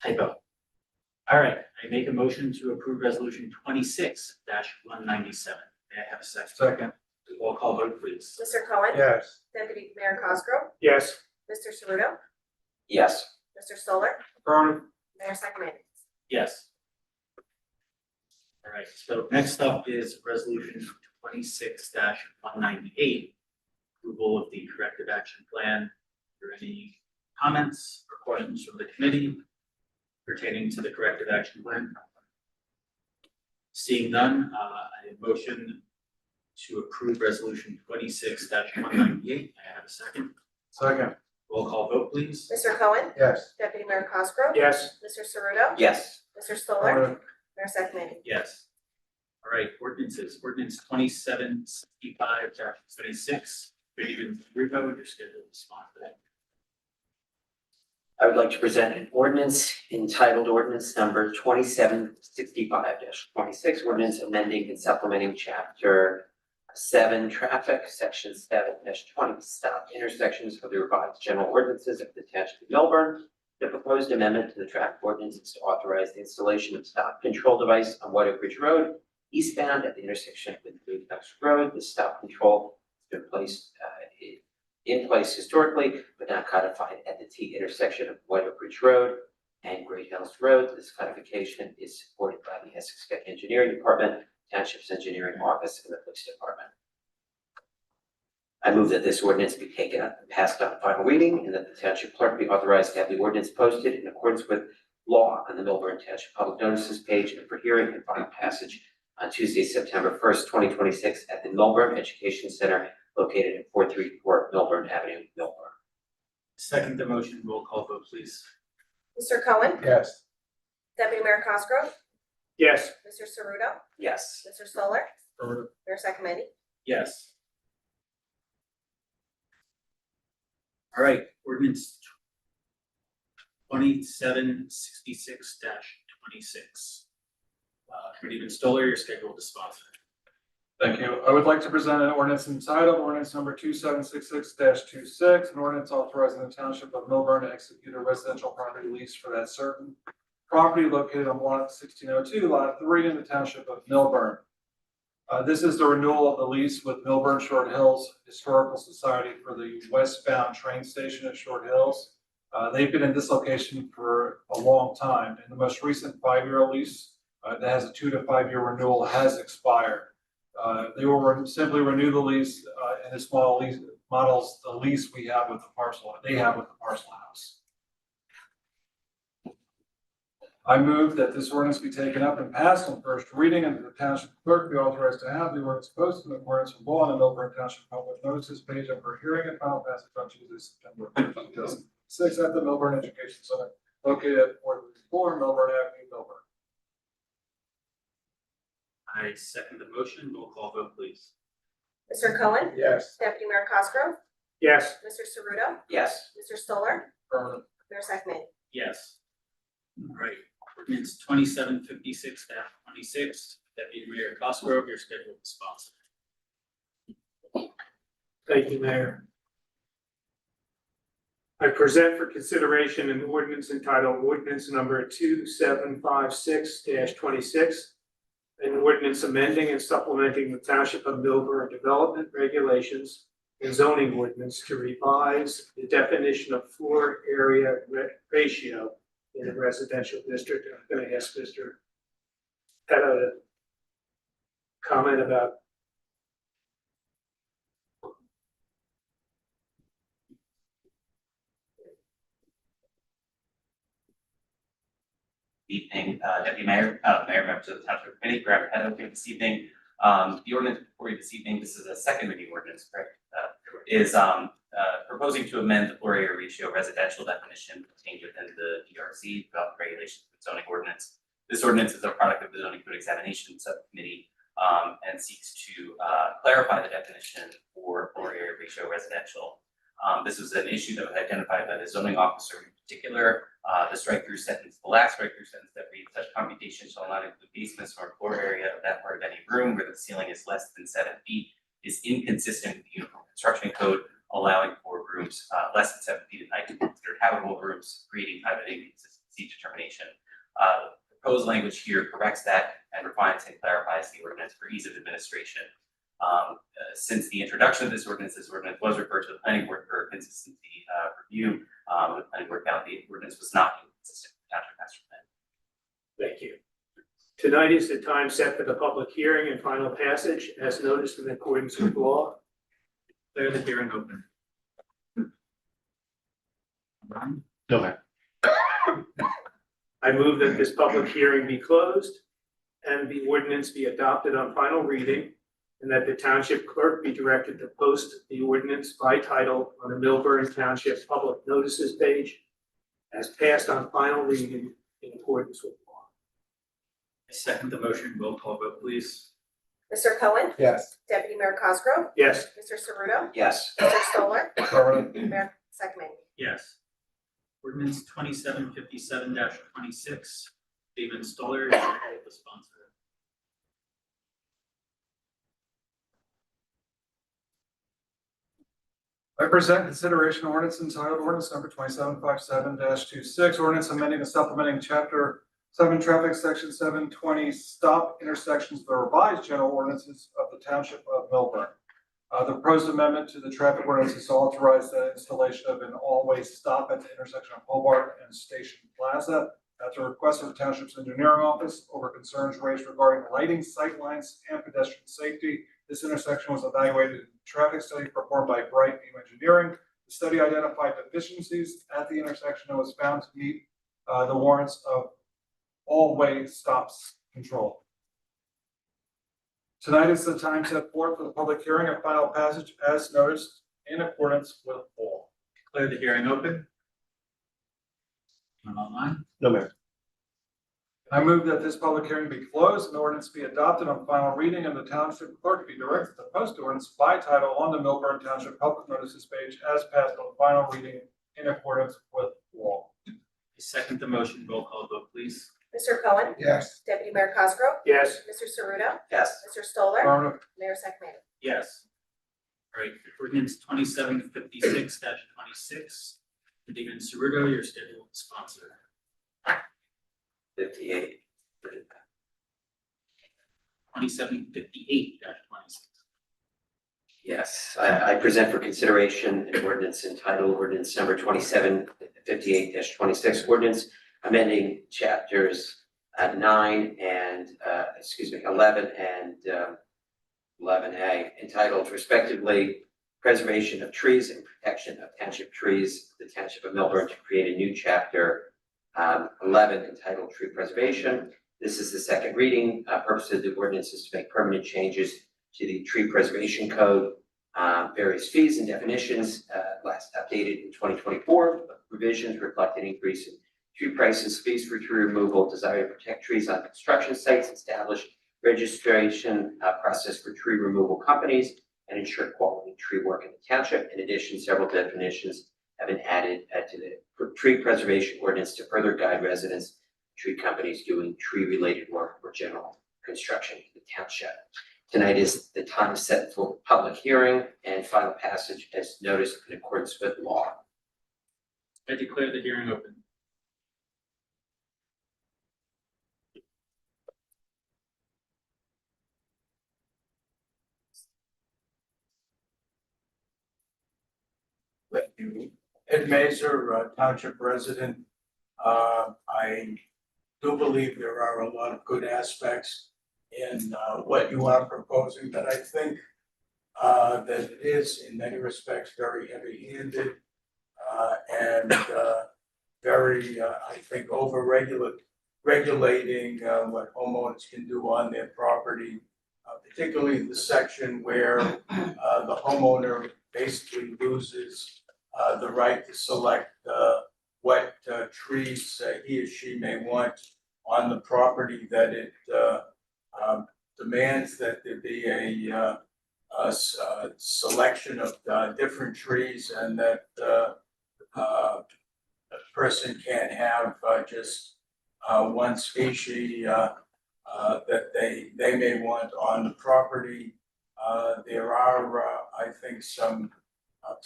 Typo. All right, I make a motion to approve resolution 26-197. May I have a second? Second. Roll call vote, please. Mr. Cohen? Yes. Deputy Mayor Cosgrove? Yes. Mr. Ceruto? Yes. Mr. Stoller? Affirmative. Mayor Sakamaney? Yes. All right, so next up is resolution 26-198, approval of the corrective action plan. Are there any comments or questions from the committee pertaining to the corrective action plan? Seeing none, I motion to approve resolution 26-198. May I have a second? Second. Roll call vote, please. Mr. Cohen? Yes. Deputy Mayor Cosgrove? Yes. Mr. Ceruto? Yes. Mr. Stoller? Mayor Sakamaney? Yes. All right, ordinances. Ordinance 2765-26. Benjamin Rubo, you're scheduled to respond to that. I would like to present an ordinance entitled ordinance number 2765-26, ordinance amending and supplementing chapter 7 traffic, section 7-20, stop intersections of the revised general ordinances of the Township of Melbourne. The proposed amendment to the traffic ordinance is to authorize the installation of stop control device on White Oak Ridge Road, eastbound at the intersection with Blue Ducks Road. The stop control has been placed in place historically, but not codified at the T intersection of White Oak Ridge Road and Great Hills Road. This codification is supported by the Essex County Engineering Department Township's engineering office and the police department. I move that this ordinance be taken up and passed on final reading, and that the township clerk be authorized to have the ordinance posted in accordance with law on the Milburn Township Public Notices page and for hearing and final passage on Tuesday, September 1st, 2026 at the Milburn Education Center located at 434 Milburn Avenue, Milburn. Second the motion, roll call vote, please. Mr. Cohen? Yes. Deputy Mayor Cosgrove? Yes. Mr. Ceruto? Yes. Mr. Stoller? Affirmative. Mayor Sakamoody? Yes. All right, ordinance 2766-26. Committeeman Stoller, you're scheduled to sponsor. Thank you. I would like to present an ordinance entitled ordinance number 2766-26, an ordinance authorizing the Township of Milburn to execute a residential property lease for that certain property located on lot 1602, lot 3 in the Township of Milburn. This is the renewal of the lease with Milburn Short Hills Historical Society for the westbound train station at Short Hills. They've been in this location for a long time, and the most recent 5-year lease that has a 2 to 5 year renewal has expired. They will simply renew the lease in this models the lease we have with the parcel, they have with the parcel house. I move that this ordinance be taken up and passed on first reading, and that the township clerk be authorized to have the ordinance posted in accordance with law on the Milburn Township Public Notices page and for hearing and final passage on Tuesday, September 2006 at the Milburn Education Center located at 434 Milburn Avenue, Milburn. I second the motion, roll call vote, please. Mr. Cohen? Yes. Deputy Mayor Cosgrove? Yes. Mr. Ceruto? Yes. Mr. Stoller? Affirmative. Mayor Sakamoody? Yes. All right, ordinance 2756-26. Deputy Mayor Cosgrove, you're scheduled to sponsor. Thank you, Mayor. I present for consideration an ordinance entitled ordinance number 2756-26. An ordinance amending and supplementing the Township of Milburn Development Regulations and zoning ordinance to revise the definition of floor area ratio in a residential district. I'm going to ask Mr. Petto to comment about. Evening, Deputy Mayor, Mayor, members of the Township Committee, Greg Petto here this evening. The ordinance before you this evening, this is a second reading ordinance, correct? Is proposing to amend the floor area ratio residential definition contained within the DRC, Development Regulations and Zoning Ordinance. This ordinance is a product of the Zoning Code Examination Subcommittee and seeks to clarify the definition for floor area ratio residential. This was an issue that was identified by the zoning officer in particular. The strike-through sentence, the last strike-through sentence that reads, such computation shall not include basements or floor area of that part of any room where the ceiling is less than 7 feet, is inconsistent with the Uniform Construction Code, allowing for rooms less than 7 feet in height to be considered habitable rooms, creating kind of an inconsistency determination. The proposed language here corrects that and refines and clarifies the ordinance for ease of administration. Since the introduction of this ordinance was referred to the planning board for consistency review. The planning board found the ordinance was not inconsistent with the township master plan. Thank you. Tonight is the time set for the public hearing and final passage as noticed in accordance with law. Declare the hearing open. No. I move that this public hearing be closed and the ordinance be adopted on final reading, and that the township clerk be directed to post the ordinance by title on the Milburn Township Public Notices page as passed on final reading in accordance with law. I second the motion, roll call vote, please. Mr. Cohen? Yes. Deputy Mayor Cosgrove? Yes. Mr. Ceruto? Yes. Mr. Stoller? Affirmative. Mayor Sakamoody? Yes. Ordinance 2757-26. Stephen Stoller, you're scheduled to sponsor. I present consideration ordinance entitled ordinance number 2757-26, ordinance amending and supplementing chapter 7 traffic section 720 stop intersections, the revised general ordinances of the Township of Milburn. The proposed amendment to the traffic ordinance is to authorize the installation of an all-way stop at the intersection of Hobart and Station Plaza. At the request of the Township's engineering office over concerns raised regarding lighting, sightlines, and pedestrian safety, this intersection was evaluated in a traffic study performed by Bright View Engineering. The study identified deficiencies at the intersection and was found to meet the warrants of all-way stops control. Tonight is the time set forth for the public hearing and final passage as noticed in accordance with law. Declare the hearing open. Anyone online? No, Mayor. I move that this public hearing be closed and the ordinance be adopted on final reading and the township clerk be directed to post the ordinance by title on the Milburn Township Public Notices page as passed on final reading in accordance with law. I second the motion. Roll call vote, please. Mr. Cohen? Yes. Deputy Mayor Cosgrove? Yes. Mr. Ceruto? Yes. Mr. Stoller? Affirmative. Mayor Sexton? Yes. All right, ordinance 2756-26. David Ceruto, your scheduled sponsor. 58. 2758-26. Yes, I present for consideration an ordinance entitled ordinance number 2758-26, ordinance amending chapters 11 and 11A, entitled respectively preservation of trees and protection of township trees, the Township of Milburn, to create a new chapter 11 entitled tree preservation. This is the second reading. Purpose of the ordinance is to make permanent changes to the tree preservation code, various fees and definitions, last updated in 2024. Revisions reflect an increase in tree prices, fees for tree removal, desire to protect trees on construction sites, establish registration process for tree removal companies, and ensure quality tree work in the township. In addition, several definitions have been added to the tree preservation ordinance to further guide residents, tree companies doing tree-related work or general construction in the township. Tonight is the time set for public hearing and final passage as noticed in accordance with law. I declare the hearing open. Thank you. Ed Mazer, Township resident. I do believe there are a lot of good aspects in what you are proposing, but I think that it is in many respects very heavy-handed and very, I think, regulating what homeowners can do on their property, particularly the section where the homeowner basically loses the right to select what trees he or she may want on the property, that it demands that there be a selection of different trees, and that a person can't have just one species that they may want on the property. There are, I think, some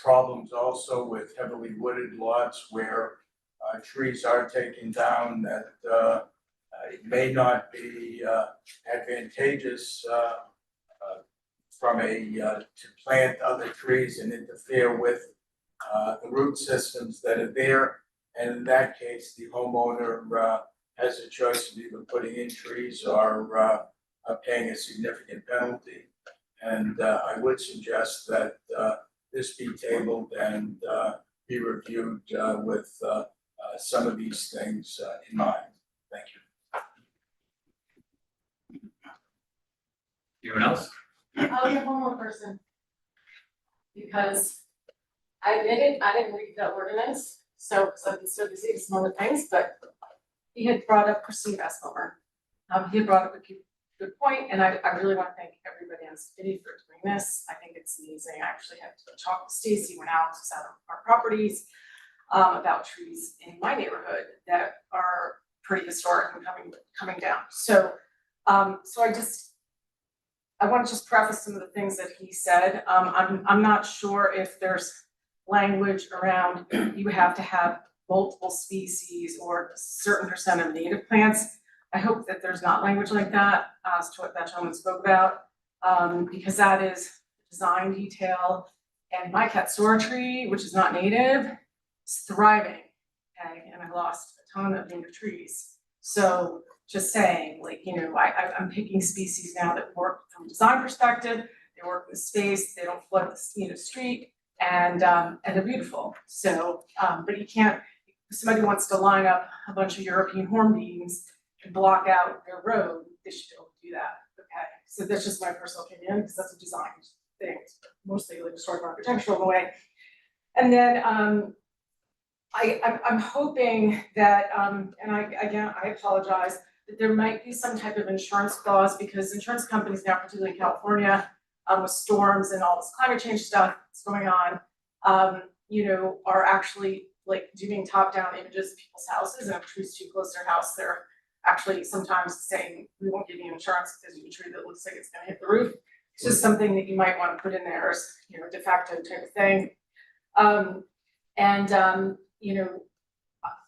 problems also with heavily wooded lots where trees are taken down that it may not be advantageous from to plant other trees and interfere with the root systems that are there. And in that case, the homeowner has a choice of either putting in trees or paying a significant penalty. And I would suggest that this be tabled and be reviewed with some of these things in mind. Thank you. Anyone else? I'll be a homeowner person. Because I didn't read the ordinance, so I've been so busy with some other things, but he had brought up Christine Escobar. He had brought up a good point, and I really want to thank everybody on this committee for doing this. I think it's amazing. I actually had to talk with Stacy when Alex was out on our properties about trees in my neighborhood that are pretty historic and coming down. So I want to just preface some of the things that he said. I'm not sure if there's language around you have to have multiple species or a certain percent of native plants. I hope that there's not language like that as to what that gentleman spoke about, because that is design detail. And my Katsura tree, which is not native, is thriving. okay, and I lost a ton of native trees. So just saying, like, you know, I'm picking species now that work from a design perspective, they work in space, they don't flood the, you know, street, and they're beautiful. So, but you can't, if somebody wants to line up a bunch of European hornbeams and block out their road, they should be able to do that, okay? So that's just my personal opinion, because that's a design thing, mostly like historic architectural in a way. And then, I'm hoping that, and I apologize, that there might be some type of insurance clause, because insurance companies now, particularly in California, with storms and all this climate change stuff that's going on, you know, are actually like doing top-down images of people's houses, and if a tree's too close to their house, they're actually sometimes saying, we won't give you insurance because you have a tree that looks like it's gonna hit the roof. It's just something that you might want to put in there as, you know, de facto type of thing. You know,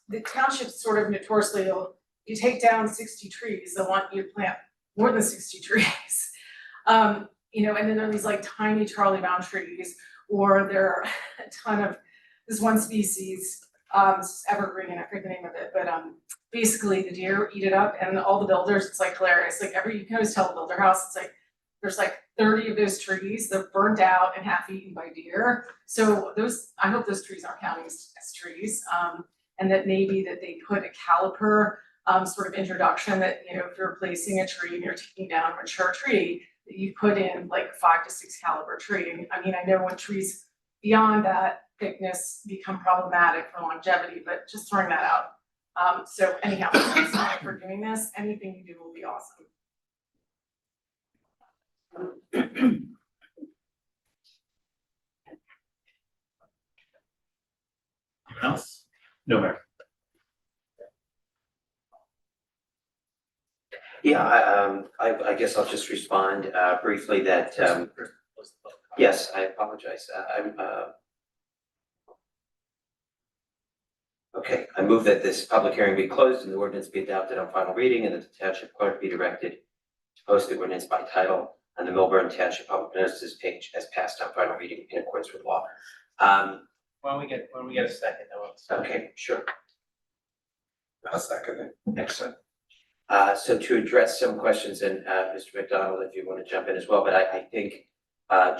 the township sort of notoriously, you take down 60 trees, they want you to plant more than 60 trees. You know, and then there are these like tiny Charlie Brown trees, or there are a ton of this one species, it's evergreen, I forget the name of it, but basically the deer eat it up, and all the builders, it's like hilarious. Like you can always tell the builder house, it's like there's like 30 of those trees, they're burnt out and half eaten by deer. So those, I hope those trees aren't counting as trees. And that maybe that they put a caliper sort of introduction that, you know, if you're replacing a tree and you're taking down a mature tree, that you put in like 5 to 6 caliber tree. I mean, I know when trees beyond that thickness become problematic for longevity, but just throwing that out. So anyhow, thanks so much for doing this. Anything you do will be awesome. Anyone else? No, Mayor. Yeah, I guess I'll just respond briefly that, yes, I apologize. Okay, I move that this public hearing be closed and the ordinance be adopted on final reading, and that the township clerk be directed to post the ordinance by title on the Milburn Township Public Notices page as passed on final reading in accordance with law. When we get a second, I will. Okay, sure. I'll second it. Excellent. So to address some questions, and Mr. McDonald, if you want to jump in as well, but I think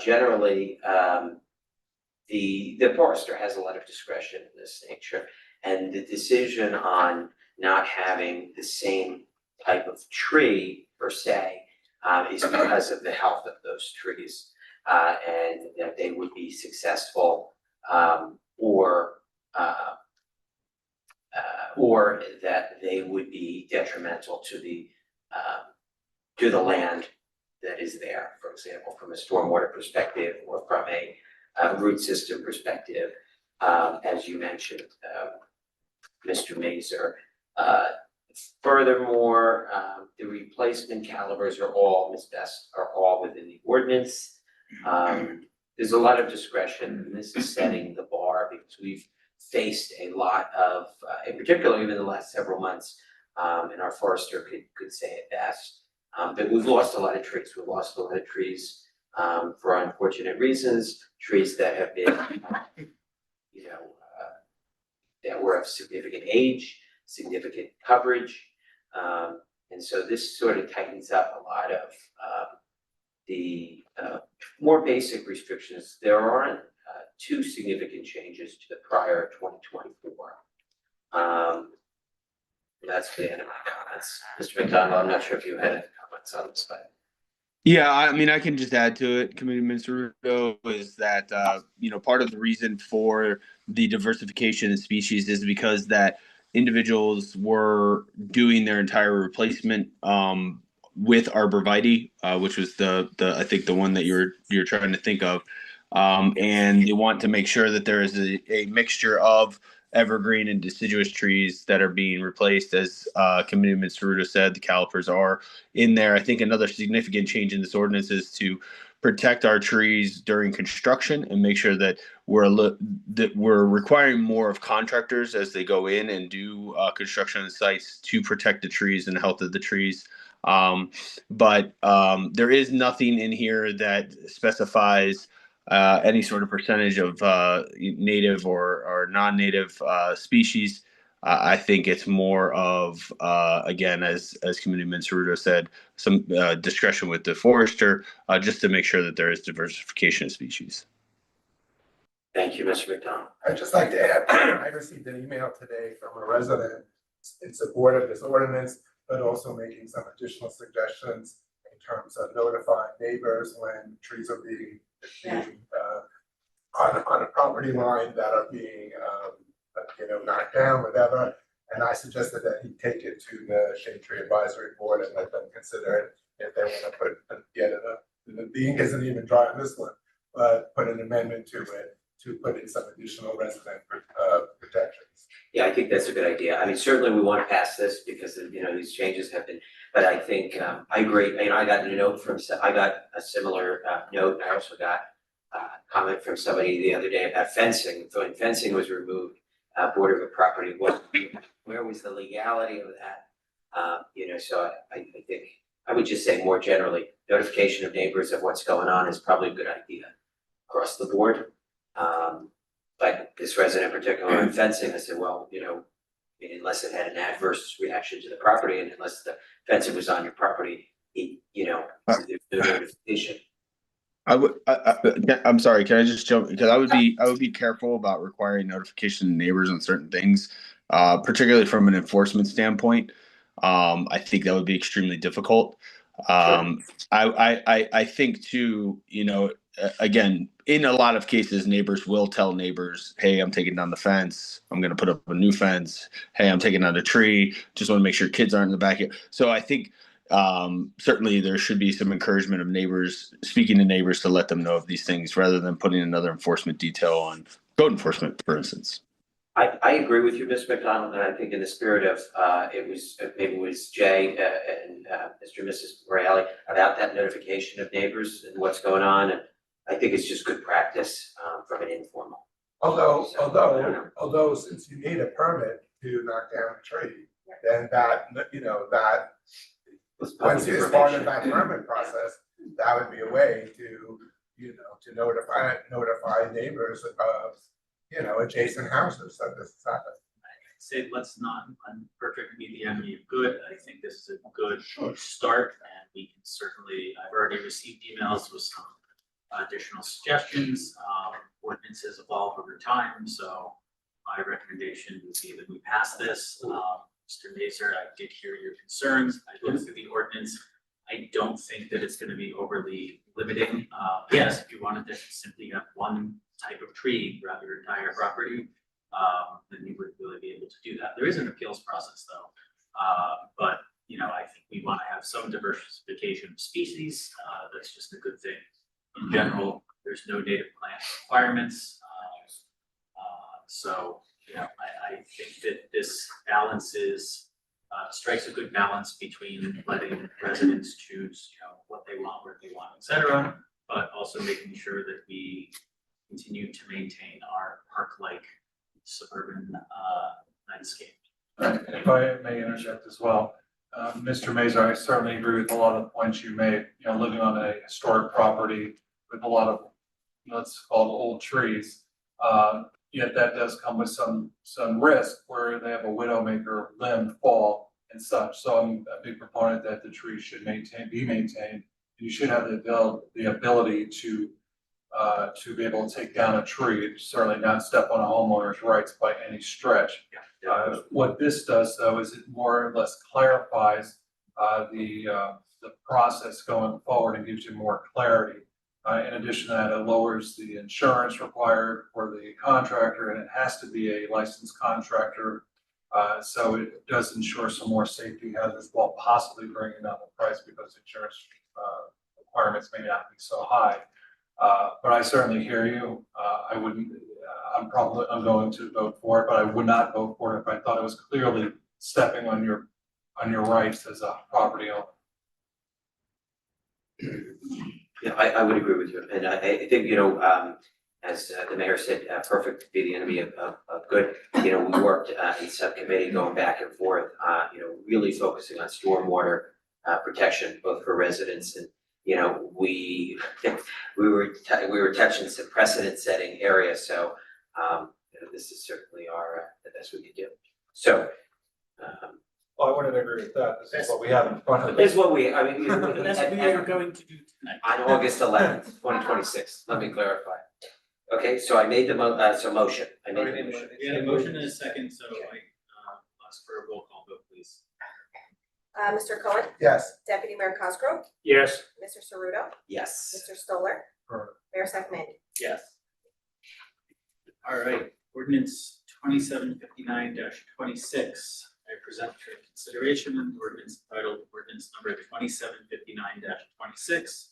generally the forester has a lot of discretion in this nature, and the decision on not having the same type of tree per se is because of the health of those trees, and that they would be successful or that they would be detrimental to the land that is there, for example, from a stormwater perspective or from a root system perspective, as you mentioned, Mr. Mazur. Furthermore, the replacement calibers are all, Ms. Best, are all within the ordinance. There's a lot of discretion, and this is setting the bar because we've faced a lot of, in particular, even the last several months, and our forester could say it best, but we've lost a lot of trees. We've lost a lot of trees for unfortunate reasons, trees that have been, that were of significant age, significant coverage. And so this sort of tightens up a lot of the more basic restrictions. There aren't two significant changes to the prior 2024. That's the end of my comments. Mr. McDonald, I'm not sure if you had any comments on this, but. Yeah, I mean, I can just add to it, Committee Minister Rudo, is that, part of the reason for the diversification in species is because that individuals were doing their entire replacement with arborvitae, which was I think the one that you're trying to think of. And they want to make sure that there is a mixture of evergreen and deciduous trees that are being replaced. As Committee Minister Rudo said, the calipers are in there. I think another significant change in this ordinance is to protect our trees during construction and make sure that we're requiring more of contractors as they go in and do construction on sites to protect the trees and the health of the trees. But there is nothing in here that specifies any sort of percentage of native or non-native species. I think it's more of, again, as Community Minister Rudo said, some discretion with the forester, just to make sure that there is diversification of species. Thank you, Mr. McDonald. I'd just like to add, I received an email today from a resident in support of this ordinance, but also making some additional suggestions in terms of notifying neighbors when trees are being on a property line that are being, knocked down, whatever. And I suggested that he take it to the Shade Tree Advisory Board and let them consider it if they want to the ink isn't even dry on this one, but put an amendment to it to put in some additional resident protections. Yeah, I think that's a good idea. I mean, certainly we want to pass this because, these changes have been, but I think, I agree. I got a note I got a similar note. I also got a comment from somebody the other day about fencing. So when fencing was removed, border of a property, where was the legality of that? So I think, I would just say more generally, notification of neighbors of what's going on is probably a good idea across the board. But this resident in particular on fencing, I said, well, unless it had an adverse reaction to the property and unless the fencing was on your property, there's no notification. I'm sorry, can I just jump, because I would be careful about requiring notification to neighbors on certain things, particularly from an enforcement standpoint. I think that would be extremely difficult. I think too, again, in a lot of cases, neighbors will tell neighbors, hey, I'm taking down the fence. I'm going to put up a new fence. Hey, I'm taking down a tree. Just want to make sure kids aren't in the backyard. So I think certainly there should be some encouragement of neighbors, speaking to neighbors to let them know of these things rather than putting another enforcement detail on code enforcement, for instance. I agree with you, Ms. McDonald, and I think in the spirit of, maybe it was Jay and Mr. and Mrs. Morale about that notification of neighbors and what's going on. And I think it's just good practice from an informal. Although since you need a permit to knock down a tree, then that once it's part of that permit process, that would be a way to notify neighbors of adjacent houses that this is happening. Say, let's not perfect be the enemy of good. I think this is a good start, and we can certainly, I've already received emails with some additional suggestions. Ordinances evolve over time, so my recommendation would be that we pass this. Mr. Mazer, I did hear your concerns. I looked through the ordinance. I don't think that it's going to be overly limiting. Yes, if you wanted to simply have one type of tree throughout your entire property, then you would really be able to do that. There is an appeals process though, but I think we want to have some diversification of species. That's just a good thing. In general, there's no native plant requirements, so I think that this balances, strikes a good balance between letting residents choose, what they want, where they want, etc., but also making sure that we continue to maintain our park-like suburban landscape. If I may interject as well, Mr. Mazer, I certainly agree with a lot of the points you made. Living on a historic property with a lot of, let's call it old trees, yet that does come with some risk where they have a widowmaker limb fall and such. So I'm a big proponent that the trees should be maintained. You should have the ability to be able to take down a tree, certainly not step on a homeowner's rights by any stretch. What this does though is it more or less clarifies the process going forward and gives you more clarity. In addition to that, it lowers the insurance required for the contractor, and it has to be a licensed contractor. So it does ensure some more safety hazards while possibly bringing down the price because insurance requirements may not be so high. But I certainly hear you. I'm going to vote for it, but I would not vote for it if I thought it was clearly stepping on your rights as a property owner. Yeah, I would agree with you, and I think as the mayor said, perfect to be the enemy of good. We worked in subcommittee going back and forth, really focusing on stormwater protection both for residents and we were touching some precedent setting areas. So this is certainly the best we could do. So, Well, I wouldn't agree with that. This is what we have in front of us. this is what we, I mean, That's what we are going to do tonight. on August 11th, 2026, let me clarify. Okay, so I made the motion, I made the motion. We had a motion and a second, so I ask for a roll call vote, please. Mr. Cohen? Yes. Deputy Mayor Cosgrove? Yes. Mr. Ceruto? Yes. Mr. Stoller? Mayor Sacramento? Yes. All right, ordinance 2759-26. I present for consideration an ordinance entitled ordinance number 2759-26.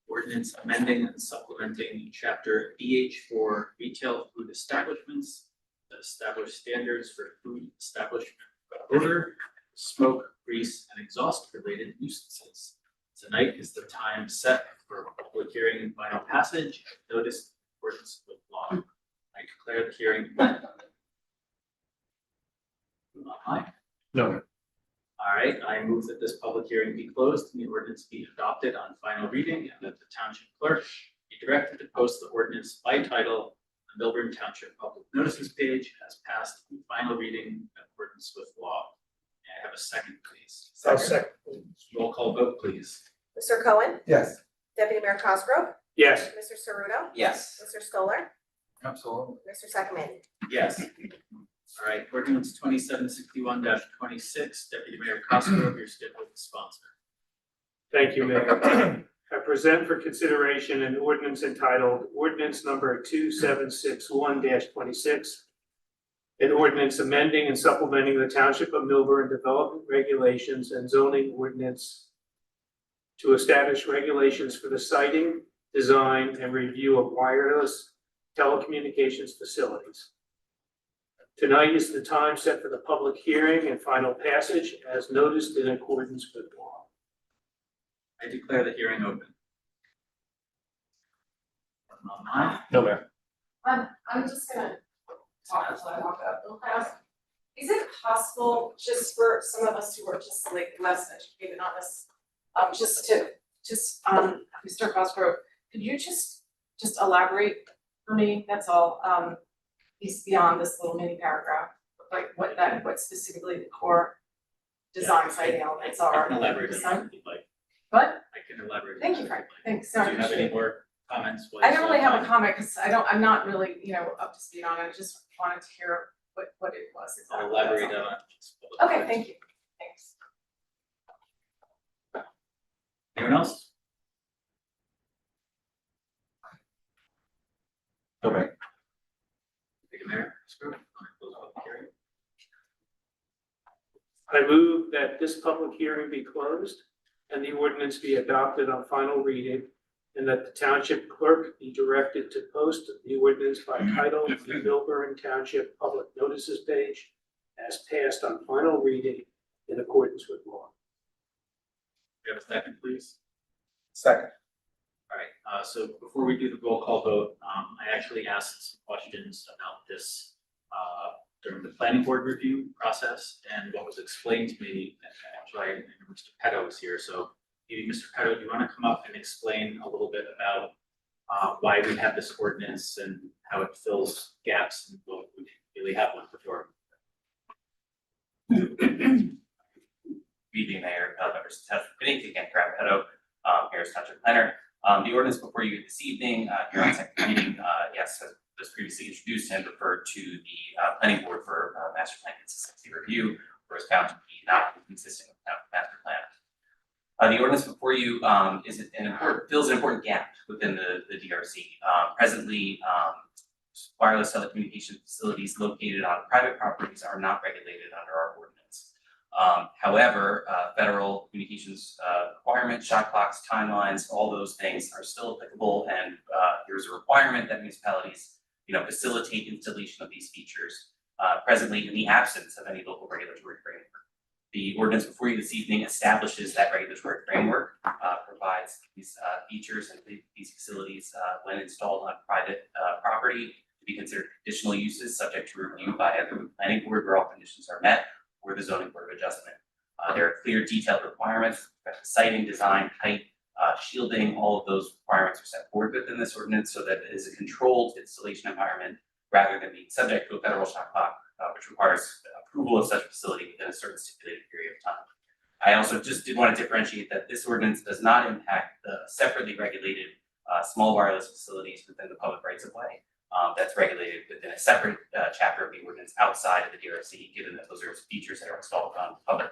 Ordinance amending and supplementing chapter BH4 retail food establishments that establish standards for food establishment odor, smoke, grease, and exhaust related nuisances. Tonight is the time set for public hearing and final passage, notice in accordance with law. I declare the hearing. Online. No. All right, I move that this public hearing be closed and the ordinance be adopted on final reading, and that the township clerk be directed to post the ordinance by title on the Milburn Township Public Notices page as passed in final reading in accordance with law. May I have a second, please? Second. Roll call vote, please. Mr. Cohen? Yes. Deputy Mayor Cosgrove? Yes. Mr. Ceruto? Yes. Mr. Stoller? Absolutely. Mr. Sacramento? Yes. All right, ordinance 2761-26, Deputy Mayor Cosgrove, your scheduled sponsor. Thank you, Mayor. I present for consideration an ordinance entitled ordinance number 2761-26. An ordinance amending and supplementing the Township of Milburn Development Regulations and Zoning Ordinance to establish regulations for the siting, design, and review of wireless telecommunications facilities. Tonight is the time set for the public hearing and final passage as noticed in accordance with law. I declare the hearing open. Online. No, Mayor. I'm just gonna talk until I walk up real fast. Is it possible, just for some of us who are just like less educated on this, Mr. Cosgrove, could you just elaborate for me, that's all, beyond this little mini paragraph, like what specifically the core design siting elements are? I can elaborate on that if you'd like. What? I can elaborate. Thank on you, that Frank, if thanks, you'd like. so Do you have any more comments? I don't really have a comment, because I'm not really, up to speed on it, I just wanted to hear what it was exactly. I'll elaborate on it. Okay, thank you, thanks. Anyone else? Okay. Thank you, Mayor. Screw it. Close the public hearing. I move that this public hearing be closed and the ordinance be adopted on final reading, and that the township clerk be directed to post the ordinance by title on the Milburn Township Public Notices page as passed on final reading in accordance with law. Do you have a second, please? Second. All right, so before we do the roll call vote, I actually asked some questions about this during the planning board review process, and what was explained to me, actually, I know Mr. Petto was here, so maybe Mr. Petto, do you want to come up and explain a little bit about why we have this ordinance and how it fills gaps and what we didn't really have one before? Evening, Mayor, members of the Township Committee, again, Graham Petto, here as Township Planner. The ordinance before you this evening, here on second reading, yes, as previously introduced and referred to the planning board for master plan consistency review, for as found to be not consistent with the master plan. The ordinance before you fills an important gap within the DRC. Presently, wireless telecommunication facilities located on private properties are not regulated under our ordinance. However, federal communications requirements, shot clocks, timelines, all those things are still applicable, and there's a requirement that municipalities, facilitate installation of these features. Presently, in the absence of any local regulatory framework. The ordinance before you this evening establishes that regulatory framework, provides these features and these facilities when installed on private property to be considered additional uses subject to review by either the planning board where all conditions are met, or the zoning board of adjustment. There are clear detailed requirements, siting, design, height, shielding, all of those requirements are set forth within this ordinance so that it is a controlled installation environment rather than being subject to a federal shot clock, which requires approval of such facility within a certain stipulated period of time. I also just did want to differentiate that this ordinance does not impact the separately regulated small wireless facilities within the public rights of way. That's regulated within a separate chapter of the ordinance outside of the DRC, given that those are features that are installed on public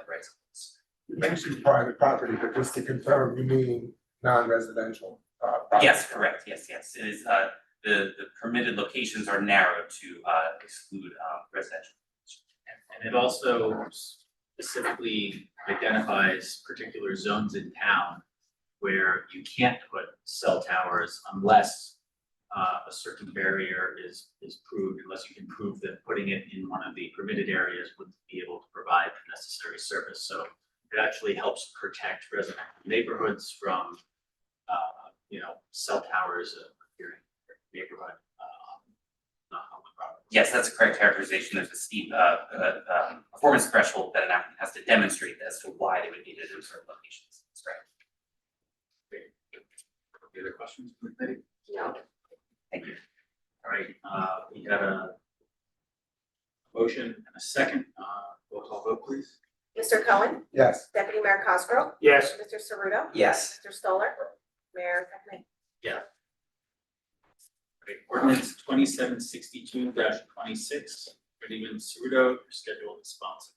rights of ways. You mentioned private property, but just to confirm, you mean non-residential? Property? Yes, correct. Yes. It is, the permitted locations are narrowed to exclude residential. And it also specifically identifies particular zones in town where you can't put cell towers unless a certain barrier is proved, unless you can prove that putting it in one of the permitted areas would be able to provide the necessary service. So it actually helps protect residential neighborhoods from, cell towers appearing in your neighborhood, not on the property. Yes, that's a correct characterization. There's a steep performance threshold that an applicant has to demonstrate as to why they would need it in certain locations. That's right. Any other questions from the committee? No. Thank you. All right, we got a motion and a second. Roll call vote, please. Mr. Cohen? Yes. Deputy Mayor Cosgrove? Yes. Mr. Ceruto? Yes. Mr. Stoller? Mayor Sekumbedi? Yeah. Right, ordinance 2762-26, Committeeman Ceruto, your scheduled sponsor.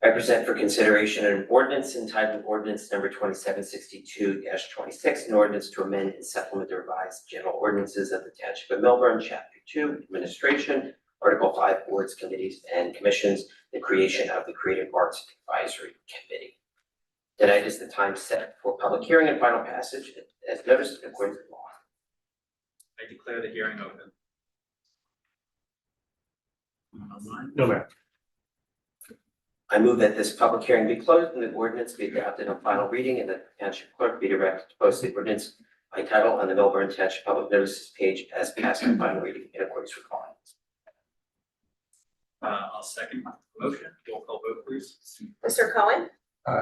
I present for consideration an ordinance entitled ordinance number 2762-26, an ordinance to amend and supplement the revised general ordinances of the Township of Millburn, Chapter 2, Administration, Article 5, Boards, Committees, and Commissions, the creation of the Creative Arts Advisory Committee. Tonight is the time set for public hearing and final passage as noticed in accordance with law. I declare the hearing open. No, ma'am. I move that this public hearing be closed and the ordinance be adopted on final reading and that the Township Clerk be directed to post the ordinance by title on the Millburn Township Public Notices page as passed on final reading in accordance with law. I'll second the motion. Roll call vote, please. Mr. Cohen?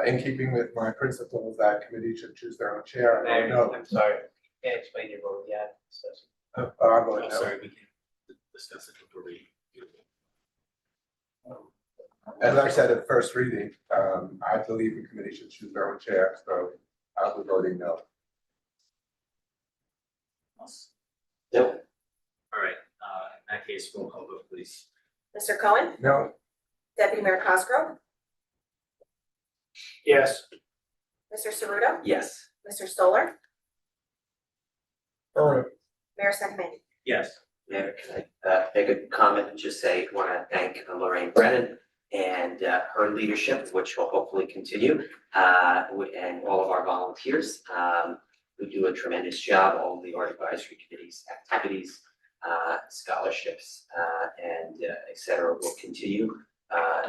In keeping with my principle that committee should choose their own chair, I don't know. I'm sorry, can't explain your vote yet. I'm going I'm no. sorry, we can't discuss it before we. As I said at first reading, I believe the committee should choose their own chair, so I'll be voting no. No. All right, in that case, roll call vote, please. Mr. Cohen? No. Deputy Mayor Cosgrove? Yes. Mr. Ceruto? Yes. Mr. Stoller? Affirmative. Mayor Sekumbedi? Yes. Mayor, can I make a comment and just say, want to thank Lorraine Brennan and her leadership, which will hopefully continue, and all of our volunteers who do a tremendous job, all of the art advisory committees, activities, scholarships, and et cetera will continue.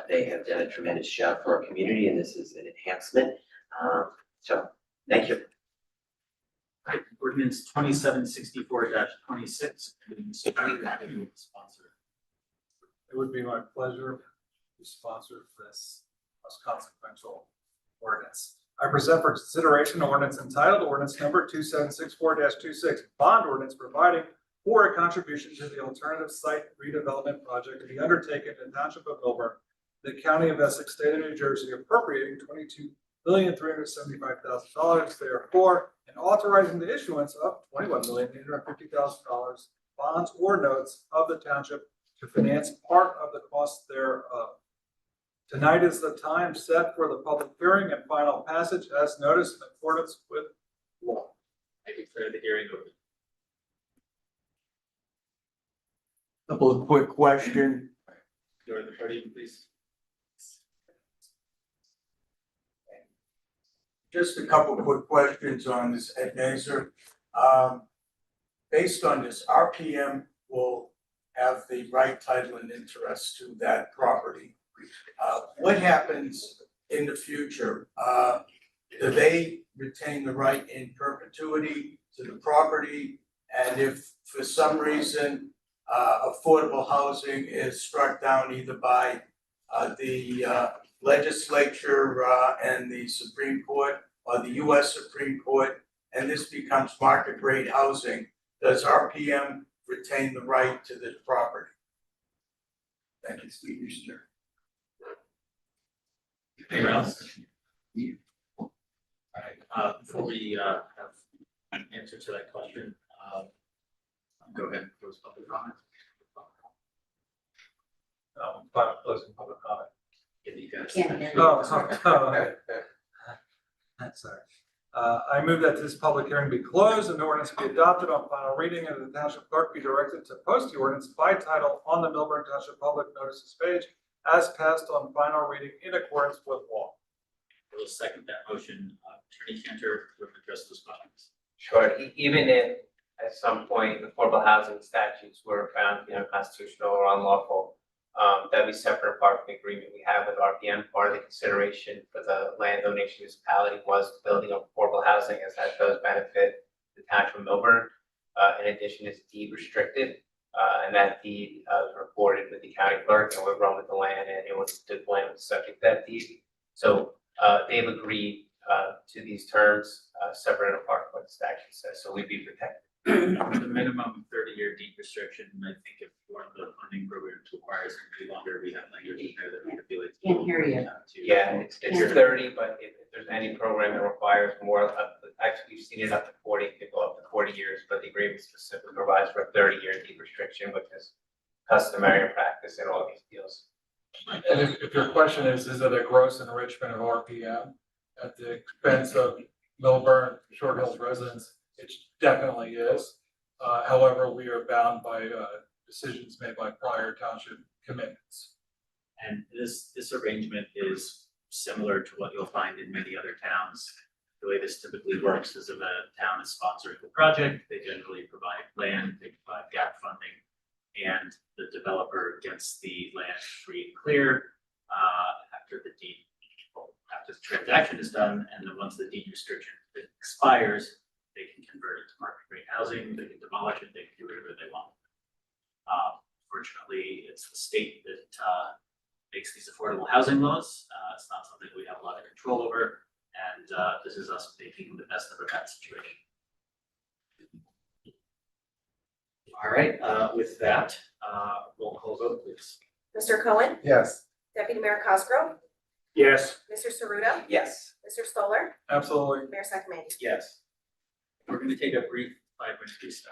They have done a tremendous job for our community, and this is an enhancement. So, thank you. Right, ordinance 2764-26, sponsor. It would be my pleasure to sponsor this most consequential ordinance. I present for consideration ordinance entitled ordinance number 2764-26, bond ordinance providing for a contribution to the alternative site redevelopment project to be undertaken in the Township of Millburn, the County of Essex, State of New Jersey, appropriating $22,375,000, therefore, and authorizing the issuance of $21,850,000 bonds or notes of the township to finance part of the cost thereof. Tonight is the time set for the public hearing and final passage as noticed in accordance with law. I declare the hearing open. Couple of quick questions. Go to the podium, please. Just a couple of quick questions on this, Ed Mazer. Based on this, RPM will have the right title and interest to that property. What happens in the future? Do they retain the right in perpetuity to the property? And if for some reason affordable housing is struck down either by the legislature and the Supreme Court or the US Supreme Court, and this becomes market rate housing, does RPM retain the right to this property? Thank you, Steve, Mr. Anyone else? Alright, before we have an answer to that question, go ahead and close public comment. Final closing public comment. Give you guys. Can't hear you. Sorry. I move that this public hearing be closed and the ordinance be adopted on final reading, and the township clerk be directed to post the ordinance by title on the Milburn Township Public Notices page as passed on final reading in accordance with law. I will second that motion. Attorney Cantor will address those comments. Sure, even if at some point affordable housing statutes were found, unconstitutional or unlawful, that'd be separate apart from the agreement we have with RPM. Part of the consideration for the land donation municipality was building of affordable housing, as that does benefit the township of Milburn. In addition, it's deed restricted, and that deed was recorded with the county clerk, and we're run with the land, and the land was subject to that deed. So they've agreed to these terms, separate and apart from what the statute says, so we'd be protected. The minimum 30-year deed restriction, I think if one of the funding programs requires it to be longer, we have language in there that we could be like. Can't hear you. Yeah, it's 30, but if there's any program that requires more, actually, we've seen it up to 40, it could go up to 40 years, but the agreement specifically provides for a 30-year deed restriction, which is customary practice in all these deals. And if your question is it a gross enrichment of RPM at the expense of Milburn Short Hills residents? It definitely is. However, we are bound by decisions made by prior township commitments. And this arrangement is similar to what you'll find in many other towns. The way this typically works is if a town is sponsoring the project, they generally provide land, they provide gap funding, and the developer gets the land free and clear after the deed, after the transaction is done, and then once the deed restriction expires, they can convert it to market rate housing, they can demolish it, they can do whatever they want. Fortunately, it's the state that makes these affordable housing laws. It's not something we have a lot of control over, and this is us making the best of a bad situation. All right, with that, roll call vote, please. Mr. Cohen? Yes. Deputy Mayor Cosgrove? Yes. Mr. Ceruto? Yes. Mr. Stoller? Absolutely. Mayor Sakamaney? Yes. We're going to take a brief 5-minute recess.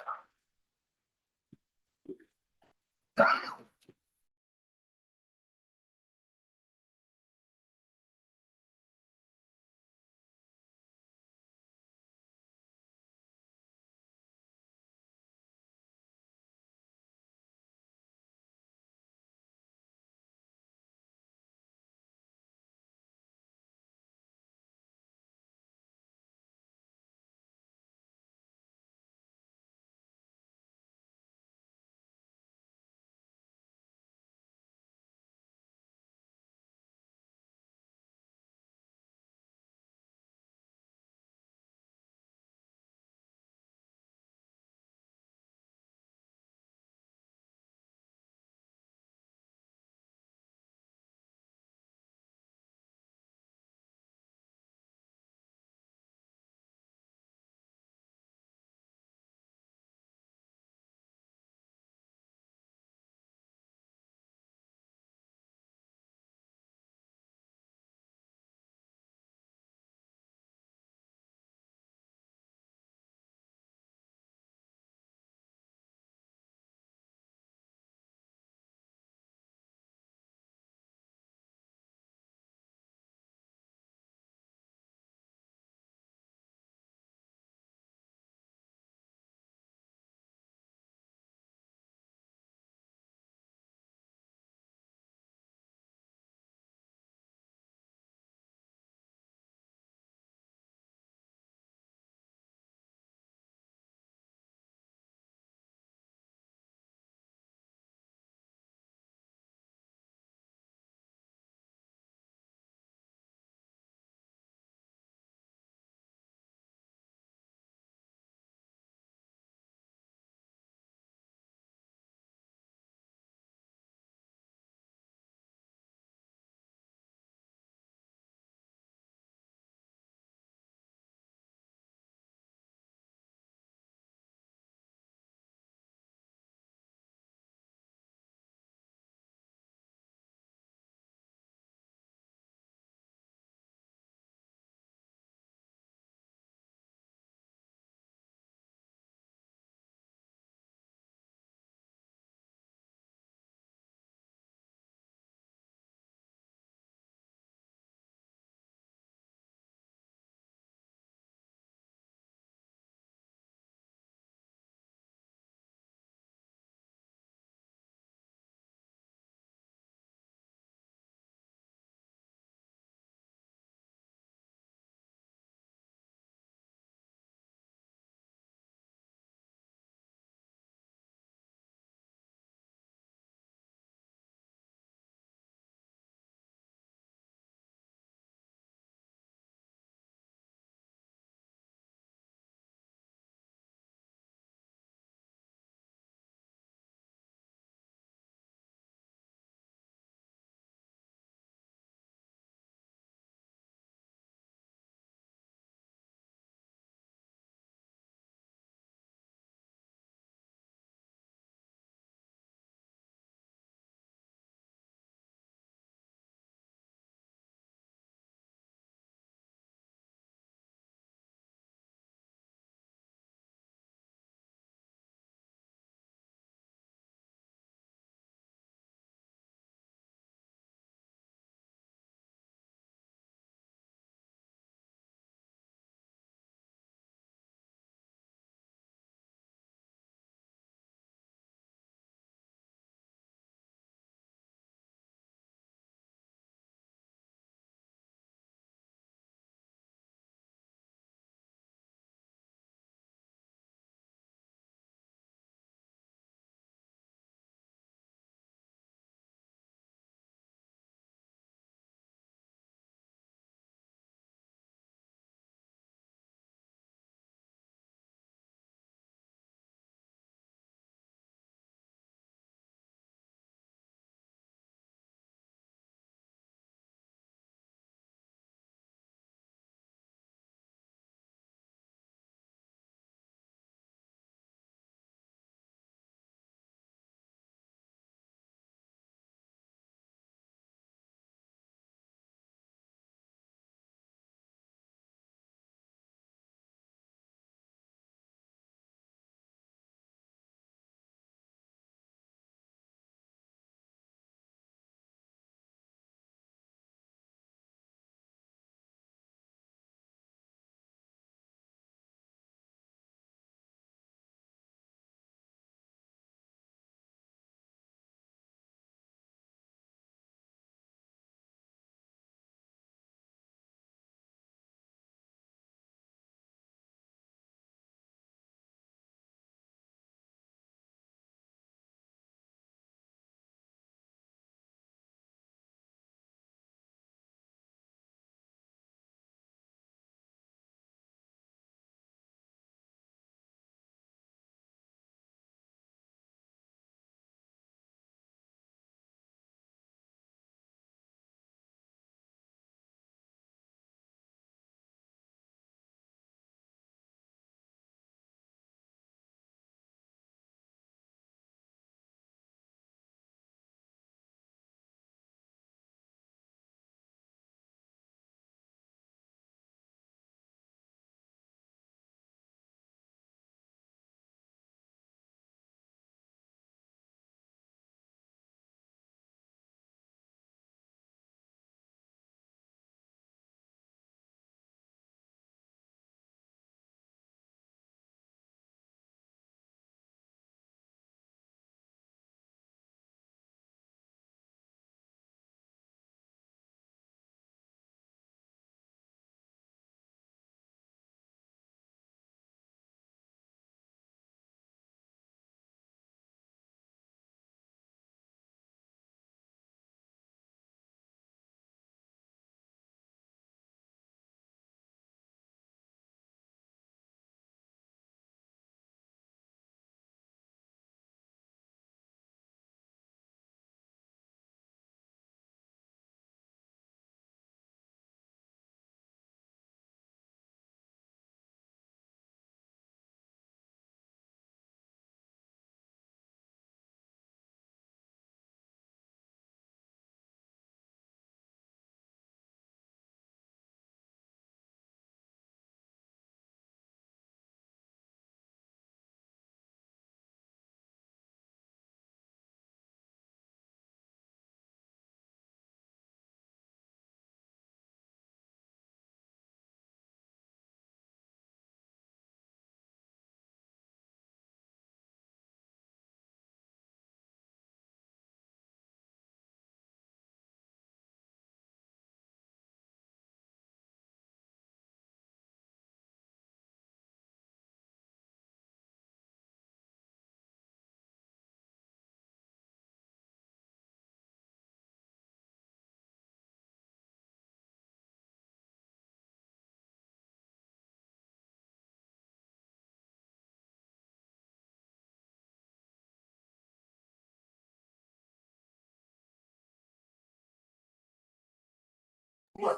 All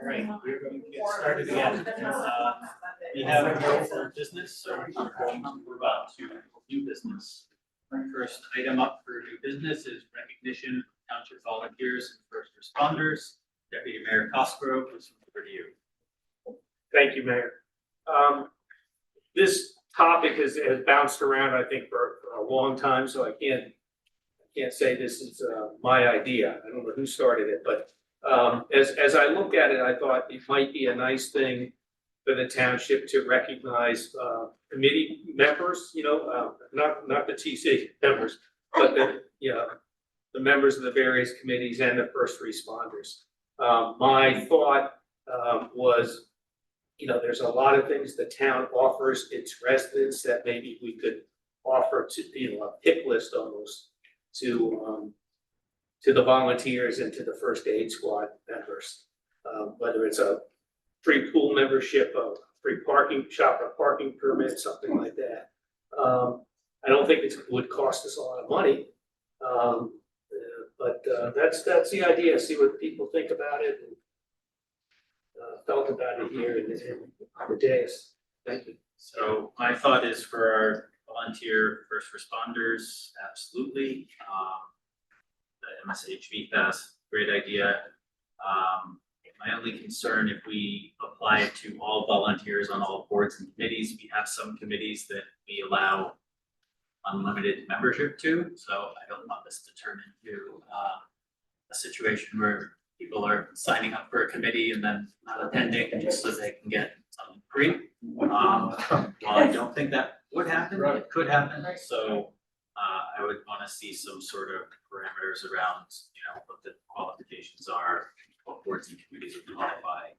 right, we're going to get started again. We have no old business, so we're about to new business. Our first item up for new business is recognition of township volunteers and first responders. Deputy Mayor Cosgrove, this one's for you. Thank you, Mayor. This topic has bounced around, I think, for a long time, so I can't say this is my idea. I don't know who started it, but as I looked at it, I thought it might be a nice thing for the township to recognize committee members, not the TC members, but the members of the various committees and the first responders. My thought was, there's a lot of things the town offers its residents that maybe we could offer to, a pick list almost to the volunteers and to the first aid squad members. Whether it's a free pool membership, a free parking permit, something like that. I don't think it would cost us a lot of money. But that's the idea. See what people think about it. And, felt about it here in the days. Thank you. So my thought is for our volunteer first responders, absolutely. The MSHV pass, great idea. My only concern, if we apply it to all volunteers on all boards and committees, we have some committees that we allow unlimited membership to. So I don't want this to turn into a situation where people are signing up for a committee and then not attending just so they can get something free. While I don't think that would happen, it could happen. So I would want to see some sort of parameters around, what the qualifications are, what boards and committees would qualify.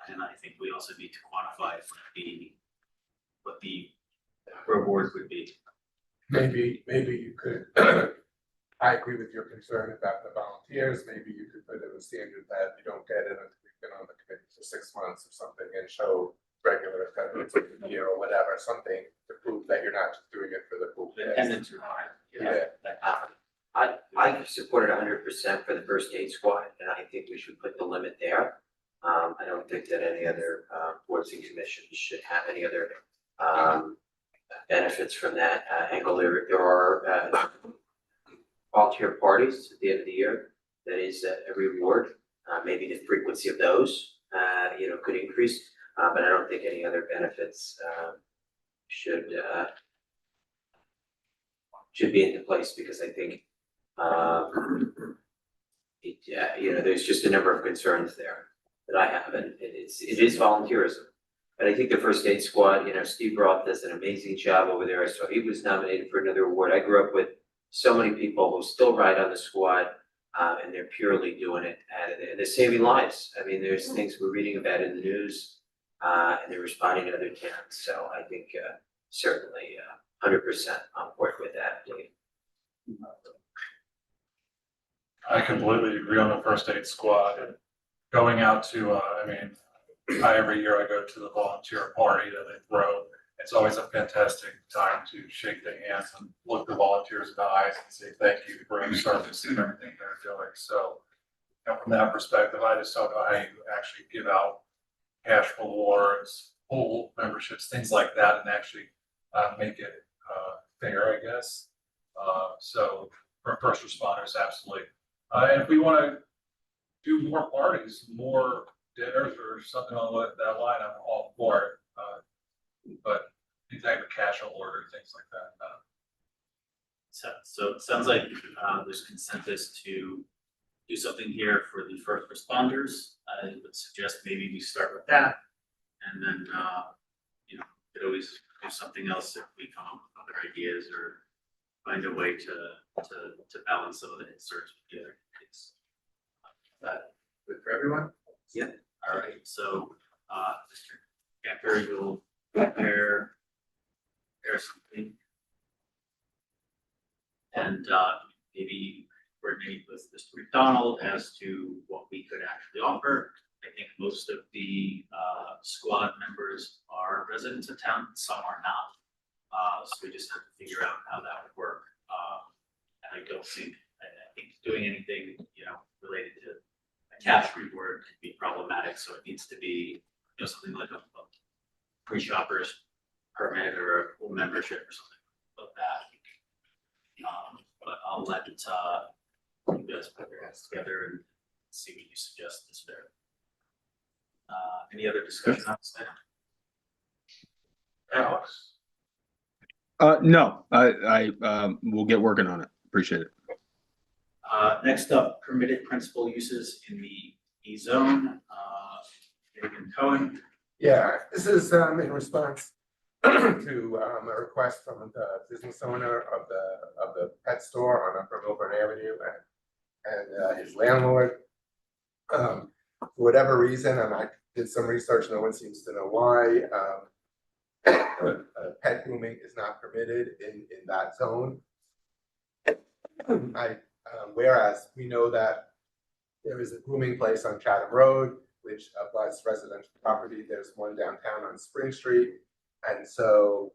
And I think we also need to quantify what the reward would be. Maybe you could, I agree with your concern about the volunteers. Maybe you could put in a standard that you don't get it until you've been on the committee for 6 months or something and show regular attendance of the year or whatever, something to prove that you're not just doing it for the pool. Attendance required. I supported 100% for the first aid squad, and I think we should put the limit there. I don't think that any other boards and commissions should have any other benefits from that angle. There are volunteer parties at the end of the year. That is a reward. Maybe the frequency of those, could increase, but I don't think any other benefits should be into place, because I think there's just a number of concerns there that I have, and it is volunteerism. But I think the first aid squad, Steve Roth does an amazing job over there. So he was nominated for another award. I grew up with so many people who still ride on the squad, and they're purely doing it, and they're saving lives. I mean, there's things we're reading about in the news, and they're responding to other towns. So I think certainly 100% on board with that. I completely agree on the first aid squad and going out to, every year I go to the volunteer party that they throw. It's always a fantastic time to shake the hands and look the volunteers in the eyes and say thank you for your service and everything they're doing. So, from that perspective, I just don't know how you actually give out cash rewards, pool memberships, things like that, and actually make it fair, I guess. So for first responders, absolutely. And if we want to do more parties, more dinners or something on that line, I'm all for it. But any type of cash award or things like that. So it sounds like there's consensus to do something here for the first responders. I would suggest maybe we start with that, and then could always do something else if we come up with other ideas or find a way to balance some of the inserts with the other things. Is that good for everyone? Yeah. All right. So, Mr. Gepper, you'll prepare something, and maybe coordinate with Mr. McDonald as to what we could actually offer. I think most of the squad members are residents of town, some are not. So we just have to figure out how that would work. And I don't think, doing anything, related to a cash reward could be problematic, so it needs to be, something like a pre-shopper's permit or a full membership or something like that. But I'll let, you guys put your heads together and see what you suggest is fair. Any other discussion on this item? Alex? No, I will get working on it. Appreciate it. Next up, permitted principal uses in the E zone. David Cohen. Yeah, this is in response to a request from the business owner of the pet store on Upper Milburn Avenue and his landlord. For whatever reason, and I did some research, no one seems to know why, pet grooming is not permitted in that zone. Whereas we know that there is a grooming place on Chatham Road, which abuts residential property. There's one downtown on Spring Street. And so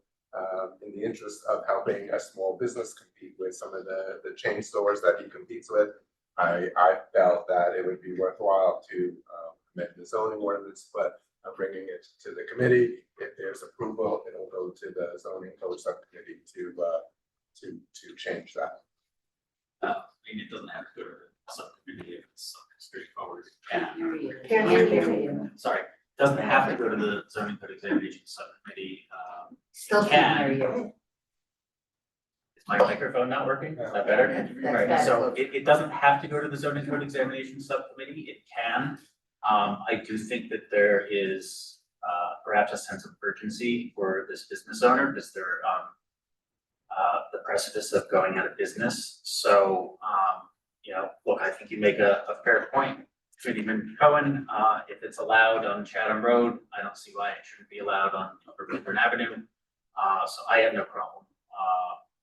in the interest of helping a small business compete with some of the chain stores that he competes with, I felt that it would be worthwhile to amend the zoning ordinance, but I'm bringing it to the committee. If there's approval, it'll go to the zoning code subcommittee to change that. It doesn't have to go to the subcommittee if it's straightforward. Can't hear you. Sorry, doesn't have to go to the zoning code examination subcommittee. Still It can't can. hear you. Is my microphone not working? Is that better? That's Right, better. so it doesn't have to go to the zoning code examination subcommittee, it can. I do think that there is perhaps a sense of urgency for this business owner because they're the precipice of going out of business. So, look, I think you make a fair point. Freeman Cohen, if it's allowed on Chatham Road, I don't see why it shouldn't be allowed on Upper Milburn Avenue. So I have no problem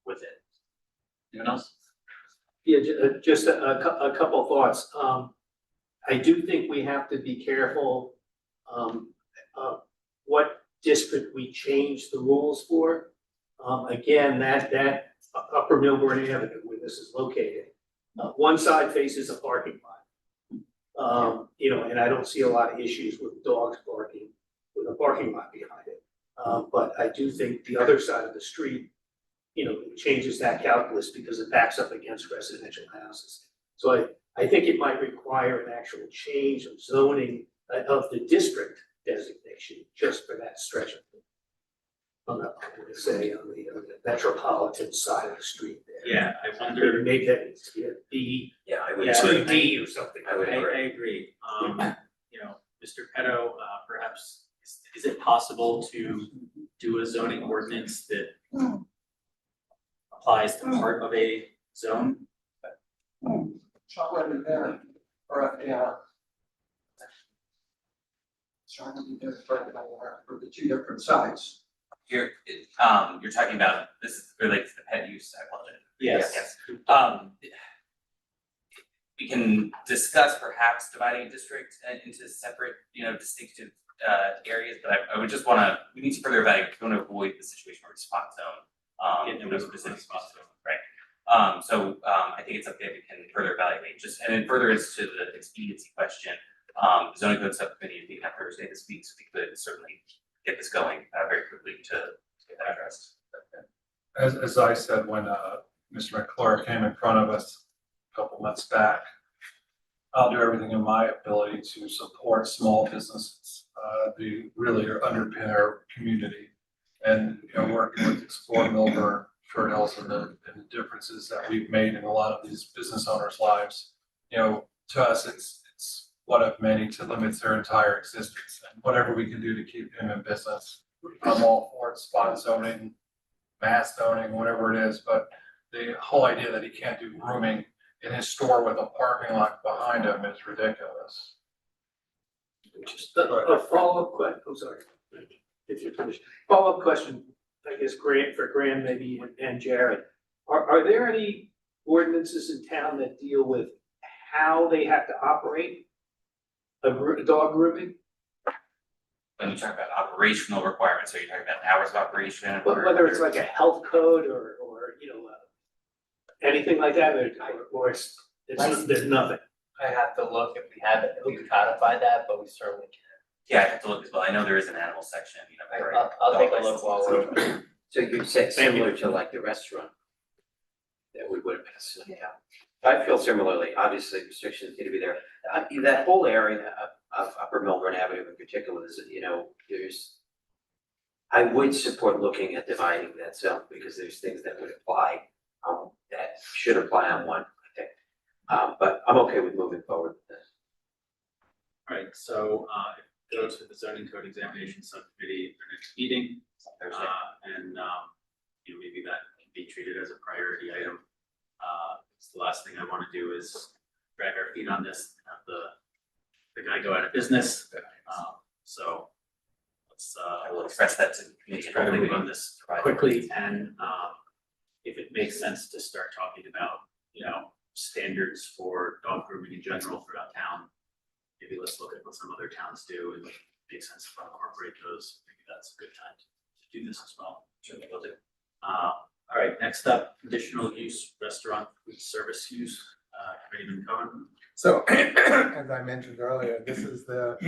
with it. Anyone else? Yeah, just a couple of thoughts. I do think we have to be careful what district we change the rules for. Again, that Upper Milburn Avenue where this is located, one side faces a parking lot. And I don't see a lot of issues with dogs barking with a parking lot behind it. But I do think the other side of the street, changes that calculus because it backs up against residential houses. So I think it might require an actual change of zoning of the district designation just for that stretch of it. I'm going to say on the metropolitan side of the street there. Yeah, I wonder. Maybe that needs to be a B. Yeah, I would Yeah, agree. D or something. I would I agree. agree. Mr. Petto, perhaps, is it possible to do a zoning ordinance that applies to part of a zone? Chocolate in there, or, yeah. Trying to be different for the two different sides. You're talking about, this is related to the pet use, I apologize. Yes. We can discuss perhaps dividing a district into separate, distinctive areas, but I would just we need to further evaluate, we want to avoid the situation where it's spot zone. In those specific spot zone, right? So I think it's something that we can further evaluate, and then further as to the expediency question, the zoning code subcommittee is meeting on Thursday this week, so we could certainly get this going very quickly to get that addressed. As I said, when Mr. McClure came in front of us a couple months back, I'll do everything in my ability to support small businesses. They really underpin our community. And working with Explore Milburn, Short Hills, and the differences that we've made in a lot of these business owners' lives, to us it's one of many to limit their entire existence. And whatever we can do to keep him in business, I'm all for it, spot zoning, mass zoning, whatever it is, but the whole idea that he can't do grooming in his store with a parking lot behind him is ridiculous. Just a follow-up question, I'm sorry, if you're finished. Follow-up question, I guess, for Graham maybe and Jared. Are there any ordinances in town that deal with how they have to operate a dog grooming? When you talk about operational requirements, are you talking about hours of operation? Whether it's like a health code or anything like that, or there's nothing. I have to look if we have it, if we codify that, but we certainly can. Yeah, I have to look as well. I know there is an animal section, you know. for I'll take a dog look while licenses. we're. So you said similar to like the restaurant that we would have passed, yeah. I feel similarly, obviously restrictions need to be there. That whole area of Upper Milburn Avenue in particular is, you know, I would support looking at dividing that zone because there's things that would apply, that should apply on one, I think. But I'm okay with moving forward with this. All right, so, go to the zoning code examination subcommittee at their next meeting. Thursday. And, you know, maybe that can be treated as a priority item. It's the last thing I want to do is drag our feet on this, and have the guy go out of business. So let's, I will express that to the let's committee. try to move on this quickly, and, if it makes sense to start talking about, you know, standards for dog grooming in general throughout town, maybe let's look at what some other towns do and make sense to incorporate those. Maybe that's a good time to do this as well. Certainly will do. All right, next up, conditional use restaurant food service use, Committeeman Cohen. So, as I mentioned earlier, this is the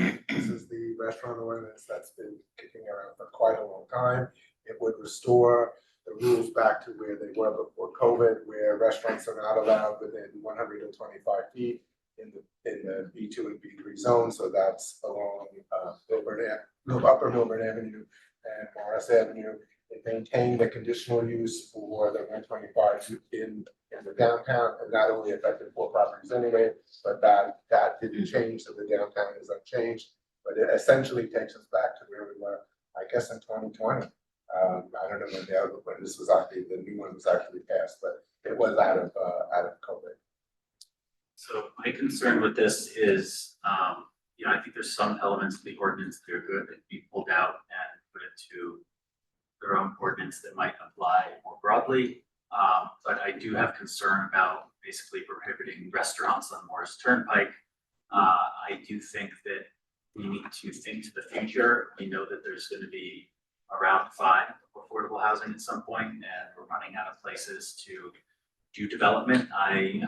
restaurant ordinance that's been kicking around for quite a long time. It would restore the rules back to where they were before COVID, where restaurants are not allowed within 125 feet in the B2 and B3 zone. So that's along Upper Milburn Avenue and Morris Avenue. It maintained the conditional use for the 125 in the downtown, and that only affected 4 properties anyway, but that didn't change, so the downtown is unchanged. But it essentially takes us back to where we were, I guess, in 2020. I don't know when this was actually, the new one was actually passed, but it was out of COVID. So my concern with this is, you know, I think there's some elements of the ordinance that are good that be pulled out and put into their own ordinance that might apply more broadly. But I do have concern about basically prohibiting restaurants on Morris Turnpike. I do think that we need to think to the future. We know that there's going to be around 5 affordable housing at some point, and we're running out of places to do development. I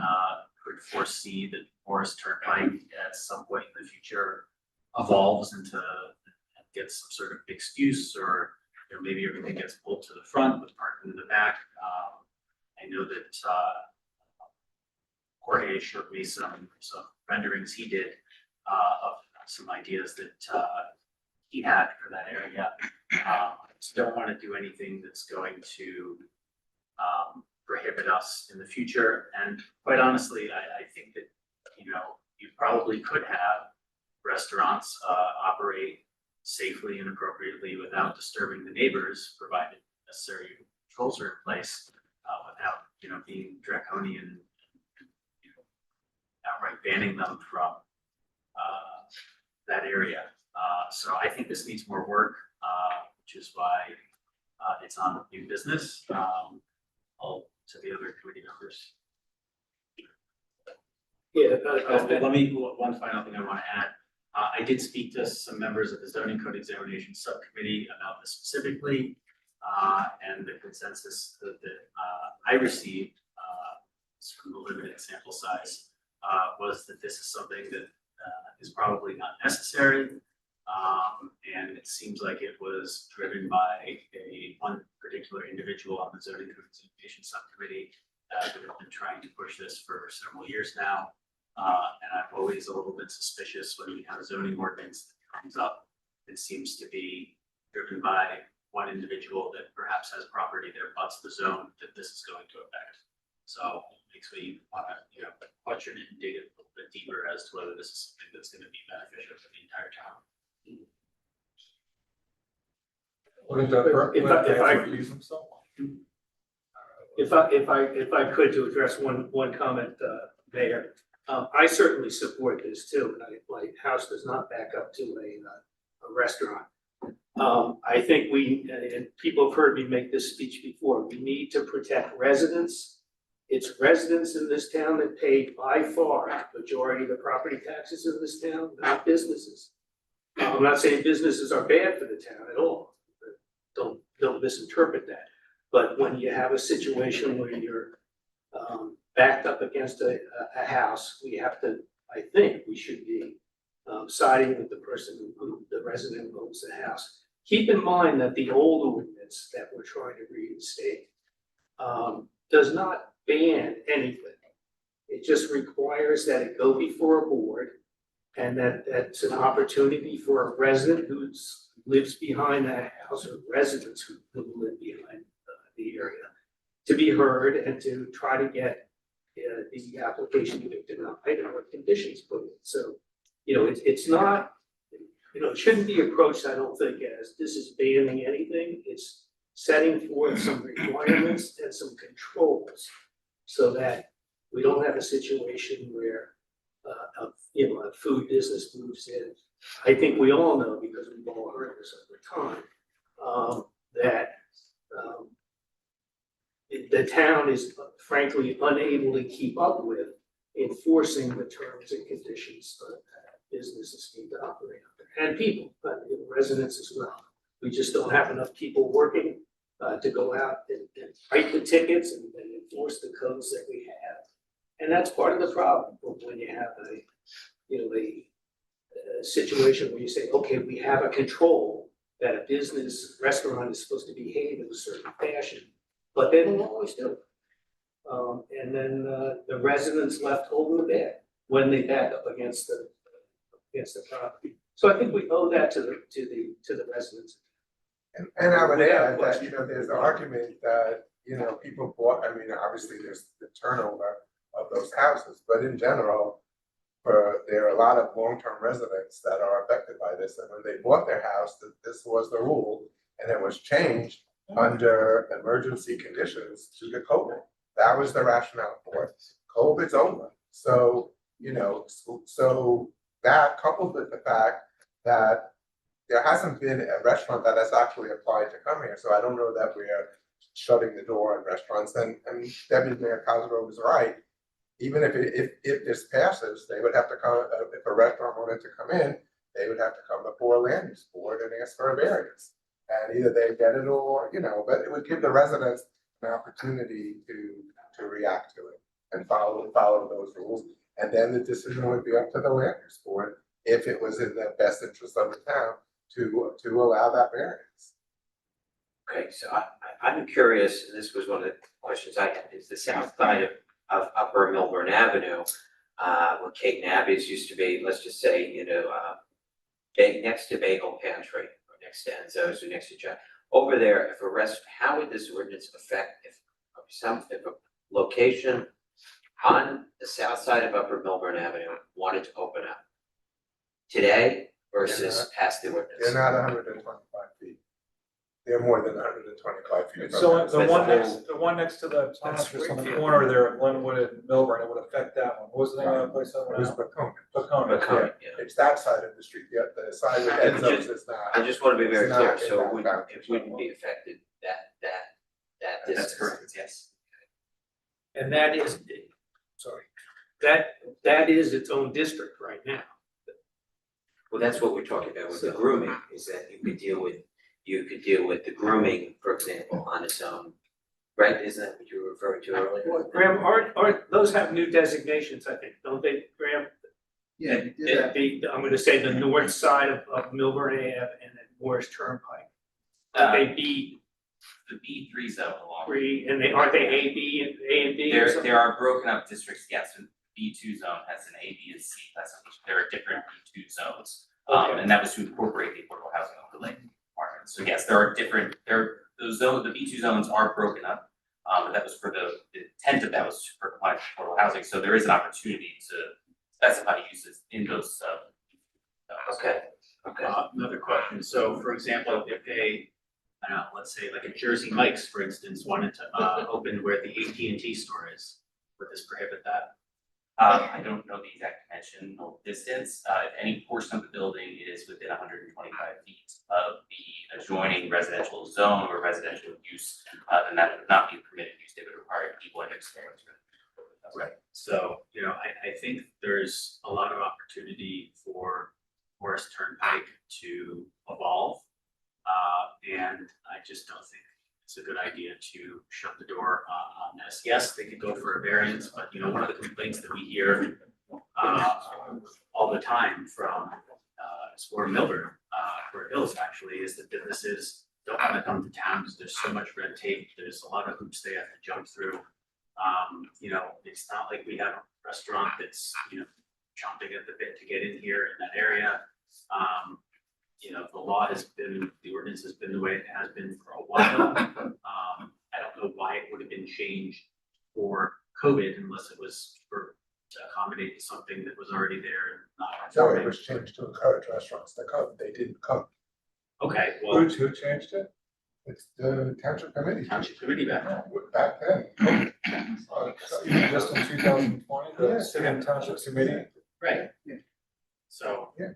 could foresee that Morris Turnpike at some point in the future evolves into, gets some sort of mixed use, or you know, maybe everything gets pulled to the front with parking in the back. I know that Jorge showed me some renderings he did of some ideas that he had for that area. I just don't want to do anything that's going to prohibit us in the future. And quite honestly, I think that, you know, you probably could have restaurants operate safely and appropriately without disturbing the neighbors, provided necessary controls are in place, without, you know, being draconian, you know, outright banning them from that area. So I think this needs more work, which is why it's on new business. I'll to the other committee members. Yeah, Let me, one final thing I want to add. I did speak to some members of the zoning code examination subcommittee about this specifically, and the consensus that I received from the limited sample size was that this is something that is probably not necessary, and it seems like it was driven by one particular individual on the zoning code examination subcommittee that have been trying to push this for several years now. And I'm always a little bit suspicious when we have a zoning ordinance that comes up. It seems to be driven by one individual that perhaps has property that abuts the zone that this is going to affect. So it makes me want to, you know, question it and dig it a little bit deeper as to whether this is something that's going to be beneficial for the entire town. If I could, to address one comment, Mayor, I certainly support this too. My house does not back up to a restaurant. I think and people have heard me make this speech before, we need to protect residents. It's residents in this town that pay by far the majority of the property taxes in this town, not businesses. I'm not saying businesses are bad for the town at all. Don't misinterpret that. But when you have a situation where you're backed up against a house, we have to, I think we should be siding with the person who, the resident who owns the house. Keep in mind that the old ordinance that we're trying to reinstate does not ban anything. It just requires that it go before a board and that's an opportunity for a resident who lives behind that house or residents who live behind the area to be heard and to try to get the application either denied or conditions put in. So, you know, it's not, you know, it shouldn't be approached, I don't think, as this is banning anything. It's setting forth some requirements and some controls so that we don't have a situation where a food business moves in. I think we all know, because we've all heard this over time, that the town is frankly unable to keep up with enforcing the terms and conditions that businesses need to operate under, and people, but residents as well. We just don't have enough people working to go out and write the tickets and enforce the codes that we have. And that's part of the problem when you have a situation where you say, okay, we have a control that a business restaurant is supposed to behave in a certain fashion, but they don't always do it. And then the residents left holding the bag when they back up against the property. So I think we owe that to the residents. And I would add that, you know, there's the argument that, you know, people bought, I mean, obviously there's the turnover of those houses, but in general, there are a lot of long-term residents that are affected by this. And when they bought their house, this was the rule, and it was changed under emergency conditions due to COVID. That was the rationale for it. COVID's over. So, you know, so that coupled with the fact that there hasn't been a restaurant that has actually applied to come here. So I don't know that we're shutting the door on restaurants. And Deputy Mayor Cosgrove is right. Even if this passes, they would have to come, if a restaurant wanted to come in, they would have to come before a land use board and ask for a variance. And either they get it or, you know, but it would give the residents an opportunity to react to it and follow those rules. And then the decision would be up to the land use board if it was in the best interest of the town to allow that variance. Okay, so I'm curious, and this was one of the questions I had, is the south side of Upper Milburn Avenue, where Kate Nabby's used to be, let's just say, you know, next to Bagel Pantry, or next to Enzo's, or next to John, over there, how would this ordinance affect if a location on the south side of Upper Milburn Avenue wanted to open up today versus past the ordinance? They're not 125 feet. They're more than 125 feet. So the one next to the Township on the corner there of Glenwood and Milburn, it would affect that one. What was the name of that place? It was Pecona. Pecona, yeah. It's that side of the street, the side with Enzo's is not. I just want to be very it's clear, not in so that it wouldn't be affected that distance. That's correct, yes. And that is, sorry, that is its own district right now. Well, that's what we're talking about with the grooming, is that you could deal with the grooming, for example, on its own, right? Isn't that what you were referring to earlier? Well, Graham, aren't those have new designations, I think, don't they, Graham? Yeah. I'm gonna say the north side of Milburn Ave and then Morris Turnpike. They B The B3 zone along. three, and aren't they A, B, and B or something? There are broken up districts, yes, and B2 zone has an A, B, and C classification. There are different B2 zones. Okay. And that was to incorporate the affordable housing overlay requirements. So yes, there are different, those zones, the B2 zones are broken up. But that was for the intent of that was for compliance with affordable housing. So there is an opportunity to specify uses in those zones. Okay. Another question. So for example, if I don't know, let's say like a Jersey Mike's, for instance, wanted to open where the AT&T store is, would this prohibit that? I don't know the exact dimensional distance. If any portion of the building is within 125 feet of the adjoining residential zone or residential use, then that would not be permitted use. They would require people in experience. Right. So, you know, I think there's a lot of opportunity for Morris Turnpike to evolve. And I just don't think it's a good idea to shut the door on this. Yes, they could go for a variance, but you know, one of the complaints that we hear all the time from Explorer Milburn, for Hills actually, is that businesses don't want to come to town because there's so much red tape. There's a lot of hoops they have to jump through. You know, it's not like we have a restaurant that's, you know, chomping at the bit to get in here in that area. You know, the ordinance has been the way it has been for a while. I don't know why it would have been changed for COVID unless it was to accommodate something that was already there. No, it was changed to encourage restaurants to come. They didn't come. Okay, well. Who changed it? It's the township committee. Township committee back then. Back then. Even just in 2020, the city and township committee. Right. So, Yeah.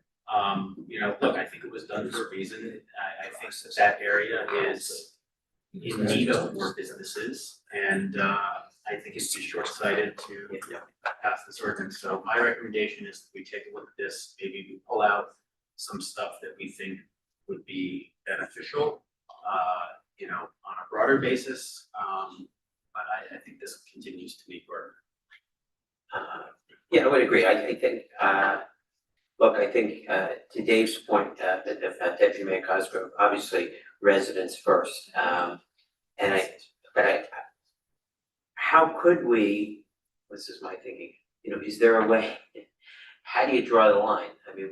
You know, look, I think it was done for a reason. I think that area is in need of more businesses. And I think it's too short-sighted to pass this ordinance. So my recommendation is that we take a look at this, maybe we pull out some stuff that we think would be beneficial, you know, on a broader basis. But I think this continues to need work. Yeah, I would agree. I think, look, I think, to Dave's point, Deputy Mayor Cosgrove, obviously residents first. How could we, this is my thinking, you know, is there a way, how do you draw the line? I mean,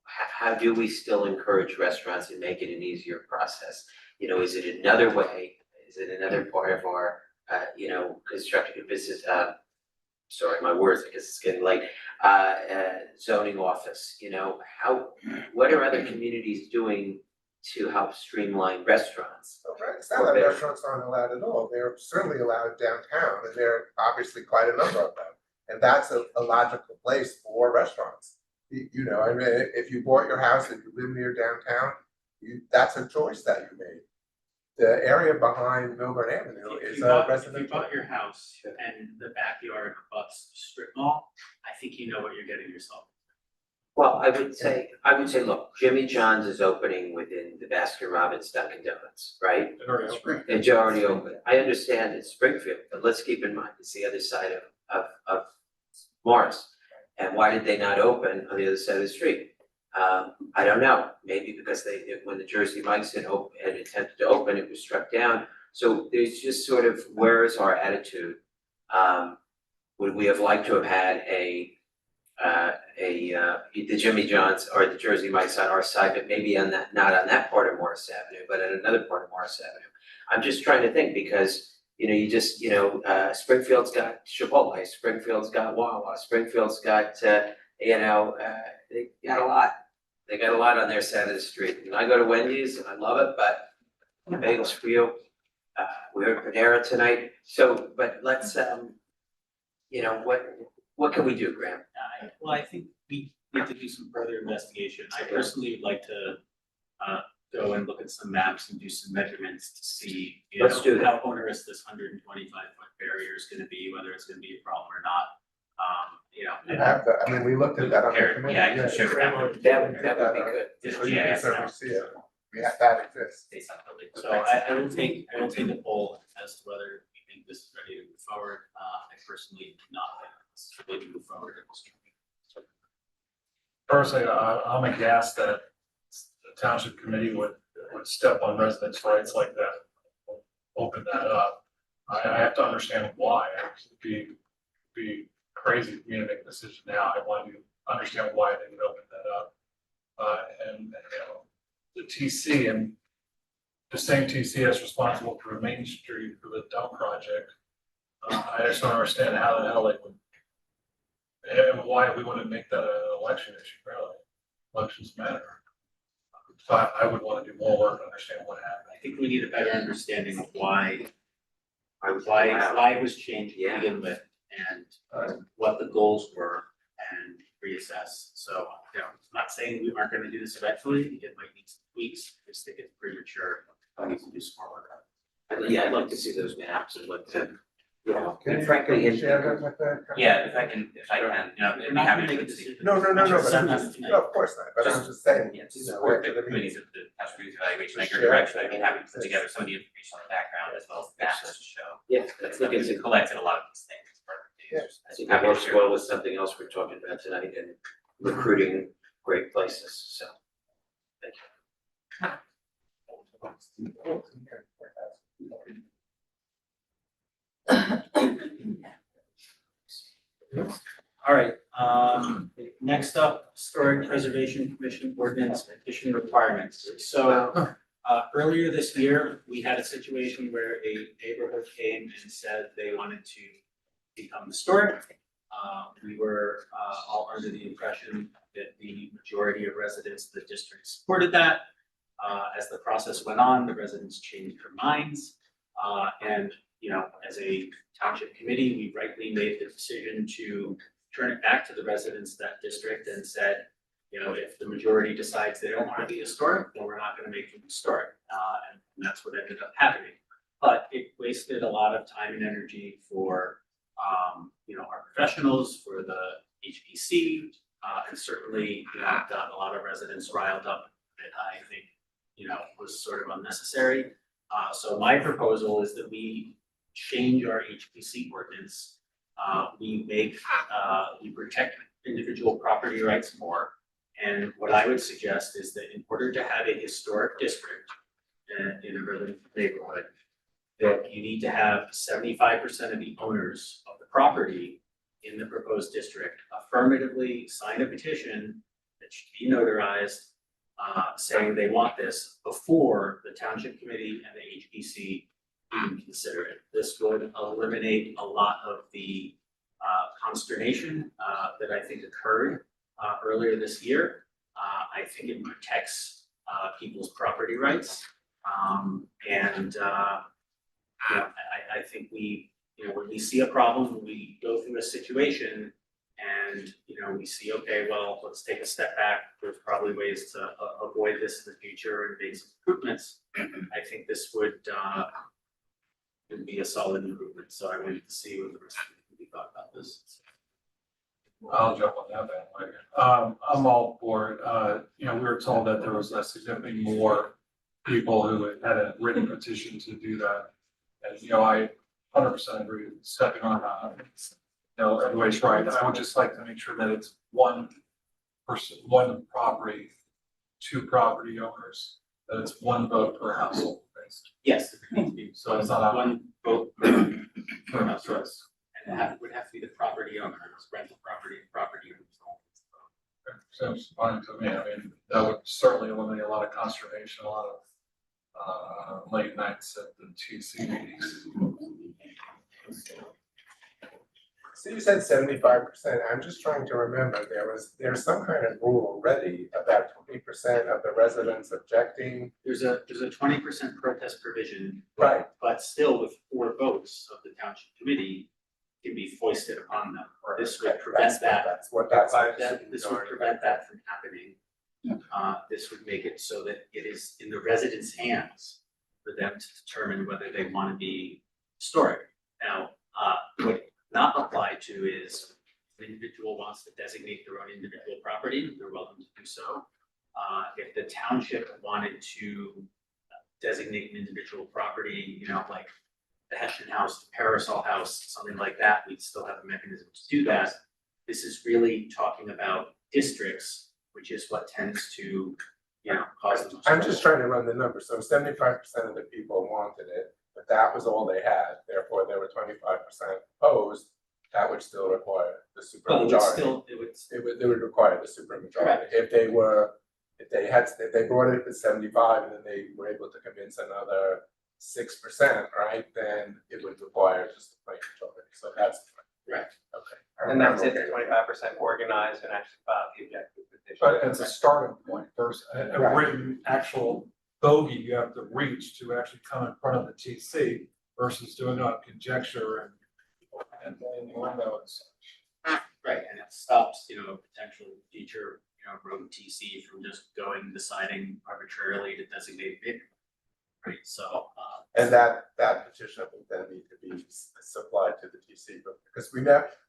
how do we still encourage restaurants and make it an easier process? You know, is it another way? Is it another part of our, you know, constructive business, sorry, my words, because it's getting late, zoning office, you know, what are other communities doing to help streamline restaurants? It's not that restaurants aren't allowed at all. They're certainly allowed downtown, and there are obviously quite a number of them. And that's a logical place for restaurants. You know, I mean, if you bought your house and you live near downtown, that's a choice that you made. The area behind Milburn Avenue is a residential. If you bought your house and the backyard abuts the strip mall, I think you know what you're getting yourself. Well, I would say, look, Jimmy John's is opening within the Baskin Robbins Dunkin' Donuts, right? It's already open. I understand it's Springfield, but let's keep in mind, it's the other side of Morris. And why did they not open on the other side of the street? I don't know, maybe because when the Jersey Mike's had attempted to open, it was struck down. So there's just sort of, where is our attitude? Would we have liked to have had the Jimmy John's or the Jersey Mike's on our side, but maybe on that, not on that part of Morris Avenue, but on another part of Morris Avenue? I'm just trying to think, because, you know, Springfield's got Chipotle, Springfield's got Wawa, Springfield's got, they got a lot. They got a lot on their side of the street. And I go to Wendy's and I love it, but bagels for you. We're at Panera tonight. So, but let's, you know, what can we do, Graham? Well, I think we need to do some further investigation. I personally would like to go and look at some maps and do some measurements to see, you Let's do know, that. how onerous this 125-foot barrier is gonna be, whether it's gonna be a problem or not. You know. You have that. I mean, we looked at that on the committee. Yeah, I can show that. That would be good. So you can certainly see it. That exists. So I will take a poll as to whether we think this is ready to move forward. I personally do not think it's ready to move forward. Personally, I'm aghast that the township committee would step on residents' rights like that, open that up. I have to understand why. It'd be crazy for me to make a decision now. I want to understand why they would open that up. And you know, the TC, and the same TC is responsible for Main Street for the dump project. I just don't understand how the hell they would, and why we wouldn't make that an election issue, really. Elections matter. So I would want to do more work to understand what happened. I think we need a better understanding of why it was changed to begin with, and what the goals were, and reassess. So, you know, I'm not saying we aren't gonna do this eventually, it might need some tweaks, I just think it's premature, I need to do some more work on it. Yeah, I'd like to see those maps and what the And frankly, Can you share that with the? Yeah, if I can, it'd be happy to see. No, but of course not, but I'm just saying, Yeah, to you know, support after the the committees meeting. of the Township Review Evaluation, I Sure. agree, direction, I'd be happy to put together some of the information on the background as well as the maps to show. Yeah, I That think we've collected a lot of these things. as part of the Yeah, reviews. I think it works well with something else we're talking about tonight and recruiting great places, so. Thank All right, next up, Historic Preservation Commission ordinance addition requirements. So, earlier this year, we had a situation where a neighborhood came and said they wanted to become historic. We were, all under the impression that the majority of residents of the district supported that. As the process went on, the residents changed their minds. And, you know, as a township committee, we rightly made the decision to turn it back to the residents of that district and said, you know, if the majority decides they don't want to be historic, then we're not going to make them historic. And that's what ended up happening. But it wasted a lot of time and energy for, you know, our professionals, for the HPC, and certainly, you know, got a lot of residents riled up that I think, you know, was sort of unnecessary. So my proposal is that we change our HPC ordinance. We protect individual property rights more. And what I would suggest is that in order to have a historic district in a urban neighborhood, that you need to have 75% of the owners of the property in the proposed district affirmatively sign a petition that should be notarized, saying they want this before the township committee and the HPC even consider it. This would eliminate a lot of the consternation that I think occurred earlier this year. I think it protects people's property rights. You know, I think we, you know, when we see a problem, when we go through a situation and, you know, we see, okay, well, let's take a step back. There's probably ways to avoid this in the future and make some improvements. I think this would be a solid improvement. So I wanted to see what the rest of the community thought about this. I'll jump on that bandwagon. I'm all for it. You know, we were told that there was significantly more people who had a written petition to do that. And, you know, I 100% agree with stepping on, you know, everybody's right. I would just like to make sure that it's one person, one property, two property owners, that it's one vote per household. Basically. Yes, it needs to be. So it's not one vote per household. And it would have to be the property owner, rental property owners. Sounds fine to me. I mean, that would certainly eliminate a lot of consternation, a lot of late nights at the TC meetings. So you said 75%, I'm just trying to remember, there's some kind of rule already about 20% of the residents objecting. There's a 20% protest provision. Right. But still with 4 votes of the township committee can be foisted upon them. This would prevent that. This would prevent that from happening. This would make it so that it is in the residents' hands for them to determine whether they want to be historic. Now, what it not apply to is if an individual wants to designate their own individual property, they're welcome to do so. If the township wanted to designate an individual property, you know, like the Hessian House, the Parasol House, something like that, we'd still have a mechanism to do that. This is really talking about districts, which is what tends to, you know, cause them. I'm just trying to run the numbers, so 75% of the people wanted it, but that was all they had, therefore they were 25% opposed, that would still require the supermajority. It would require the supermajority. If they brought it to 75 and then they were able to convince another 6%, right, then it would require just a plain majority, so that's correct. Okay. And that's it, 25% organized and actually filed the objective petition. But it's a starting point. There's a written actual bogey you have to reach to actually come in front of the TC versus doing it on conjecture and window and such. Right, and it stops, you know, potential future, you know, road TC from just deciding arbitrarily to designate it. right? So, And that petition will then need to be supplied to the TC, but because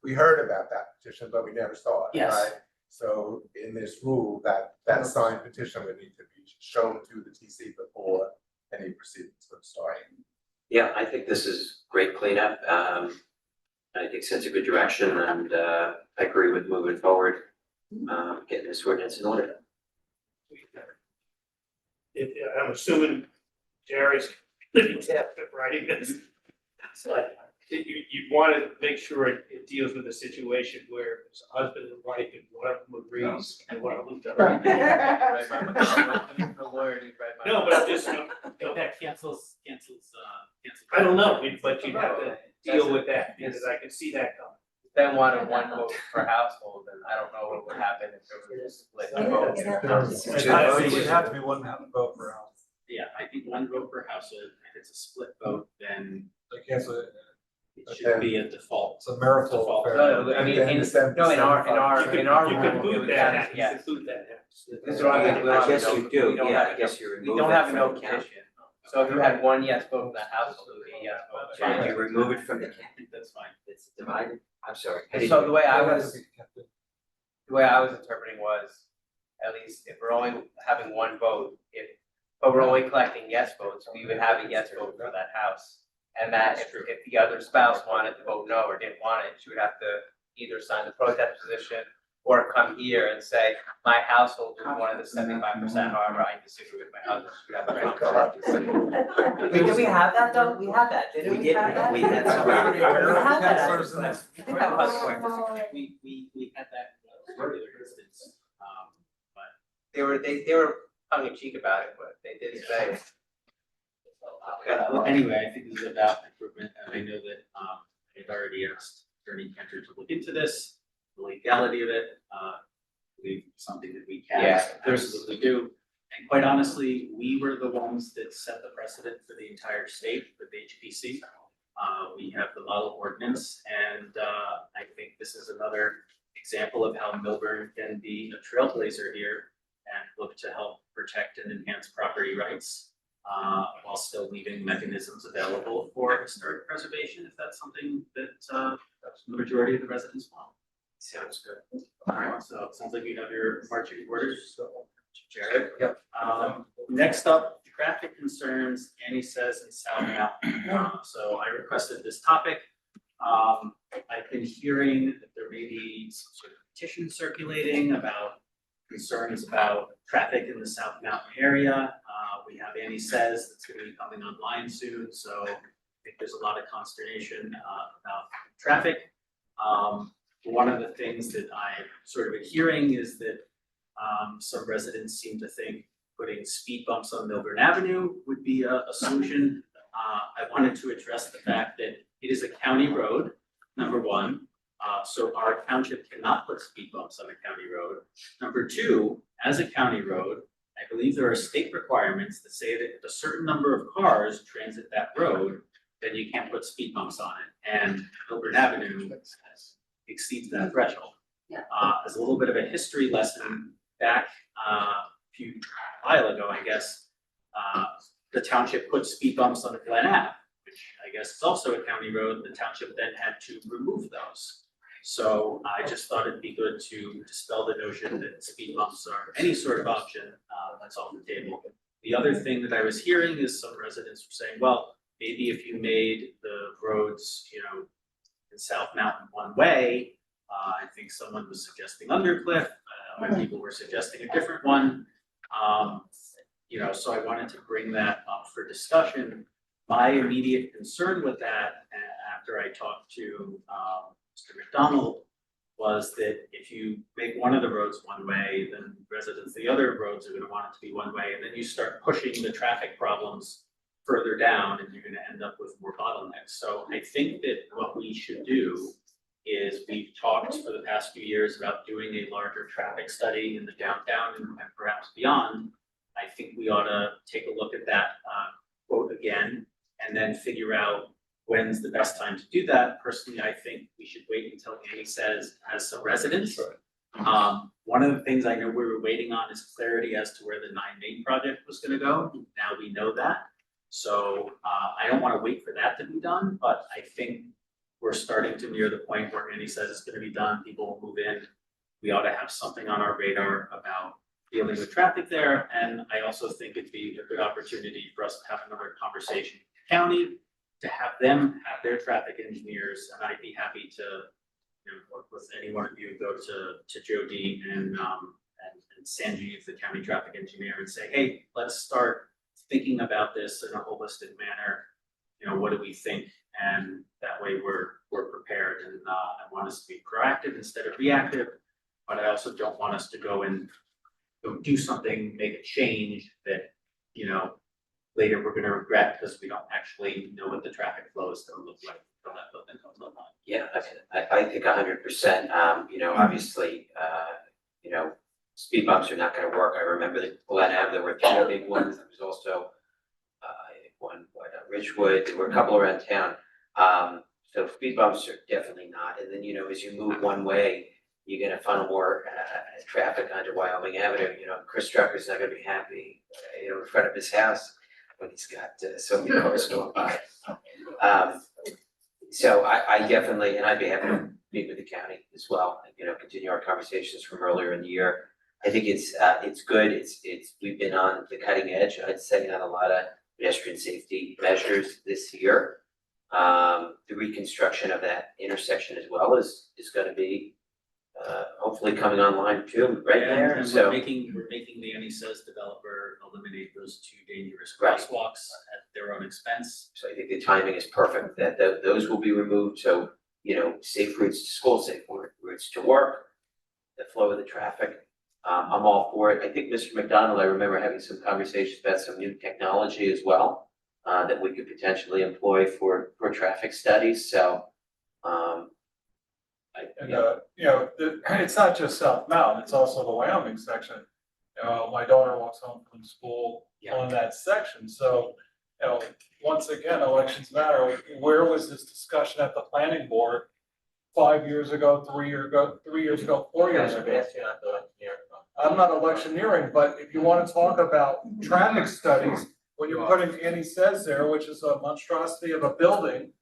we heard about that petition, but we never saw it, Yes. right? So in this rule, that signed petition would need to be shown to the TC before any proceedings would start. Yeah, I think this is great cleanup. I think sends a good direction and I agree with moving forward, getting this ordinance in order. I'm assuming Jerry's living test of writing this. So you want to make sure it deals with a situation where it's a husband and wife and one of them agrees and one of them doesn't. No, but I'm just, that cancels. I don't know, but you have to deal with that, because I can see that coming. Then wanted one vote per household, and I don't know what would happen if there was a split vote. It would have to be one vote per house. Yeah, I think one vote per household, if it's a split vote, then They cancel it. it should be a default. It's a marital Default. affair. No, I mean, in our You can rule, boot we that, have, you yes. can boot that. This is what I'm gonna- I guess you do, we don't yeah, have I guess you We remove don't it have a from no the count. petition. So if you had one yes vote in the household, it would be a yes vote. John, you remove it from the count, I think that's fine. it's divided, I'm sorry. So the way I was interpreting was, at least if we're only having one vote, but we're only collecting yes votes, we would have a yes vote for that house. And that if the other spouse wanted to vote no or didn't want it, she would have to either sign the protest position or come here and say, my household is one of the 75%, however, I disagree with my husband. She would have the right to correct it. Did we have that though? We had that, didn't we? We did, have that? we had some. We had that. I think that was correct. We had that earlier instance, but. They were tongue in cheek about it, but they did say. Well, anyway, I think this is about improvement, and I know that, I've already asked Attorney Cantor to look into this, the legality of it, I believe something that we can Yeah, absolutely do. And quite honestly, we were the ones that set the precedent for the entire state with HPC. We have the model ordinance, and, I think this is another example of how Milburn can be a trailblazer here and look to help protect and enhance property rights, while still leaving mechanisms available for historic preservation, if that's something that, the majority of the residents want. Sounds good. All right, so it sounds like you have your marching orders, Jared. Yep. Next up, traffic concerns, Annie says in South Mountain. So I requested this topic. I've been hearing that there may be some sort of petition circulating about concerns about traffic in the South Mountain area. We have Annie says that's gonna be coming online soon, so I think there's a lot of consternation about traffic. One of the things that I'm sort of hearing is that some residents seem to think putting speed bumps on Milburn Avenue would be a solution. I wanted to address the fact that it is a county road, number one. So our township cannot put speed bumps on a county road. Number two, as a county road, I believe there are state requirements that say that if a certain number of cars transit that road, then you can't put speed bumps on it. And Milburn Avenue exceeds that threshold. Yeah. As a little bit of a history lesson, back while ago, I guess, the township put speed bumps on Glen Ave, which I guess is also a county road. The township then had to remove those. So I just thought it'd be good to dispel the notion that speed bumps are any sort of option that's off the table. The other thing that I was hearing is some residents were saying, well, maybe if you made the roads, in South Mountain one way, I think someone was suggesting Undercliff, other people were suggesting a different one. So I wanted to bring that up for discussion. My immediate concern with that, after I talked to Mr. McDonald, was that if you make one of the roads one way, then residents, the other roads are gonna want it to be one way, and then you start pushing the traffic problems further down, and you're gonna end up with more bottlenecks. So I think that what we should do is, we've talked for the past few years about doing a larger traffic study in the downtown and perhaps beyond. I think we ought to take a look at that quote again, and then figure out when's the best time to do that. Personally, I think we should wait until Annie says has some residents. One of the things I know we were waiting on is clarity as to where the 9 Main project was gonna go. Now we know that. So, I don't wanna wait for that to be done, but I think we're starting to near the point where Andy says it's gonna be done, people will move in. We ought to have something on our radar about dealing with traffic there, and I also think it'd be a good opportunity for us to have another conversation with the county, to have them have their traffic engineers, and I'd be happy to, work with any one of you, go to Jody and Sanjeev, the county traffic engineer, and say, hey, let's start thinking about this in a holistic manner. What do we think? And that way we're prepared, and I want us to be proactive instead of reactive, but I also don't want us to go do something, make a change that, later we're gonna regret because we don't actually know what the traffic flow is gonna look like from that building comes online. Yeah, I think 100%, obviously, speed bumps are not gonna work. I remember the Glen Ave, there were 3 big ones, there was also, I think one, Ridgewood, there were a couple around town. So speed bumps are definitely not, and then, as you move one way, you're gonna funnel more, traffic onto Wyoming Avenue, Chris Trucker's not gonna be happy, in front of his house when he's got so many cars going by. So I definitely, and I'd be happy to meet with the county as well, and, continue our conversations from earlier in the year. I think it's good, we've been on the cutting edge, I'd say, on a lot of pedestrian safety measures this year. The reconstruction of that intersection as well is gonna be, hopefully coming online too, right there, And so. we're making the Annie Says developer eliminate those 2 dangerous Right. crosswalks at their own expense. So I think the timing is perfect, that those will be removed, so, safe routes to school, safe routes to work, the flow of the traffic. I'm all for it. I think Mr. McDonald, I remember having some conversations about some new technology as well, that we could potentially employ for traffic studies, so, It's not just South Mountain, it's also the Wyoming section. My daughter walks home from school on that section, so, once again, elections matter. Where was this discussion at the planning board 5 years ago, 3 years ago, 4 years ago? I'm not electioneering, but if you want to talk about traffic studies, when you're putting Annie Says there, which is a monstrosity of a building,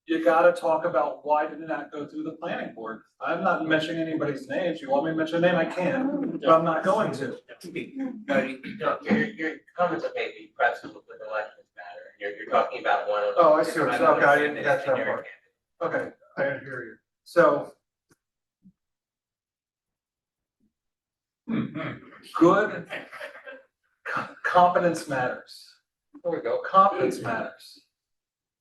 you gotta talk about why did it not go through the planning board? I'm not mentioning anybody's names. You want me to mention a name? I can, but I'm not going to. Your comments are maybe precedent with elections matter, you're talking about one of. Oh, I see what you're saying. Okay, I didn't catch that part. Okay, I didn't hear you. So. Good competence matters. There we go, competence matters.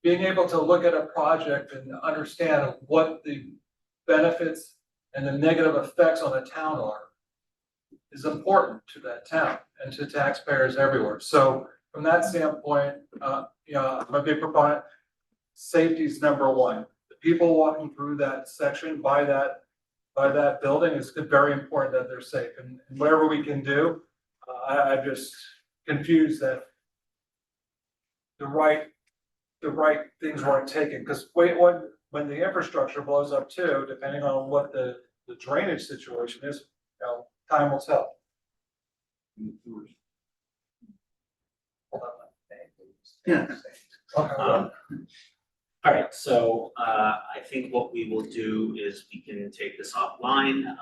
Being able to look at a project and understand what the benefits and the negative effects on the town are is important to that town and to taxpayers everywhere. So from that standpoint, I'm a big proponent. Safety is number one. The people walking through that section by that building is very important that they're safe, and whatever we can do, I'm just confused that the right things weren't taken, because when the infrastructure blows up too, depending on what the drainage situation is, time will tell. Yeah. All right, so I think what we will do is we can take this offline.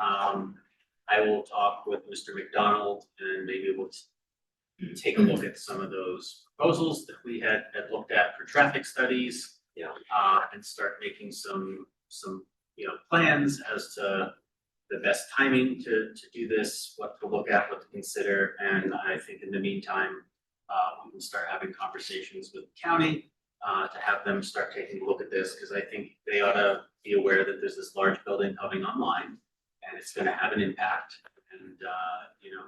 I will talk with Mr. McDonald and maybe we'll take a look at some of those proposals that we had looked at for traffic studies. And start making some plans as to the best timing to do this, what to look at, what to consider. And I think in the meantime, we can start having conversations with the county to have them start taking a look at this, because I think they ought to be aware that there's this large building coming online and it's gonna have an impact. And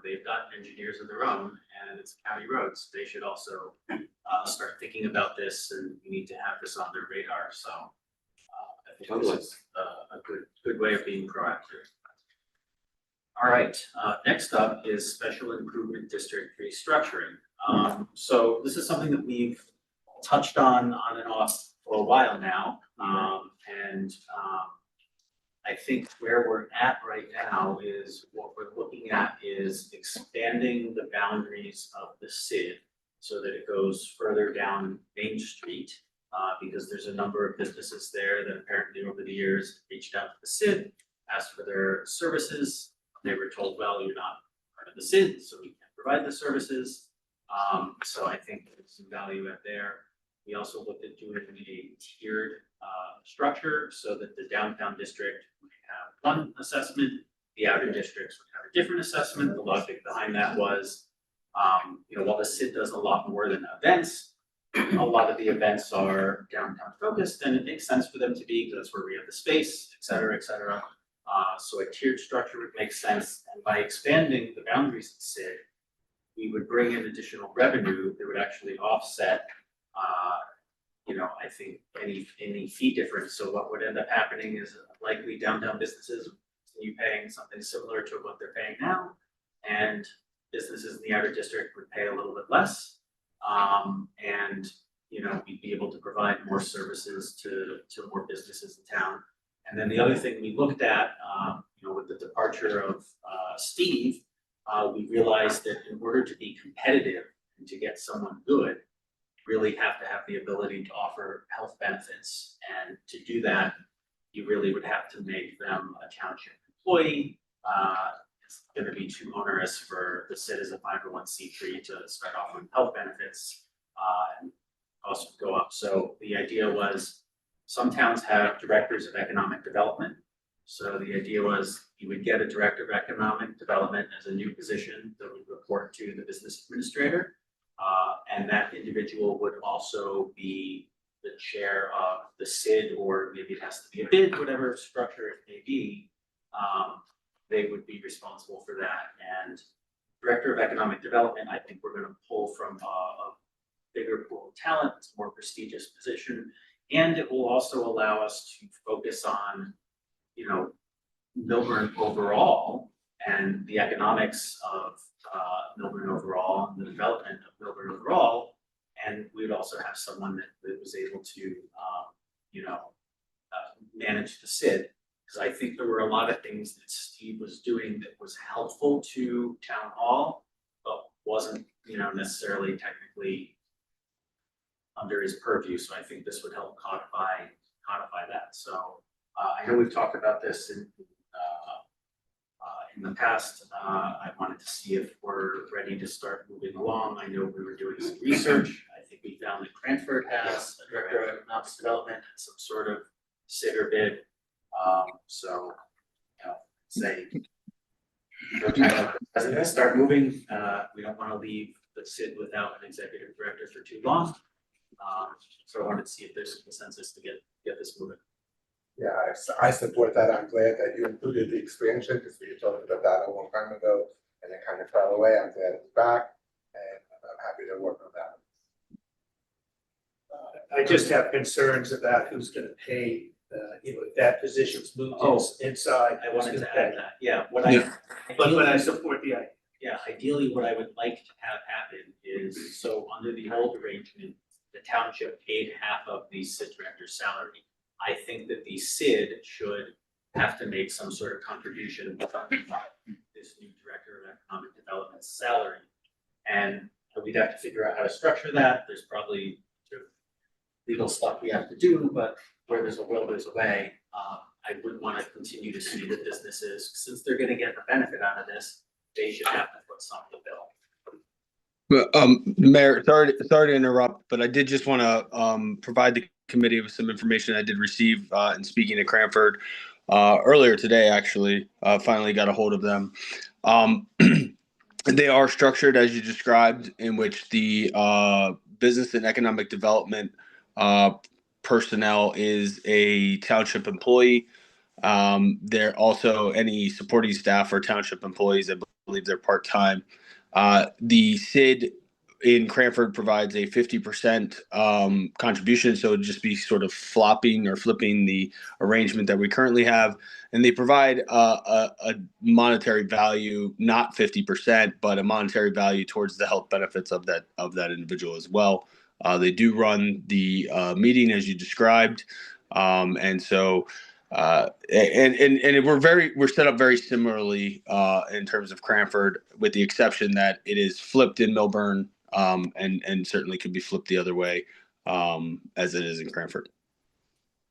they've got engineers of their own and it's county roads. They should also start thinking about this, and we need to have this on their radar. So I think this is a good way of being proactive. All right, next up is special improvement district restructuring. So this is something that we've touched on and off for a while now. I think where we're at right now is what we're looking at is expanding the boundaries of the SID so that it goes further down Main Street. Because there's a number of businesses there that apparently over the years reached out to the SID, asked for their services. They were told, well, you're not part of the SID, so we can't provide the services. So I think there's some value out there. We also looked at doing a tiered structure so that the downtown district would have one assessment, the outer districts would have a different assessment. The logic behind that was, while the SID does a lot more than events, a lot of the events are downtown focused, and it makes sense for them to be because that's where we have the space, et cetera, et cetera. So a tiered structure would make sense, and by expanding the boundaries of SID, we would bring in additional revenue that would actually offset, I think any fee difference. So what would end up happening is likely downtown businesses continue paying something similar to what they're paying now, and businesses in the outer district would pay a little bit less. We'd be able to provide more services to more businesses in town. And then the other thing we looked at, with the departure of Steve, we realized that in order to be competitive and to get someone good, you really have to have the ability to offer health benefits. And to do that, you really would have to make them a township employee. It's going to be too onerous for the SID as a 501c3 to start offering health benefits, and costs would go up. So the idea was, some towns have directors of economic development. So the idea was you would get a director of economic development as a new position that would report to the business administrator. And that individual would also be the chair of the SID, or maybe it has to be a bid, whatever structure it may be. They would be responsible for that. And director of economic development, I think we're going to pull from a bigger pool of talent. It's a more prestigious position. And it will also allow us to focus on, Milburn overall and the economics of Milburn overall and the development of Milburn overall. And we would also have someone that was able to, manage the SID. Because I think there were a lot of things that Steve was doing that was helpful to town hall, but wasn't, necessarily technically under his purview. So I think this would help codify that. So I know we've talked about this in the past. I wanted to see if we're ready to start moving along. I know we were doing some research. I think we found that Cranford has a director of economic development and some sort of SID or bid. Say, as we start moving, we don't want to leave the SID without an executive director for too long. So I wanted to see if there's a consensus to get this moving. Yeah, I support that. I'm glad that you included the expansion, because we talked about that a long time ago and it kind of fell away. I'm glad it's back, and I'm happy to work on that. I just have concerns about who's gonna pay, if that position's moved inside. I wanted who's to gonna add pay. that, yeah. But I support the idea. Yeah, ideally, what I would like to have happen is, so under the old arrangement, the township paid half of the SID director's salary. I think that the SID should have to make some sort of contribution to this new director of economic development's salary. And we'd have to figure out how to structure that. There's probably sort of legal stuff we have to do, but where there's a will, there's a way. I wouldn't want to continue to see the businesses, since they're going to get the benefit out of this, they should have to put some of the bill. Mayor, sorry to interrupt, but I did just want to provide the committee with some information I did receive in speaking to Cranford earlier today. Actually, finally got a hold of them. They are structured as you described, in which the business and economic development personnel is a township employee. They're also, any supporting staff are township employees. I believe they're part-time. The SID in Cranford provides a 50% contribution, so it'd just be sort of flopping or flipping the arrangement that we currently have. And they provide a monetary value, not 50%, but a monetary value towards the health benefits of that individual as well. They do run the meeting as you described, and so. We're set up very similarly in terms of Cranford, with the exception that it is flipped in Milburn and certainly could be flipped the other way, as it is in Cranford.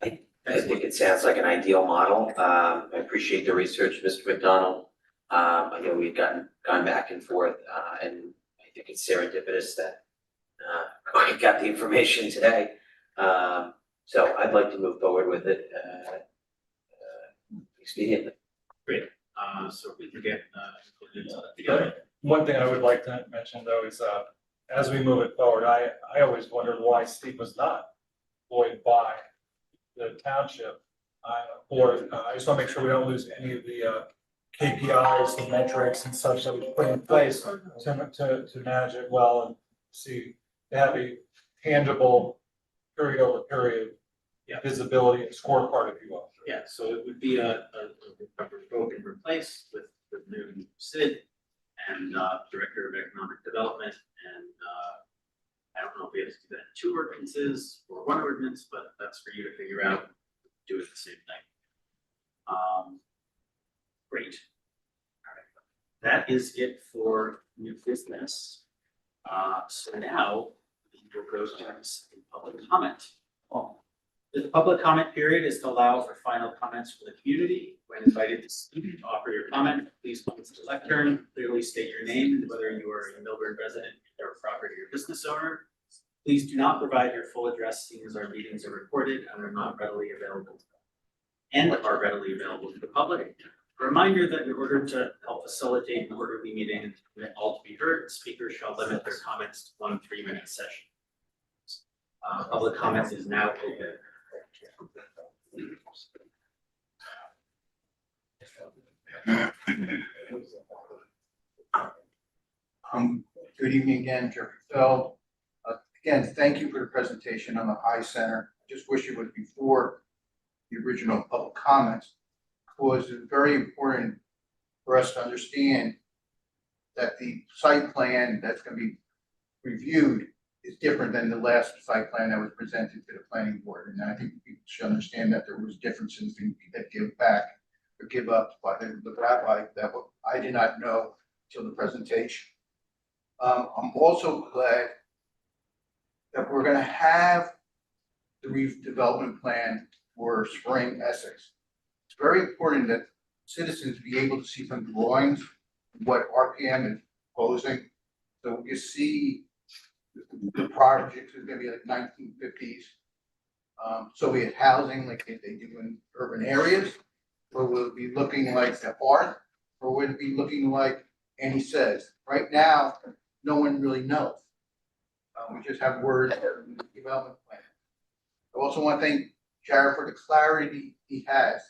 I think it sounds like an ideal model. I appreciate the research, Mr. McDonald. I know we've gone back and forth, and I think it's serendipitous that we got the information today. So I'd like to move forward with it expediently. Great, so we can get together. One thing I would like to mention though is, as we move it forward, I always wondered why Steve was not employed by the township. I just want to make sure we don't lose any of the KPIs, the metrics and such that we put in place to manage it well and see, to have a tangible period over period visibility and scorecard, if you will. Yeah, so it would be a revoke and replace with new SID and Director of Economic Development. And I don't know if we have to do that in 2 ordinances or 1 ordinance, but that's for you to figure out. Do it the same thing. Great. All right. That is it for new business. So now we will go to public comment. The public comment period is to allow for final comments from the community. When invited to speak, offer your comment, please come to the lectern, clearly state your name and whether you are a Millburn resident or property or business owner. Please do not provide your full address, seeing as our meetings are recorded and are not readily available to the public. A reminder that in order to help facilitate an orderly meeting and permit all to be heard, speakers shall limit their comments to 1 3-minute session. Public comments is now open. Good evening again, Jeffrey Feld. Again, thank you for the presentation on the High Center. I just wish it was before the original public comments, because it's very important for us to understand that the site plan that's going to be reviewed is different than the last site plan that was presented to the planning board. And I think people should understand that there was differences that give back or give up by the rabbi that I did not know until the presentation. I'm also glad that we're going to have the redevelopment plan for Spring Essex. It's very important that citizens be able to see some drawings of what RPM is proposing. So you see the project is going to be like 1950s Soviet housing like they do in urban areas, or will it be looking like the art, or would it be looking like Annie says? Right now, no one really knows. We just have words in the development plan. I also want to thank Jared for the clarity he has.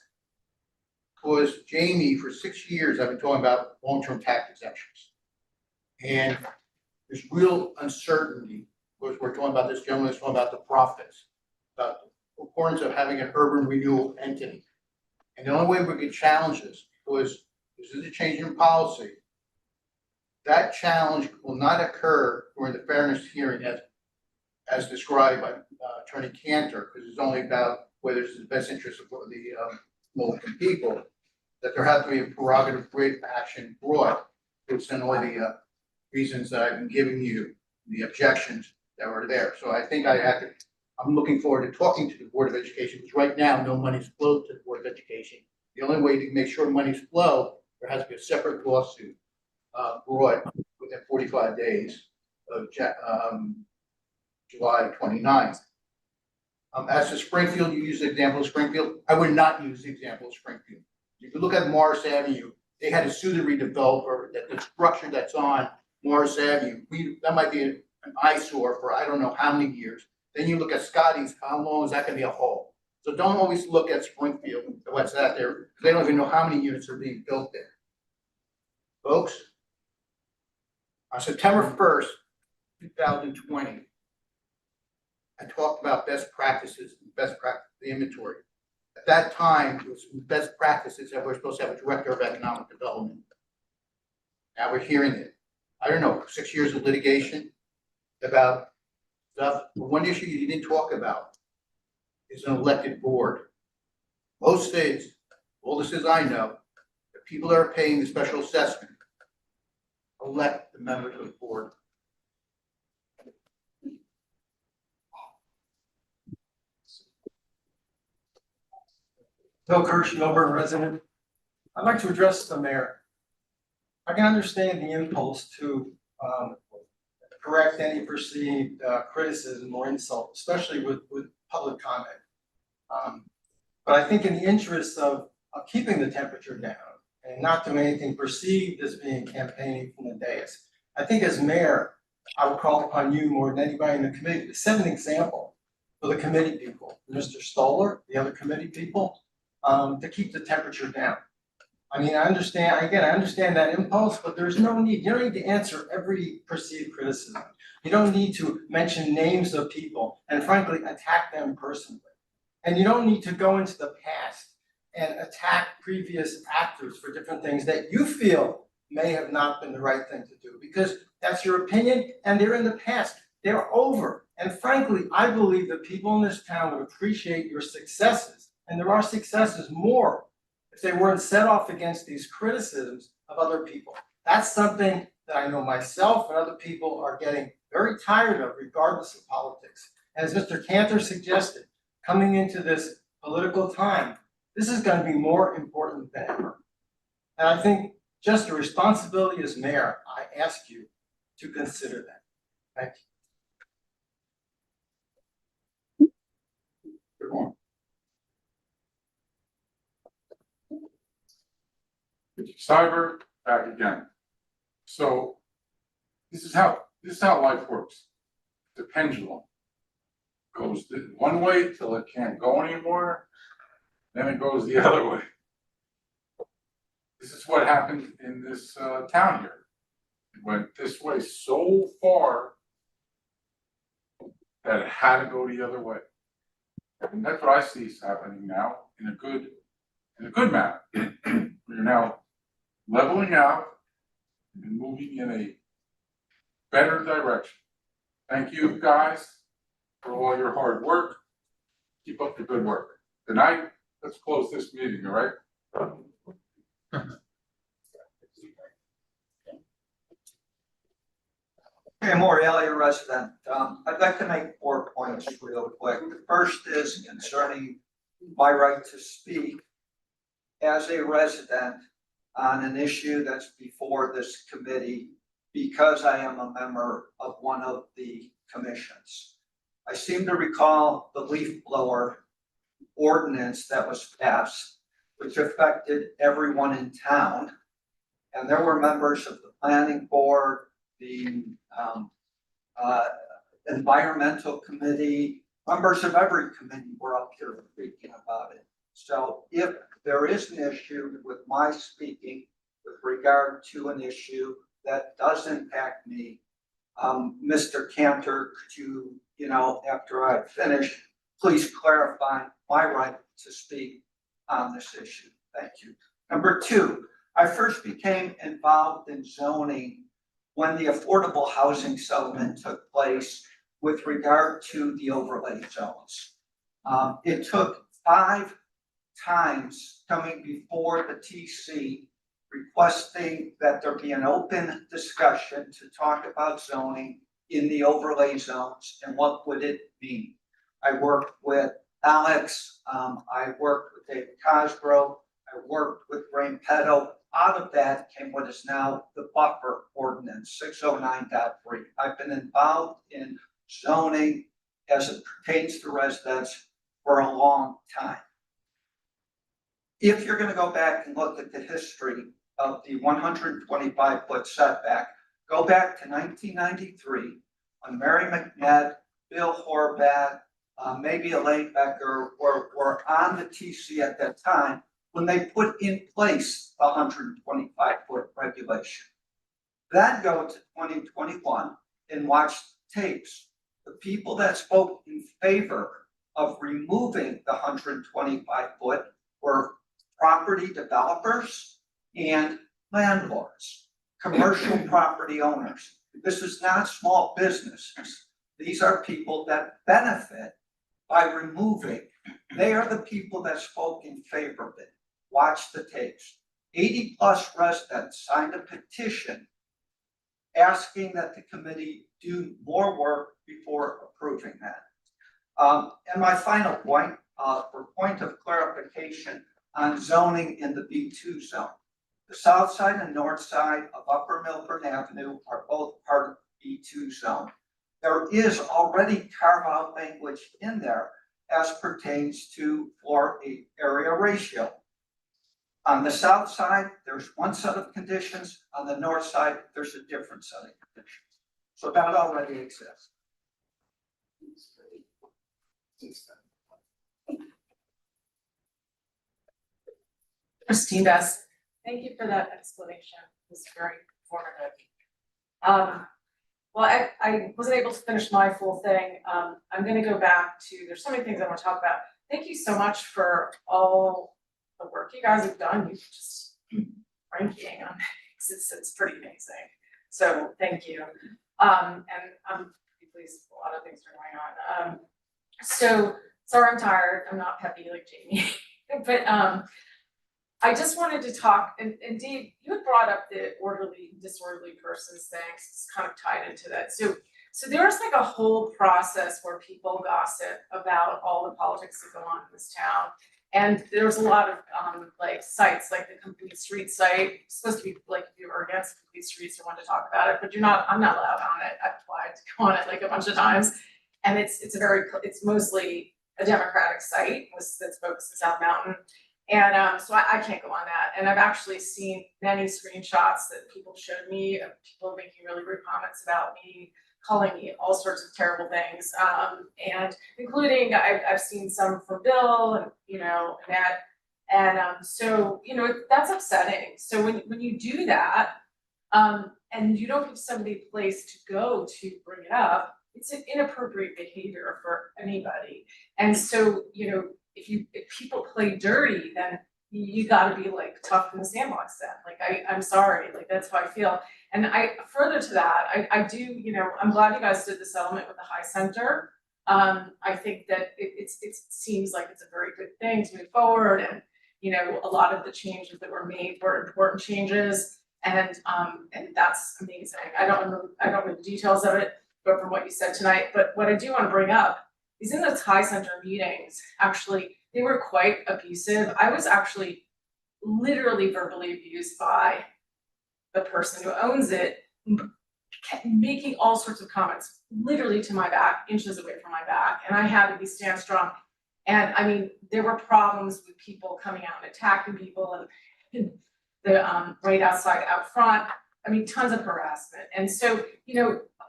Because Jamie, for 6 years, I've been talking about long-term tax exemptions. And there's real uncertainty, because we're talking about this gentleman is talking about the profits, about the importance of having an urban renewal entity. And the only way we can challenge this, because this is a change in policy, that challenge will not occur during the fairness hearing as described by Attorney Cantor, because it's only about whether it's in the best interest of the local people, that there has to be a prerogative grid action brought, based on all the reasons that I've been giving you, the objections that were there. So I think I'm looking forward to talking to the Board of Education, because right now, no money's flowed to the Board of Education. The only way to make sure money's flow, there has to be a separate lawsuit brought within 45 days of July 29th. As to Springfield, you use the example of Springfield. I would not use the example of Springfield. If you look at Morris Avenue, they had to sue the redeveloper that the structure that's on Morris Avenue, that might be an eyesore for I don't know how many years. Then you look at Scotty's, how long is that going to be a hole? So don't always look at Springfield, what's out there, because they don't even know how many units are being built there. Folks, on September 1st, 2020, I talked about best practices, the inventory. At that time, it was best practices that we're supposed to have a director of economic development. Now we're hearing it. I don't know, 6 years of litigation about stuff. But one issue you didn't talk about is an elected board. Most states, all this as I know, the people that are paying the special assessment elect the members of the board. Bill Kirsch, Melbourne resident. I'd like to address the mayor. I can understand the impulse to correct any perceived criticism or insult, especially with public comment. But I think in the interest of keeping the temperature down and not doing anything perceived as being campaigning from the dais, I think as mayor, I would call upon you more than anybody in the committee to set an example for the committee people, Mr. Stoller, the other committee people, to keep the temperature down. I mean, I understand that impulse, but there's no need, you don't need to answer every perceived criticism. You don't need to mention names of people and frankly, attack them personally. And you don't need to go into the past and attack previous actors for different things that you feel may have not been the right thing to do, because that's your opinion and they're in the past, they're over. And frankly, I believe that people in this town would appreciate your successes, and there are successes more if they weren't set off against these criticisms of other people. That's something that I know myself and other people are getting very tired of, regardless of politics. And as Mr. Cantor suggested, coming into this political time, this is going to be more important than ever. And I think just a responsibility as mayor, I ask you to consider that. Thank you. Good morning. Cyber back again. So this is how life works. The pendulum goes one way till it can't go anymore, then it goes the other way. This is what happened in this town here. It went this way so far that it had to go the other way. And that's what I see is happening now in a good manner. We're now leveling out and moving in a better direction. Thank you guys for all your hard work. Keep up the good work. Good night. Let's close this meeting, all right? Hey, Morelli, a resident. I'd like to make 4 points real quick. The first is concerning my right to speak as a resident on an issue that's before this committee because I am a member of one of the commissions. I seem to recall the leaf blower ordinance that was passed, which affected everyone in town. And there were members of the planning board, the environmental committee, members of every committee were up here speaking about it. So if there is an issue with my speaking with regard to an issue that does impact me, Mr. Cantor, could you after I finish, please clarify my right to speak on this issue. Thank you. Number 2, I first became involved in zoning when the affordable housing settlement took place with regard to the overlay zones. It took 5 times coming before the TC requesting that there be an open discussion to talk about zoning in the overlay zones and what would it mean. I worked with Alex, I worked with David Cosgrove, I worked with Rain Petto. Out of that came what is now the buffer ordinance 609.3. I've been involved in zoning as it pertains to residents for a long time. If you're going to go back and look at the history of the 125-foot setback, go back to 1993 when Mary McNett, Bill Horvath, maybe Elaine Becker were on the TC at that time when they put in place the 125-foot regulation. Then go to 2021 and watch tapes. The people that spoke in favor of removing the 125-foot were property developers and landlords, commercial property owners. This is not small businesses. These are people that benefit by removing. They are the people that spoke in favor of it. Watch the tapes. 80+ residents signed a petition asking that the committee do more work before approving that. And my final point, for point of clarification, on zoning in the B2 zone. The south side and north side of Upper Milford Avenue are both part of the B2 zone. There is already carve-out language in there as pertains to floor area ratio. On the south side, there's one set of conditions. On the north side, there's a different set of conditions. So that already exists. Christine Best, thank you for that explanation. It was very informative. Well, I wasn't able to finish my full thing. I'm gonna go back to, there's so many things I want to talk about. Thank you so much for all the work you guys have done. You just ranking on things, it's pretty amazing. So thank you. And I'm pretty pleased with a lot of things that are going on. So sorry, I'm tired. I'm not peppy like Jamie, but I just wanted to talk, and Dave, you had brought up the disorderly persons thing, so it's kind of tied into that. So there's like a whole process where people gossip about all the politics that go on in this town. And there's a lot of like sites, like the Complete Street site, it's supposed to be like if you were against Complete Streets or want to talk about it, but I'm not allowed on it. I've applied to go on it like a bunch of times. And it's mostly a Democratic site that's focused in South Mountain. And so I can't go on that. And I've actually seen many screenshots that people showed me of people making really rude comments about me, calling me all sorts of terrible things. And including I've seen some from Bill and Annette. And so that's upsetting. So when you do that, and you don't give somebody a place to go to bring it up, it's an inappropriate behavior for anybody. And so, if people play dirty, then you gotta be like tough in the sandbox then. Like I'm sorry, like that's how I feel. And further to that, I do, I'm glad you guys did the settlement with the High Center. I think that it seems like it's a very good thing to move forward, and a lot of the changes that were made were important changes, and that's amazing. I don't know the details of it, but from what you said tonight, but what I do want to bring up is in those High Center meetings, actually, they were quite abusive. I was actually literally verbally abused by the person who owns it, making all sorts of comments, literally to my back, inches away from my back, and I had to stand strong. And I mean, there were problems with people coming out and attacking people, and the right outside, out front. I mean, tons of harassment. And so,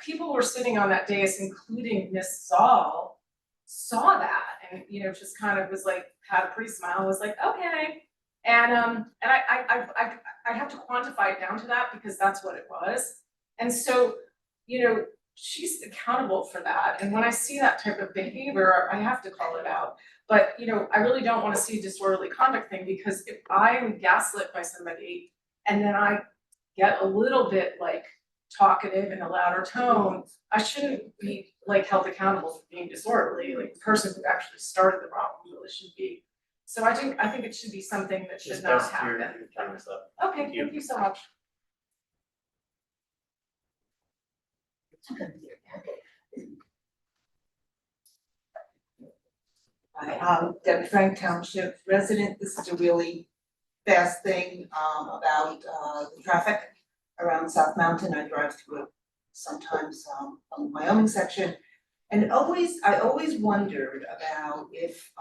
people were sitting on that dais, including Miss Saul, saw that and just kind of was like, had a pretty smile, was like, okay. And I have to quantify it down to that because that's what it was. And so, she's accountable for that. And when I see that type of behavior, I have to call it out. But I really don't want to see a disorderly conduct thing, because if I'm gaslit by somebody and then I get a little bit like talkative in a louder tone, I shouldn't be like held accountable for being disorderly. Like the person who actually started the problem really should be. So I think it should be something that should not happen. Okay, thank you so much. Hi, Debbie Frank, Township resident. This is a really fast thing about the traffic around South Mountain. I drive through it sometimes on the Wyoming section. And I always wondered about if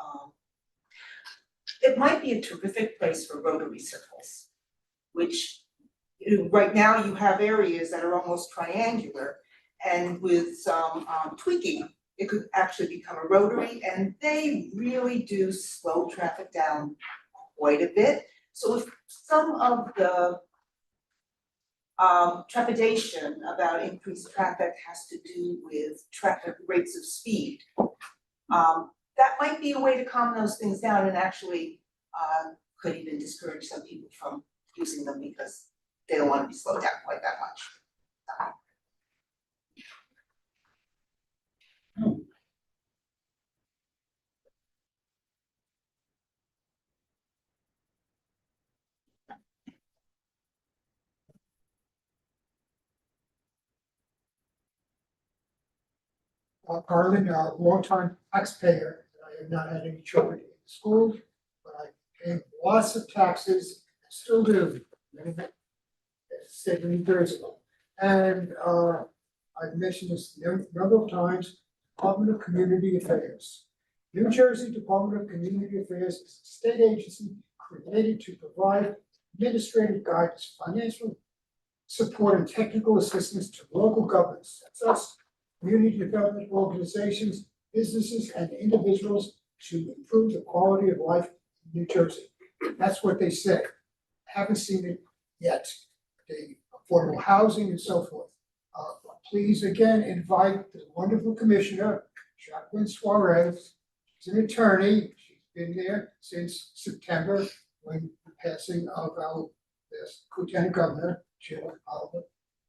it might be a terrific place for rotary circles, which right now you have areas that are almost triangular, and with some tweaking, it could actually become a rotary, and they really do slow traffic down quite a bit. So if some of the trepidation about increased traffic has to do with traffic rates of speed, that might be a way to calm those things down, and actually could even discourage some people from using them because they don't want to be slowed down quite that much. Carlin, longtime taxpayer. I have not had any children in school, but I pay lots of taxes, still do. State of New Jersey. And I've mentioned this a number of times, Department of Community Affairs. New Jersey Department of Community Affairs is a state agency created to provide administrative guidance, financial support, and technical assistance to local governments, such as community development organizations, businesses, and individuals to improve the quality of life in New Jersey. That's what they say. Haven't seen it yet. The affordable housing and so forth. Please again invite the wonderful commissioner, Jacqueline Suarez. She's an attorney. She's been there since September when the passing of our Lieutenant Governor, Jill Oliver,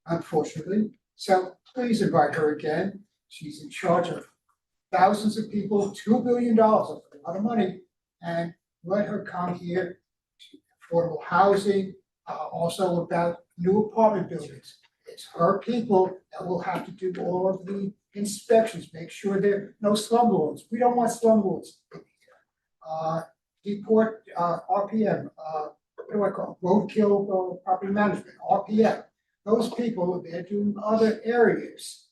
unfortunately. So please invite her again. She's in charge of thousands of people, $2 billion, a lot of money, and let her come here to affordable housing, also about new apartment buildings. It's her people that will have to do all of the inspections, make sure there are no slumlords. We don't want slumlords in here. Deport RPM, what do I call it? Roadkill property management, RPM. Those people, they're doing other areas.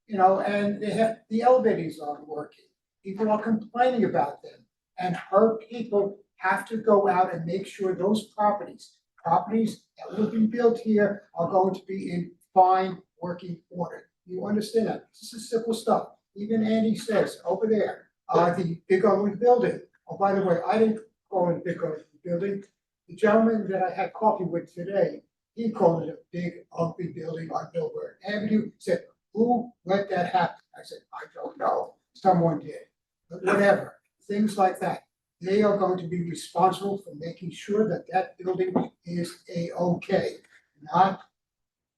And they have the elevators aren't working. People are complaining about them. And her people have to go out and make sure those properties that will be built here are going to be in fine working order. You understand that? This is simple stuff. Even Andy says over there, the big ugly building. Oh, by the way, I didn't call it a big ugly building. The gentleman that I had coffee with today, he called it a big ugly building on Millburn Avenue. Said, who let that happen? I said, I don't know. Someone did. But whatever, things like that. They are going to be responsible for making sure that that building is A-OK, not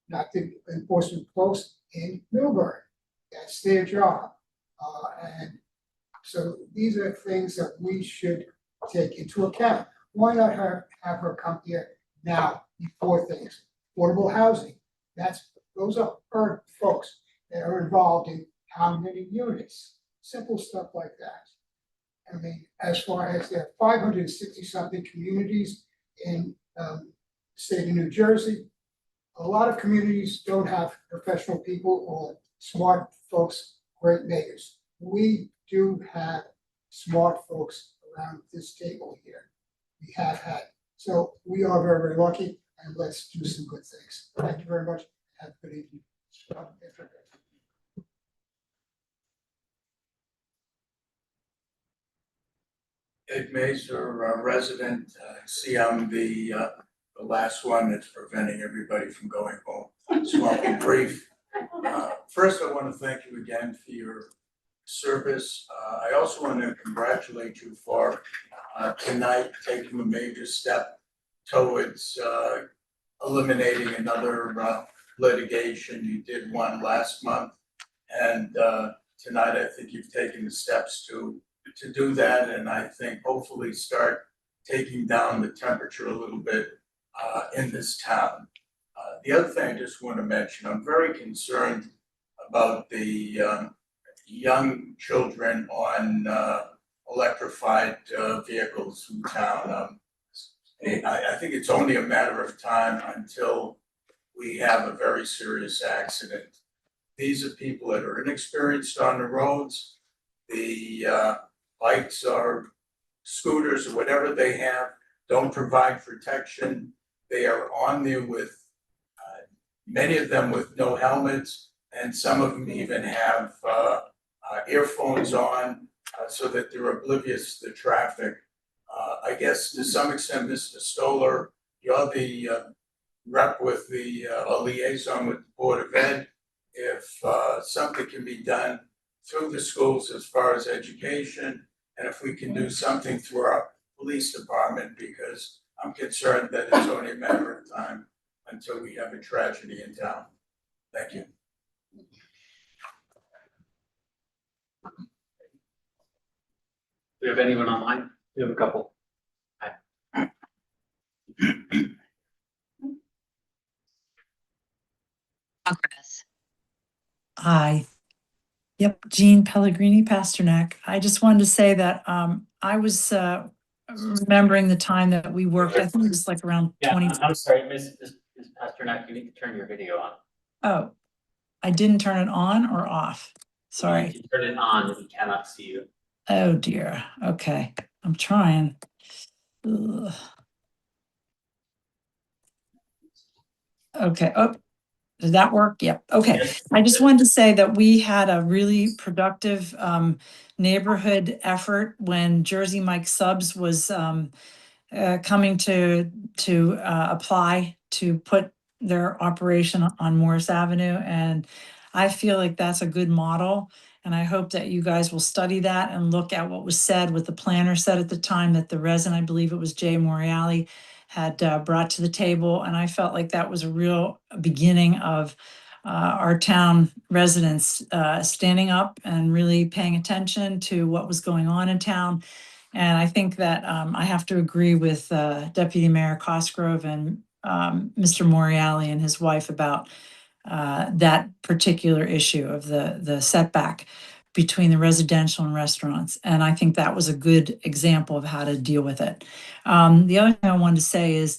the enforcement post in Millburn. That's their job. And so these are things that we should take into account. Why not have her come here now before things? Affordable housing, those are her folks that are involved in how many units, simple stuff like that. I mean, as far as there are 560 something communities in the state of New Jersey, a lot of communities don't have professional people or smart folks, great mayors. We do have smart folks around this table here. We have had. So we are very, very lucky, and let's do some good things. Thank you very much. Have a good evening. Ed Mazer, resident, see I'm the last one that's preventing everybody from going home, so I'll be brief. First, I want to thank you again for your service. I also want to congratulate you for tonight taking a major step towards eliminating another litigation. You did one last month, and tonight I think you've taken the steps to do that, and I think hopefully start taking down the temperature a little bit in this town. The other thing I just want to mention, I'm very concerned about the young children on electrified vehicles in town. I think it's only a matter of time until we have a very serious accident. These are people that are inexperienced on the roads. The bikes or scooters or whatever they have don't provide protection. They are on there with many of them with no helmets, and some of them even have earphones on so that they're oblivious to traffic. I guess to some extent, Mr. Stoller, you're the rep with the liaison with the Board of Ed. If something can be done through the schools as far as education, and if we can do something through our police department, because I'm concerned that it's only a matter of time until we have a tragedy in town. Thank you. Do we have anyone online? We have a couple. Hi. Hi. Yep, Jean Pellegrini Pasternak. I just wanted to say that I was remembering the time that we worked. I think it was like around Yeah, 20. I'm sorry, Ms. Pasternak, you need to turn your video on. Oh, I didn't turn it on or off. Sorry. You turn it on, we cannot see you. Oh dear. Okay. I'm trying. Ugh. Okay. Oh, did that work? Yep. Okay. I just wanted to say that we had a really productive neighborhood effort when Jersey Mike Subs was coming to apply to put their operation on Morris Avenue. And I feel like that's a good model. And I hope that you guys will study that and look at what was said, what the planner said at the time, that the resident, I believe it was Jay Moriali, had brought to the table. And I felt like that was a real beginning of our town residents standing up and really paying attention to what was going on in town. And I think that I have to agree with Deputy Mayor Cosgrove and Mr. Moriali and his wife about that particular issue of the setback between the residential and restaurants. And I think that was a good example of how to deal with it. The other thing I wanted to say is,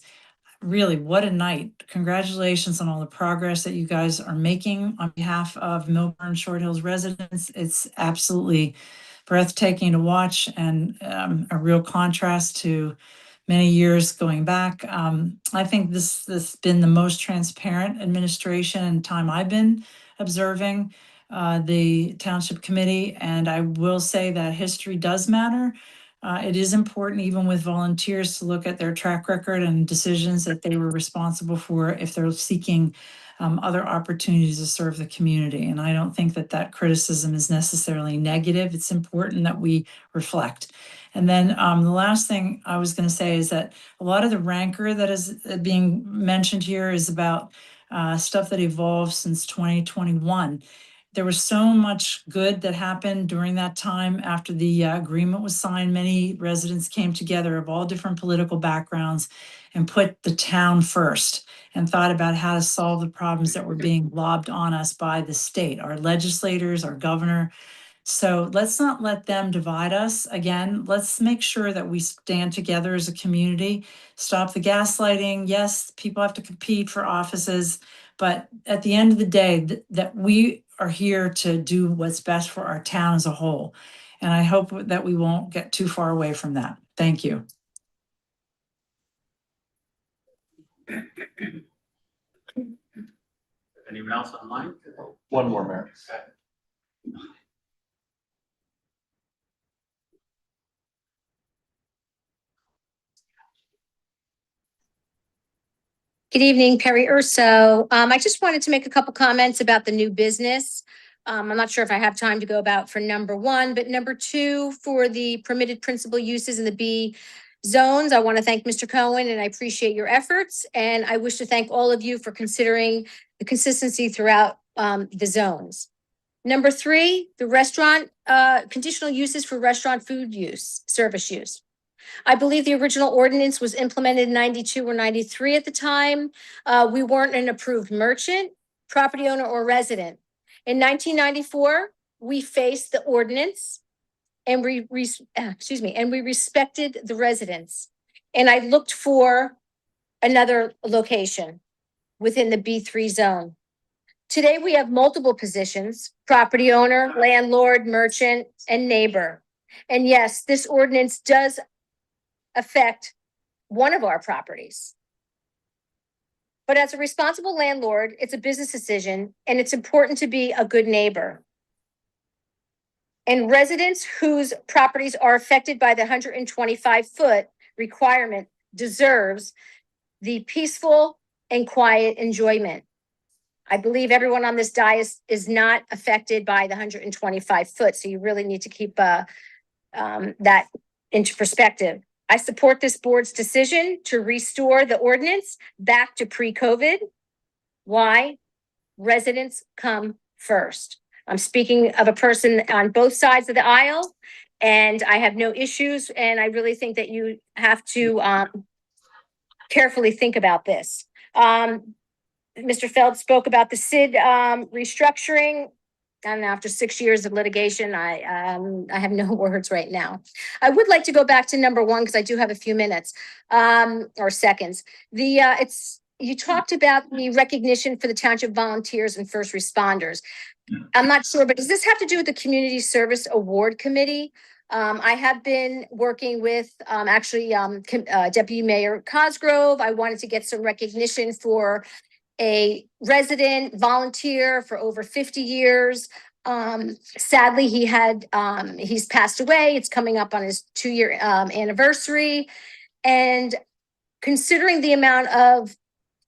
really, what a night. Congratulations on all the progress that you guys are making on behalf of Milburn Short Hills residents. It's absolutely breathtaking to watch, and a real contrast to many years going back. I think this has been the most transparent administration in time I've been observing the Township Committee. And I will say that history does matter. It is important, even with volunteers, to look at their track record and decisions that they were responsible for if they're seeking other opportunities to serve the community. And I don't think that that criticism is necessarily negative. It's important that we reflect. And then the last thing I was going to say is that a lot of the rancor that is being mentioned here is about stuff that evolved since 2021. There was so much good that happened during that time after the agreement was signed. Many residents came together of all different political backgrounds and put the town first and thought about how to solve the problems that were being lobbed on us by the state, our legislators, our governor. So let's not let them divide us. Again, let's make sure that we stand together as a community, stop the gaslighting. Yes, people have to compete for offices, but at the end of the day, that we are here to do what's best for our town as a whole. And I hope that we won't get too far away from that. Thank you. Anyone else online? One more, Mayor. Good evening, Perry Urso. I just wanted to make a couple comments about the new business. I'm not sure if I have time to go about for number one, but number two, for the permitted principal uses in the B zones, I want to thank Mr. Cohen and I appreciate your efforts. And I wish to thank all of you for considering the consistency throughout the zones. Number three, the restaurant, conditional uses for restaurant food use, service use. I believe the original ordinance was implemented in 92 or 93 at the time. We weren't an approved merchant, property owner, or resident. In 1994, we faced the ordinance and we respected the residents. And I looked for another location within the B3 zone. Today, we have multiple positions: property owner, landlord, merchant, and neighbor. And yes, this ordinance does affect one of our properties. But as a responsible landlord, it's a business decision, and it's important to be a good neighbor. And residents whose properties are affected by the 125-foot requirement deserves the peaceful and quiet enjoyment. I believe everyone on this dais is not affected by the 125 foot, so you really need to keep that into perspective. I support this board's decision to restore the ordinance back to pre-COVID. Why? Residents come first. I'm speaking of a person on both sides of the aisle, and I have no issues, and I really think that you have to carefully think about this. Mr. Feld spoke about the SID restructuring. I don't know, after 6 years of litigation, I have no words right now. I would like to go back to number one, because I do have a few minutes, or seconds. You talked about the recognition for the township volunteers and first responders. I'm not sure, but does this have to do with the Community Service Award Committee? I have been working with, Deputy Mayor Cosgrove. I wanted to get some recognition for a resident volunteer for over 50 years. Sadly, he's passed away. It's coming up on his 2-year anniversary. And considering the amount of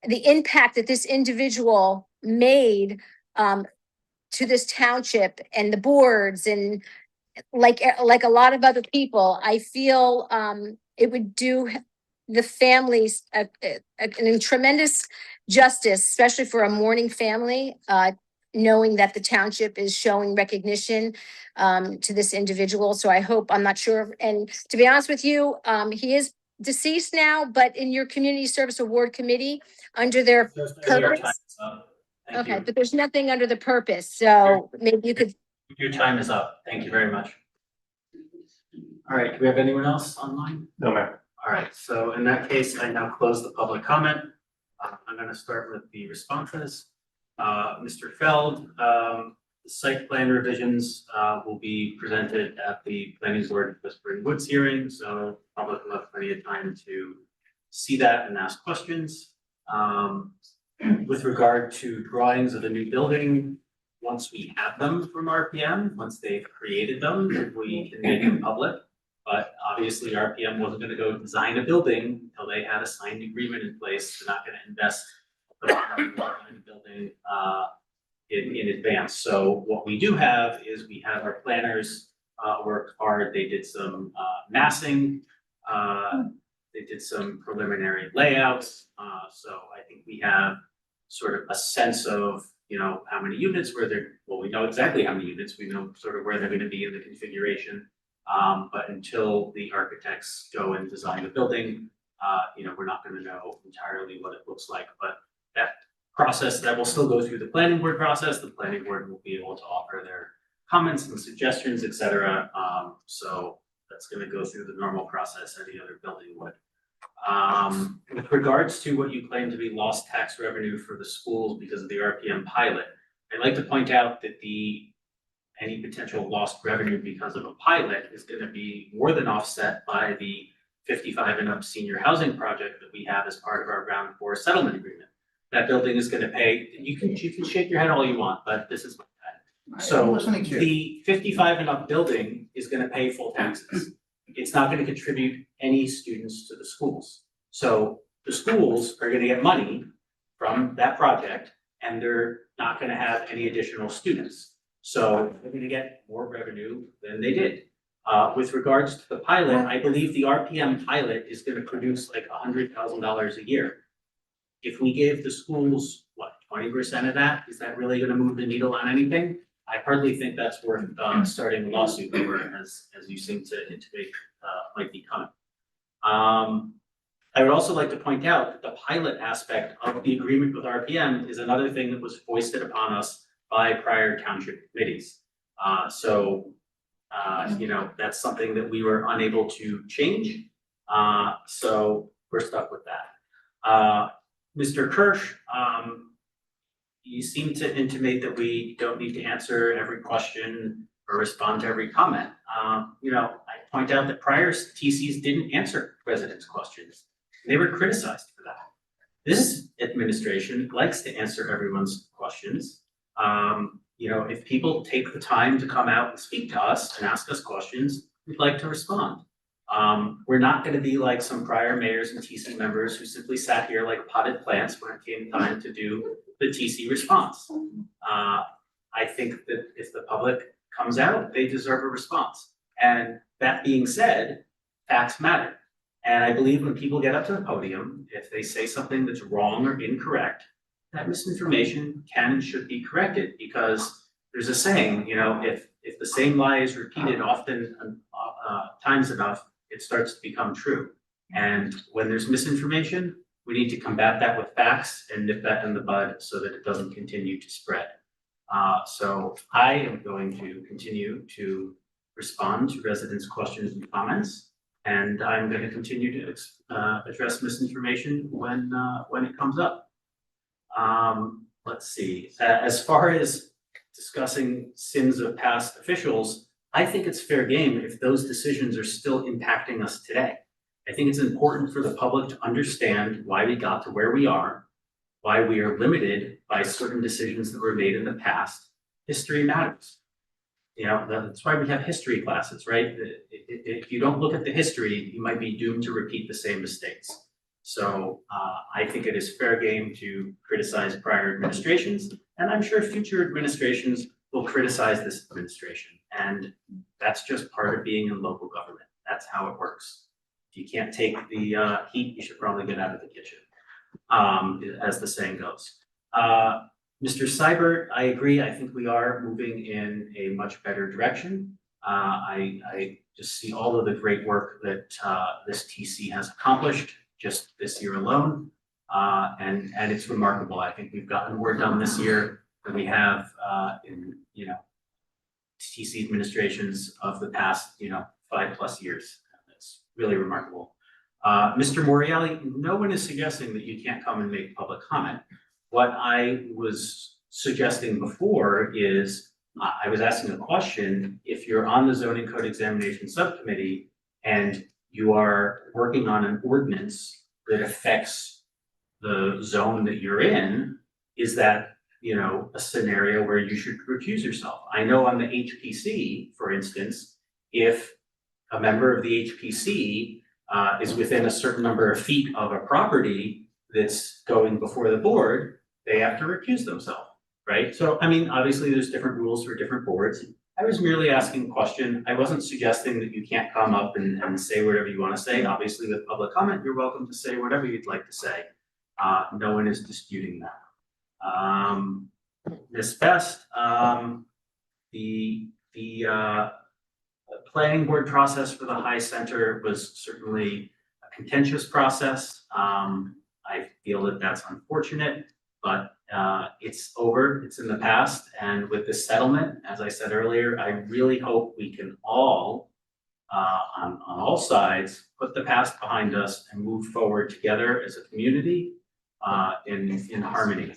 the impact that this individual made to this township and the boards, and like a lot of other people, I feel it would do the families a tremendous justice, especially for a mourning family, knowing that the township is showing recognition to this individual. So I hope, I'm not sure, and to be honest with you, he is deceased now, but in your Community Service Award Committee, under their purpose. Okay, but there's nothing under the purpose, so maybe you could. Your time is up. Thank you very much. All right, do we have anyone else online? No, ma'am. All right, so in that case, I now close the public comment. I'm going to start with the responses. Mr. Feld, the site plan revisions will be presented at the Planning Board Whispering Woods hearing, so public will have plenty of time to see that and ask questions. With regard to drawings of the new building, once we have them from RPM, once they've created them, we can make them public. But obviously RPM wasn't going to go design a building until they had a signed agreement in place. They're not going to invest the building in advance. So what we do have is we have our planners worked hard. They did some massing. They did some preliminary layouts. So I think we have sort of a sense of, how many units were there. Well, we know exactly how many units. We know sort of where they're going to be in the configuration. But until the architects go and design the building, we're not going to know entirely what it looks like. But that process, that will still go through the planning board process. The planning board will be able to offer their comments and suggestions, et cetera. So that's going to go through the normal process any other building would. With regards to what you claim to be lost tax revenue for the schools because of the RPM pilot, I'd like to point out that any potential lost revenue because of a pilot is going to be more than offset by the 55 and up senior housing project that we have as part of our round 4 settlement agreement. That building is going to pay, you can shake your head all you want, but this is my head. So the 55 and up building is going to pay full taxes. It's not going to contribute any students to the schools. So the schools are going to get money from that project, and they're not going to have any additional students. So they're going to get more revenue than they did. With regards to the pilot, I believe the RPM pilot is going to produce like $100,000 a year. If we gave the schools, 20% of that, is that really going to move the needle on anything? I hardly think that's worth starting a lawsuit over, as you seem to intimate might be coming. I would also like to point out that the pilot aspect of the agreement with RPM is another thing that was foisted upon us by prior township committees. That's something that we were unable to change. So we're stuck with that. Mr. Kirsch, you seem to intimate that we don't need to answer every question or respond to every comment. I point out that prior TCs didn't answer residents' questions. They were criticized for that. This administration likes to answer everyone's questions. If people take the time to come out and speak to us and ask us questions, we'd like to respond. We're not going to be like some prior mayors and TC members who simply sat here like potted plants when it came time to do the TC response. I think that if the public comes out, they deserve a response. And that being said, facts matter. And I believe when people get up to the podium, if they say something that's wrong or incorrect, that misinformation can and should be corrected, because there's a saying, if the same lie is repeated often times enough, it starts to become true. And when there's misinformation, we need to combat that with facts and nip that in the bud so that it doesn't continue to spread. So I am going to continue to respond to residents' questions and comments. And I'm going to continue to address misinformation when it comes up. Let's see, as far as discussing sins of past officials, I think it's fair game if those decisions are still impacting us today. I think it's important for the public to understand why we got to where we are, why we are limited by certain decisions that were made in the past. History matters. You know, that's why we have history classes, right? If you don't look at the history, you might be doomed to repeat the same mistakes. So I think it is fair game to criticize prior administrations, and I'm sure future administrations will criticize this administration. And that's just part of being in local government. That's how it works. If you can't take the heat, you should probably get out of the kitchen, as the saying goes. Mr. Seibert, I agree. I think we are moving in a much better direction. I just see all of the great work that this TC has accomplished just this year alone. And it's remarkable. I think we've gotten more done this year than we have in, TC administrations of the past, 5+ years. It's really remarkable. Mr. Morreale, no one is suggesting that you can't come and make public comment. What I was suggesting before is, I was asking a question, if you're on the zoning code examination subcommittee and you are working on an ordinance that affects the zone that you're in, is that, a scenario where you should recuse yourself? I know on the HPC, for instance, if a member of the HPC is within a certain number of feet of a property that's going before the board, they have to recuse themselves, right? So, obviously there's different rules for different boards. I was merely asking a question. I wasn't suggesting that you can't come up and say whatever you want to say. Obviously with public comment, you're welcome to say whatever you'd like to say. No one is disputing that. Ms. Best, the planning board process for the High Center was certainly a contentious process. I feel that that's unfortunate, but it's over, it's in the past. And with this settlement, as I said earlier, I really hope we can all, on all sides, put the past behind us and move forward together as a community in harmony.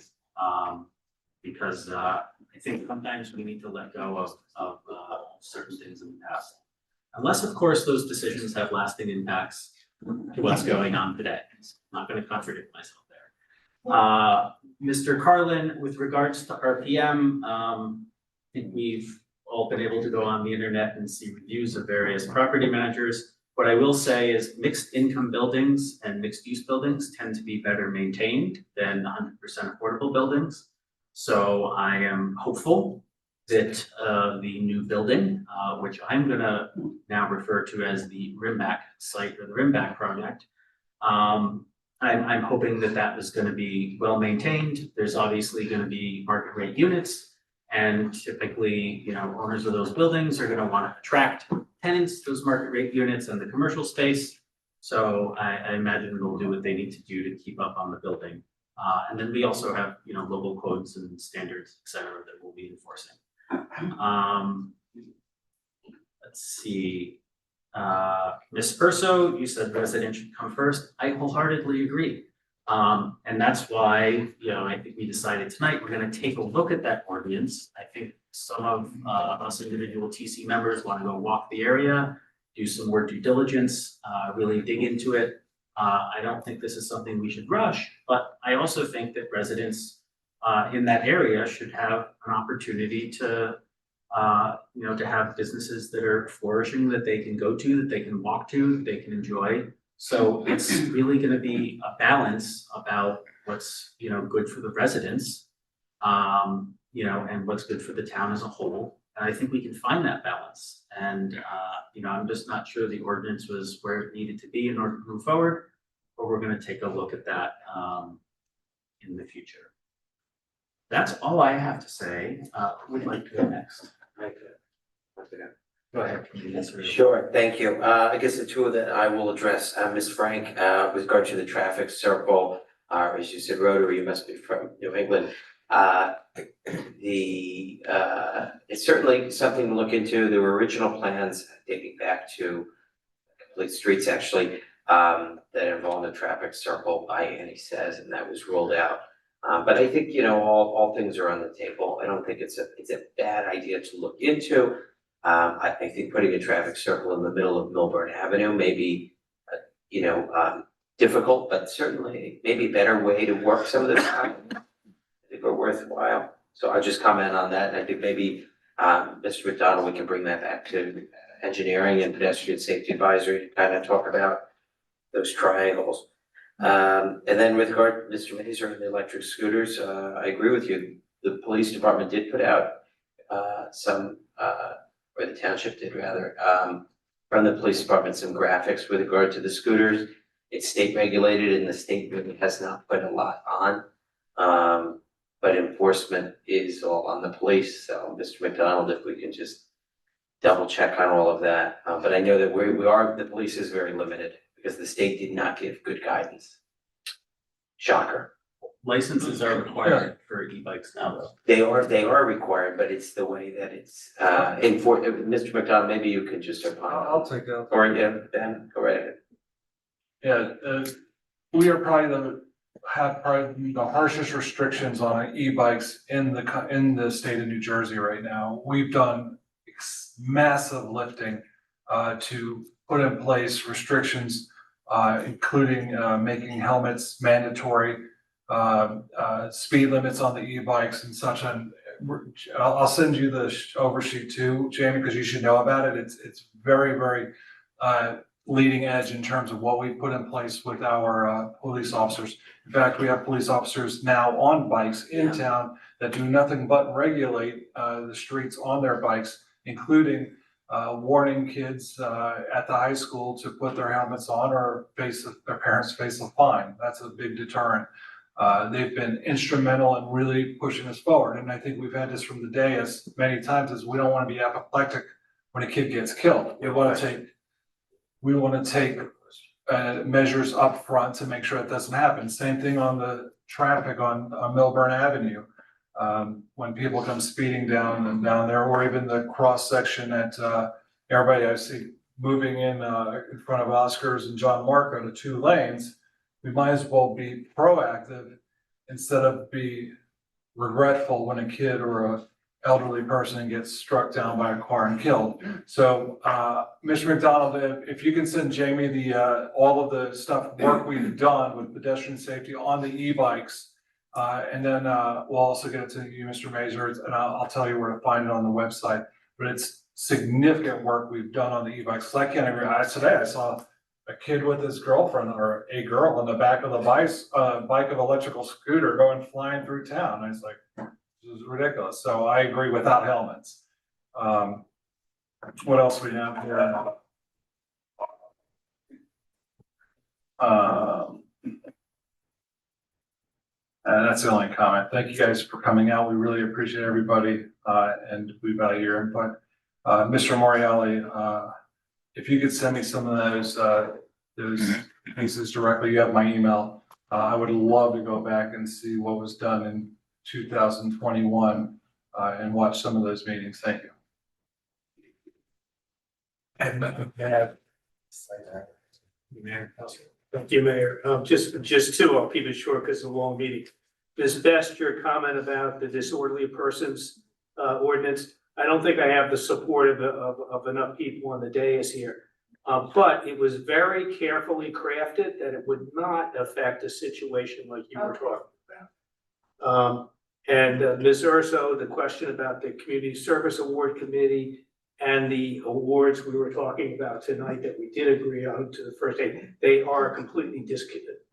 Because I think sometimes we need to let go of certain things in the past. Unless, of course, those decisions have lasting impacts to what's going on today. I'm not going to contradict myself there. Mr. Carlin, with regards to RPM, I think we've all been able to go on the internet and see reviews of various property managers. What I will say is mixed income buildings and mixed use buildings tend to be better maintained than 100% affordable buildings. So I am hopeful that the new building, which I'm gonna now refer to as the Rimback site or the Rimback project, I'm hoping that that is gonna be well maintained. There's obviously gonna be market rate units, and typically, owners of those buildings are gonna want to attract tenants, those market rate units and the commercial space. So I imagine they'll do what they need to do to keep up on the building. And then we also have, local codes and standards, et cetera, that we'll be enforcing. Let's see. Ms. Urso, you said residents should come first. I wholeheartedly agree. And that's why, I think we decided tonight, we're gonna take a look at that ordinance. I think some of us individual TC members wanna go walk the area, do some more due diligence, really dig into it. I don't think this is something we should rush, but I also think that residents in that area should have an opportunity to to have businesses that are flourishing, that they can go to, that they can walk to, that they can enjoy. So it's really gonna be a balance about what's, good for the residents, and what's good for the town as a whole. And I think we can find that balance. And, I'm just not sure the ordinance was where it needed to be in order to move forward, but we're gonna take a look at that in the future. That's all I have to say. Who would like to go next? Go ahead. Sure, thank you. I guess the two that I will address, Ms. Frank, with regard to the traffic circle, as you said, Rotary, you must be from New England. It's certainly something to look into. There were original plans dating back to complete streets actually, that involved a traffic circle by Annie says, and that was ruled out. But I think, all things are on the table. I don't think it's a bad idea to look into. I think putting a traffic circle in the middle of Milburn Avenue may be, difficult, but certainly maybe a better way to work some of this out. I think are worthwhile. So I'll just comment on that, and I think maybe, Mr. McDonald, we can bring that back to engineering and pedestrian safety advisory to kind of talk about those triangles. And then with regard to Mr. Mazer and the electric scooters, I agree with you. The police department did put out or the township did rather, from the police department, some graphics with regard to the scooters. It's state regulated and the state really has not put a lot on. But enforcement is all on the police. So Mr. McDonald, if we can just double check on all of that. But I know that the police is very limited because the state did not give good guidance. Shocker. Licenses are required for e-bikes now, though. They are required, but it's the way that it's enforced. Mr. McDonald, maybe you could just opine. I'll take that. Or Ben, go right ahead. Yeah, we are probably the harshest restrictions on e-bikes in the state of New Jersey right now. We've done massive lifting to put in place restrictions, including making helmets mandatory, speed limits on the e-bikes and such. And I'll send you the oversheet too, Jamie, because you should know about it. It's very, very leading edge in terms of what we put in place with our police officers. In fact, we have police officers now on bikes in town that do nothing but regulate the streets on their bikes, including warning kids at the high school to put their helmets on or their parents face a fine. That's a big deterrent. They've been instrumental in really pushing us forward. And I think we've had this from the day as many times as we don't want to be apoplectic when a kid gets killed. We want to take measures up front to make sure it doesn't happen. Same thing on the traffic on Milburn Avenue. When people come speeding down there, or even the cross section at everybody I see moving in front of Oscars and John Marco to 2 lanes, we might as well be proactive instead of be regretful when a kid or a elderly person gets struck down by a car and killed. So, Mr. McDonald, if you can send Jamie all of the work we've done with pedestrian safety on the e-bikes, and then we'll also get it to you, Mr. Mazer, and I'll tell you where to find it on the website. But it's significant work we've done on the e-bikes. I can't agree. Today I saw a kid with his girlfriend or a girl on the back of the bike of electrical scooter going flying through town. I was like, this is ridiculous. So I agree without helmets. What else we have here? And that's the only comment. Thank you guys for coming out. We really appreciate everybody, and we value your input. Mr. Moriali, if you could send me some of those pieces directly, you have my email. I would love to go back and see what was done in 2021 and watch some of those meetings. Thank you. And Thank you, Mayor. Just two, I'll keep it short because it's a long meeting. Ms. Best, your comment about the disorderly persons ordinance, I don't think I have the support of enough people on the dais here. But it was very carefully crafted that it would not affect a situation like you were talking about. And Ms. Urso, the question about the Community Service Award Committee and the awards we were talking about tonight that we did agree on to the first day, they are completely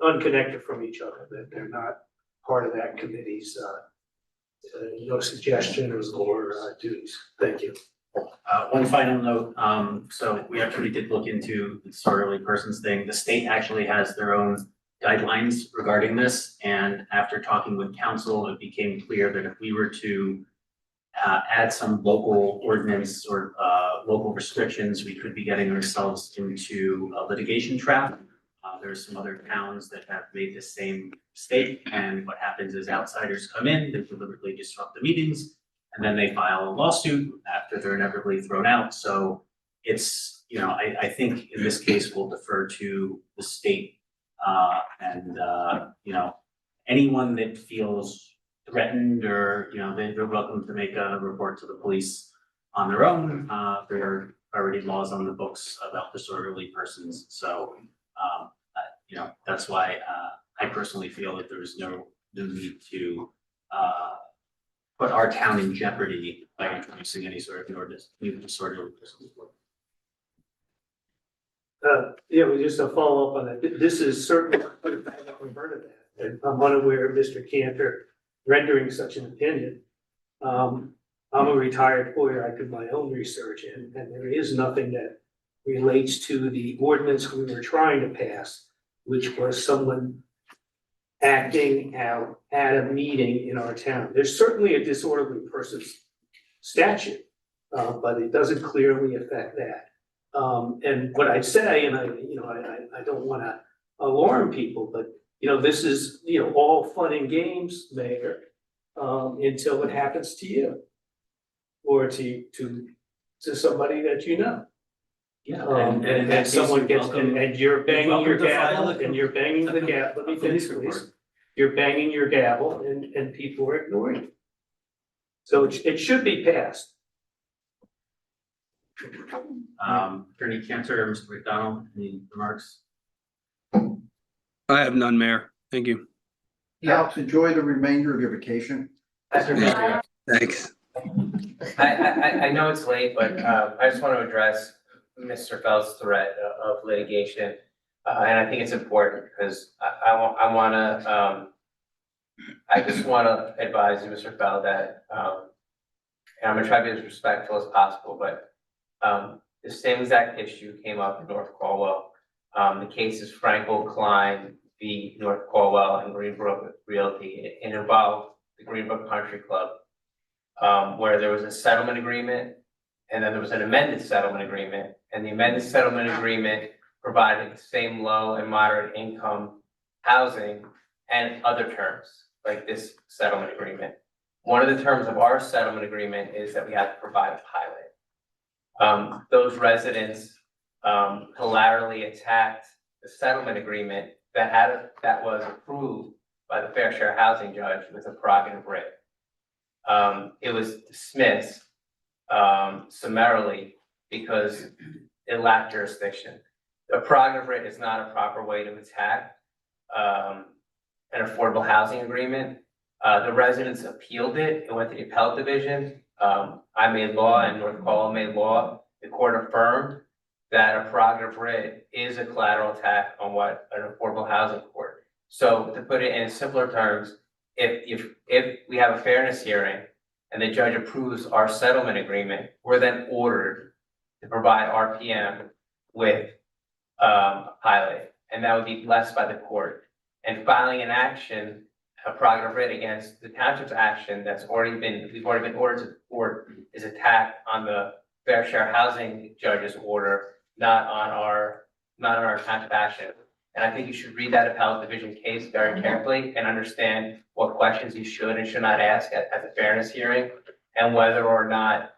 unconnected from each other, that they're not part of that committee's no suggestion or duties. Thank you. One final note, so we actually did look into the disorderly persons thing. The state actually has their own guidelines regarding this, and after talking with council, it became clear that if we were to add some local ordinance or local restrictions, we could be getting ourselves into a litigation trap. There's some other towns that have made the same mistake, and what happens is outsiders come in, they deliberately disrupt the meetings, and then they file a lawsuit after they're inevitably thrown out. So it's, I think in this case, we'll defer to the state. Anyone that feels threatened or, they're welcome to make a report to the police on their own. There are already laws on the books about disorderly persons. So, that's why I personally feel that there's no need to put our town in jeopardy by introducing any sort of new disorderly persons. Well, just a follow up on that. This is certainly, I haven't heard of that. And I'm unaware of Mr. Cantor rendering such an opinion. I'm a retired lawyer. I did my own research and there is nothing that relates to the ordinance we were trying to pass, which was someone acting out at a meeting in our town. There's certainly a disorderly person's statute, but it doesn't clearly affect that. And what I'd say, and I don't wanna alarm people, but this is, all fun and games, Mayor, until it happens to you. Or to somebody that you know. Yeah, And someone gets, and you're banging your welcome to file gavel, a and you're banging the gavel, let me finish please. You're banging your gavel and people are ignoring you. So it should be passed. Attorney Cantor or Mr. McDonald, any remarks? I have none, Mayor. Thank you. Alex, enjoy the remainder of your vacation. Thanks. I know it's late, but I just want to address Mr. Fell's threat of litigation. And I think it's important because I just wanna advise you, Mr. Fell, that and I'm gonna try to be as respectful as possible, but the same exact issue came up in North Cornwall. The case is Frankel Klein v. North Cornwall and Greenbrook Realty. It involved the Greenbrook Country Club, where there was a settlement agreement and then there was an amended settlement agreement. And the amended settlement agreement provided the same low and moderate income housing and other terms, like this settlement agreement. One of the terms of our settlement agreement is that we have to provide a pilot. Those residents collaterally attacked the settlement agreement that was approved by the Fair Share Housing Judge with a prerogative writ. It was dismissed summarily because it lacked jurisdiction. The prerogative writ is not a proper way to attack an affordable housing agreement. The residents appealed it. It went to the appellate division. I made law and North Cornwall made law. The court affirmed that a prerogative writ is a collateral attack on what an affordable housing court. So to put it in simpler terms, if we have a fairness hearing and the judge approves our settlement agreement, we're then ordered to provide RPM with a pilot, and that would be blessed by the court. And filing an action, a prerogative writ against the township's action we've already been ordered to the court is attack on the Fair Share Housing Judge's order, not on our township action. And I think you should read that appellate division case very carefully and understand what questions you should and should not ask at the fairness hearing, and whether or not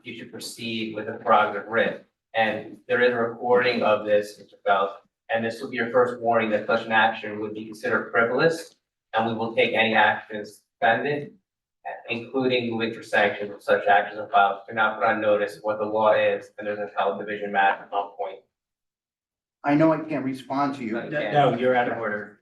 you should proceed with a prerogative writ. And there is a recording of this, Mr. Feld, and this will be your first warning that such an action would be considered frivolous, and we will take any actions defended, including moving for sanctions if such actions are filed. Do not put on notice what the law is, and there's an appellate division matter on point. I know I can't respond to you. No, you're out of order.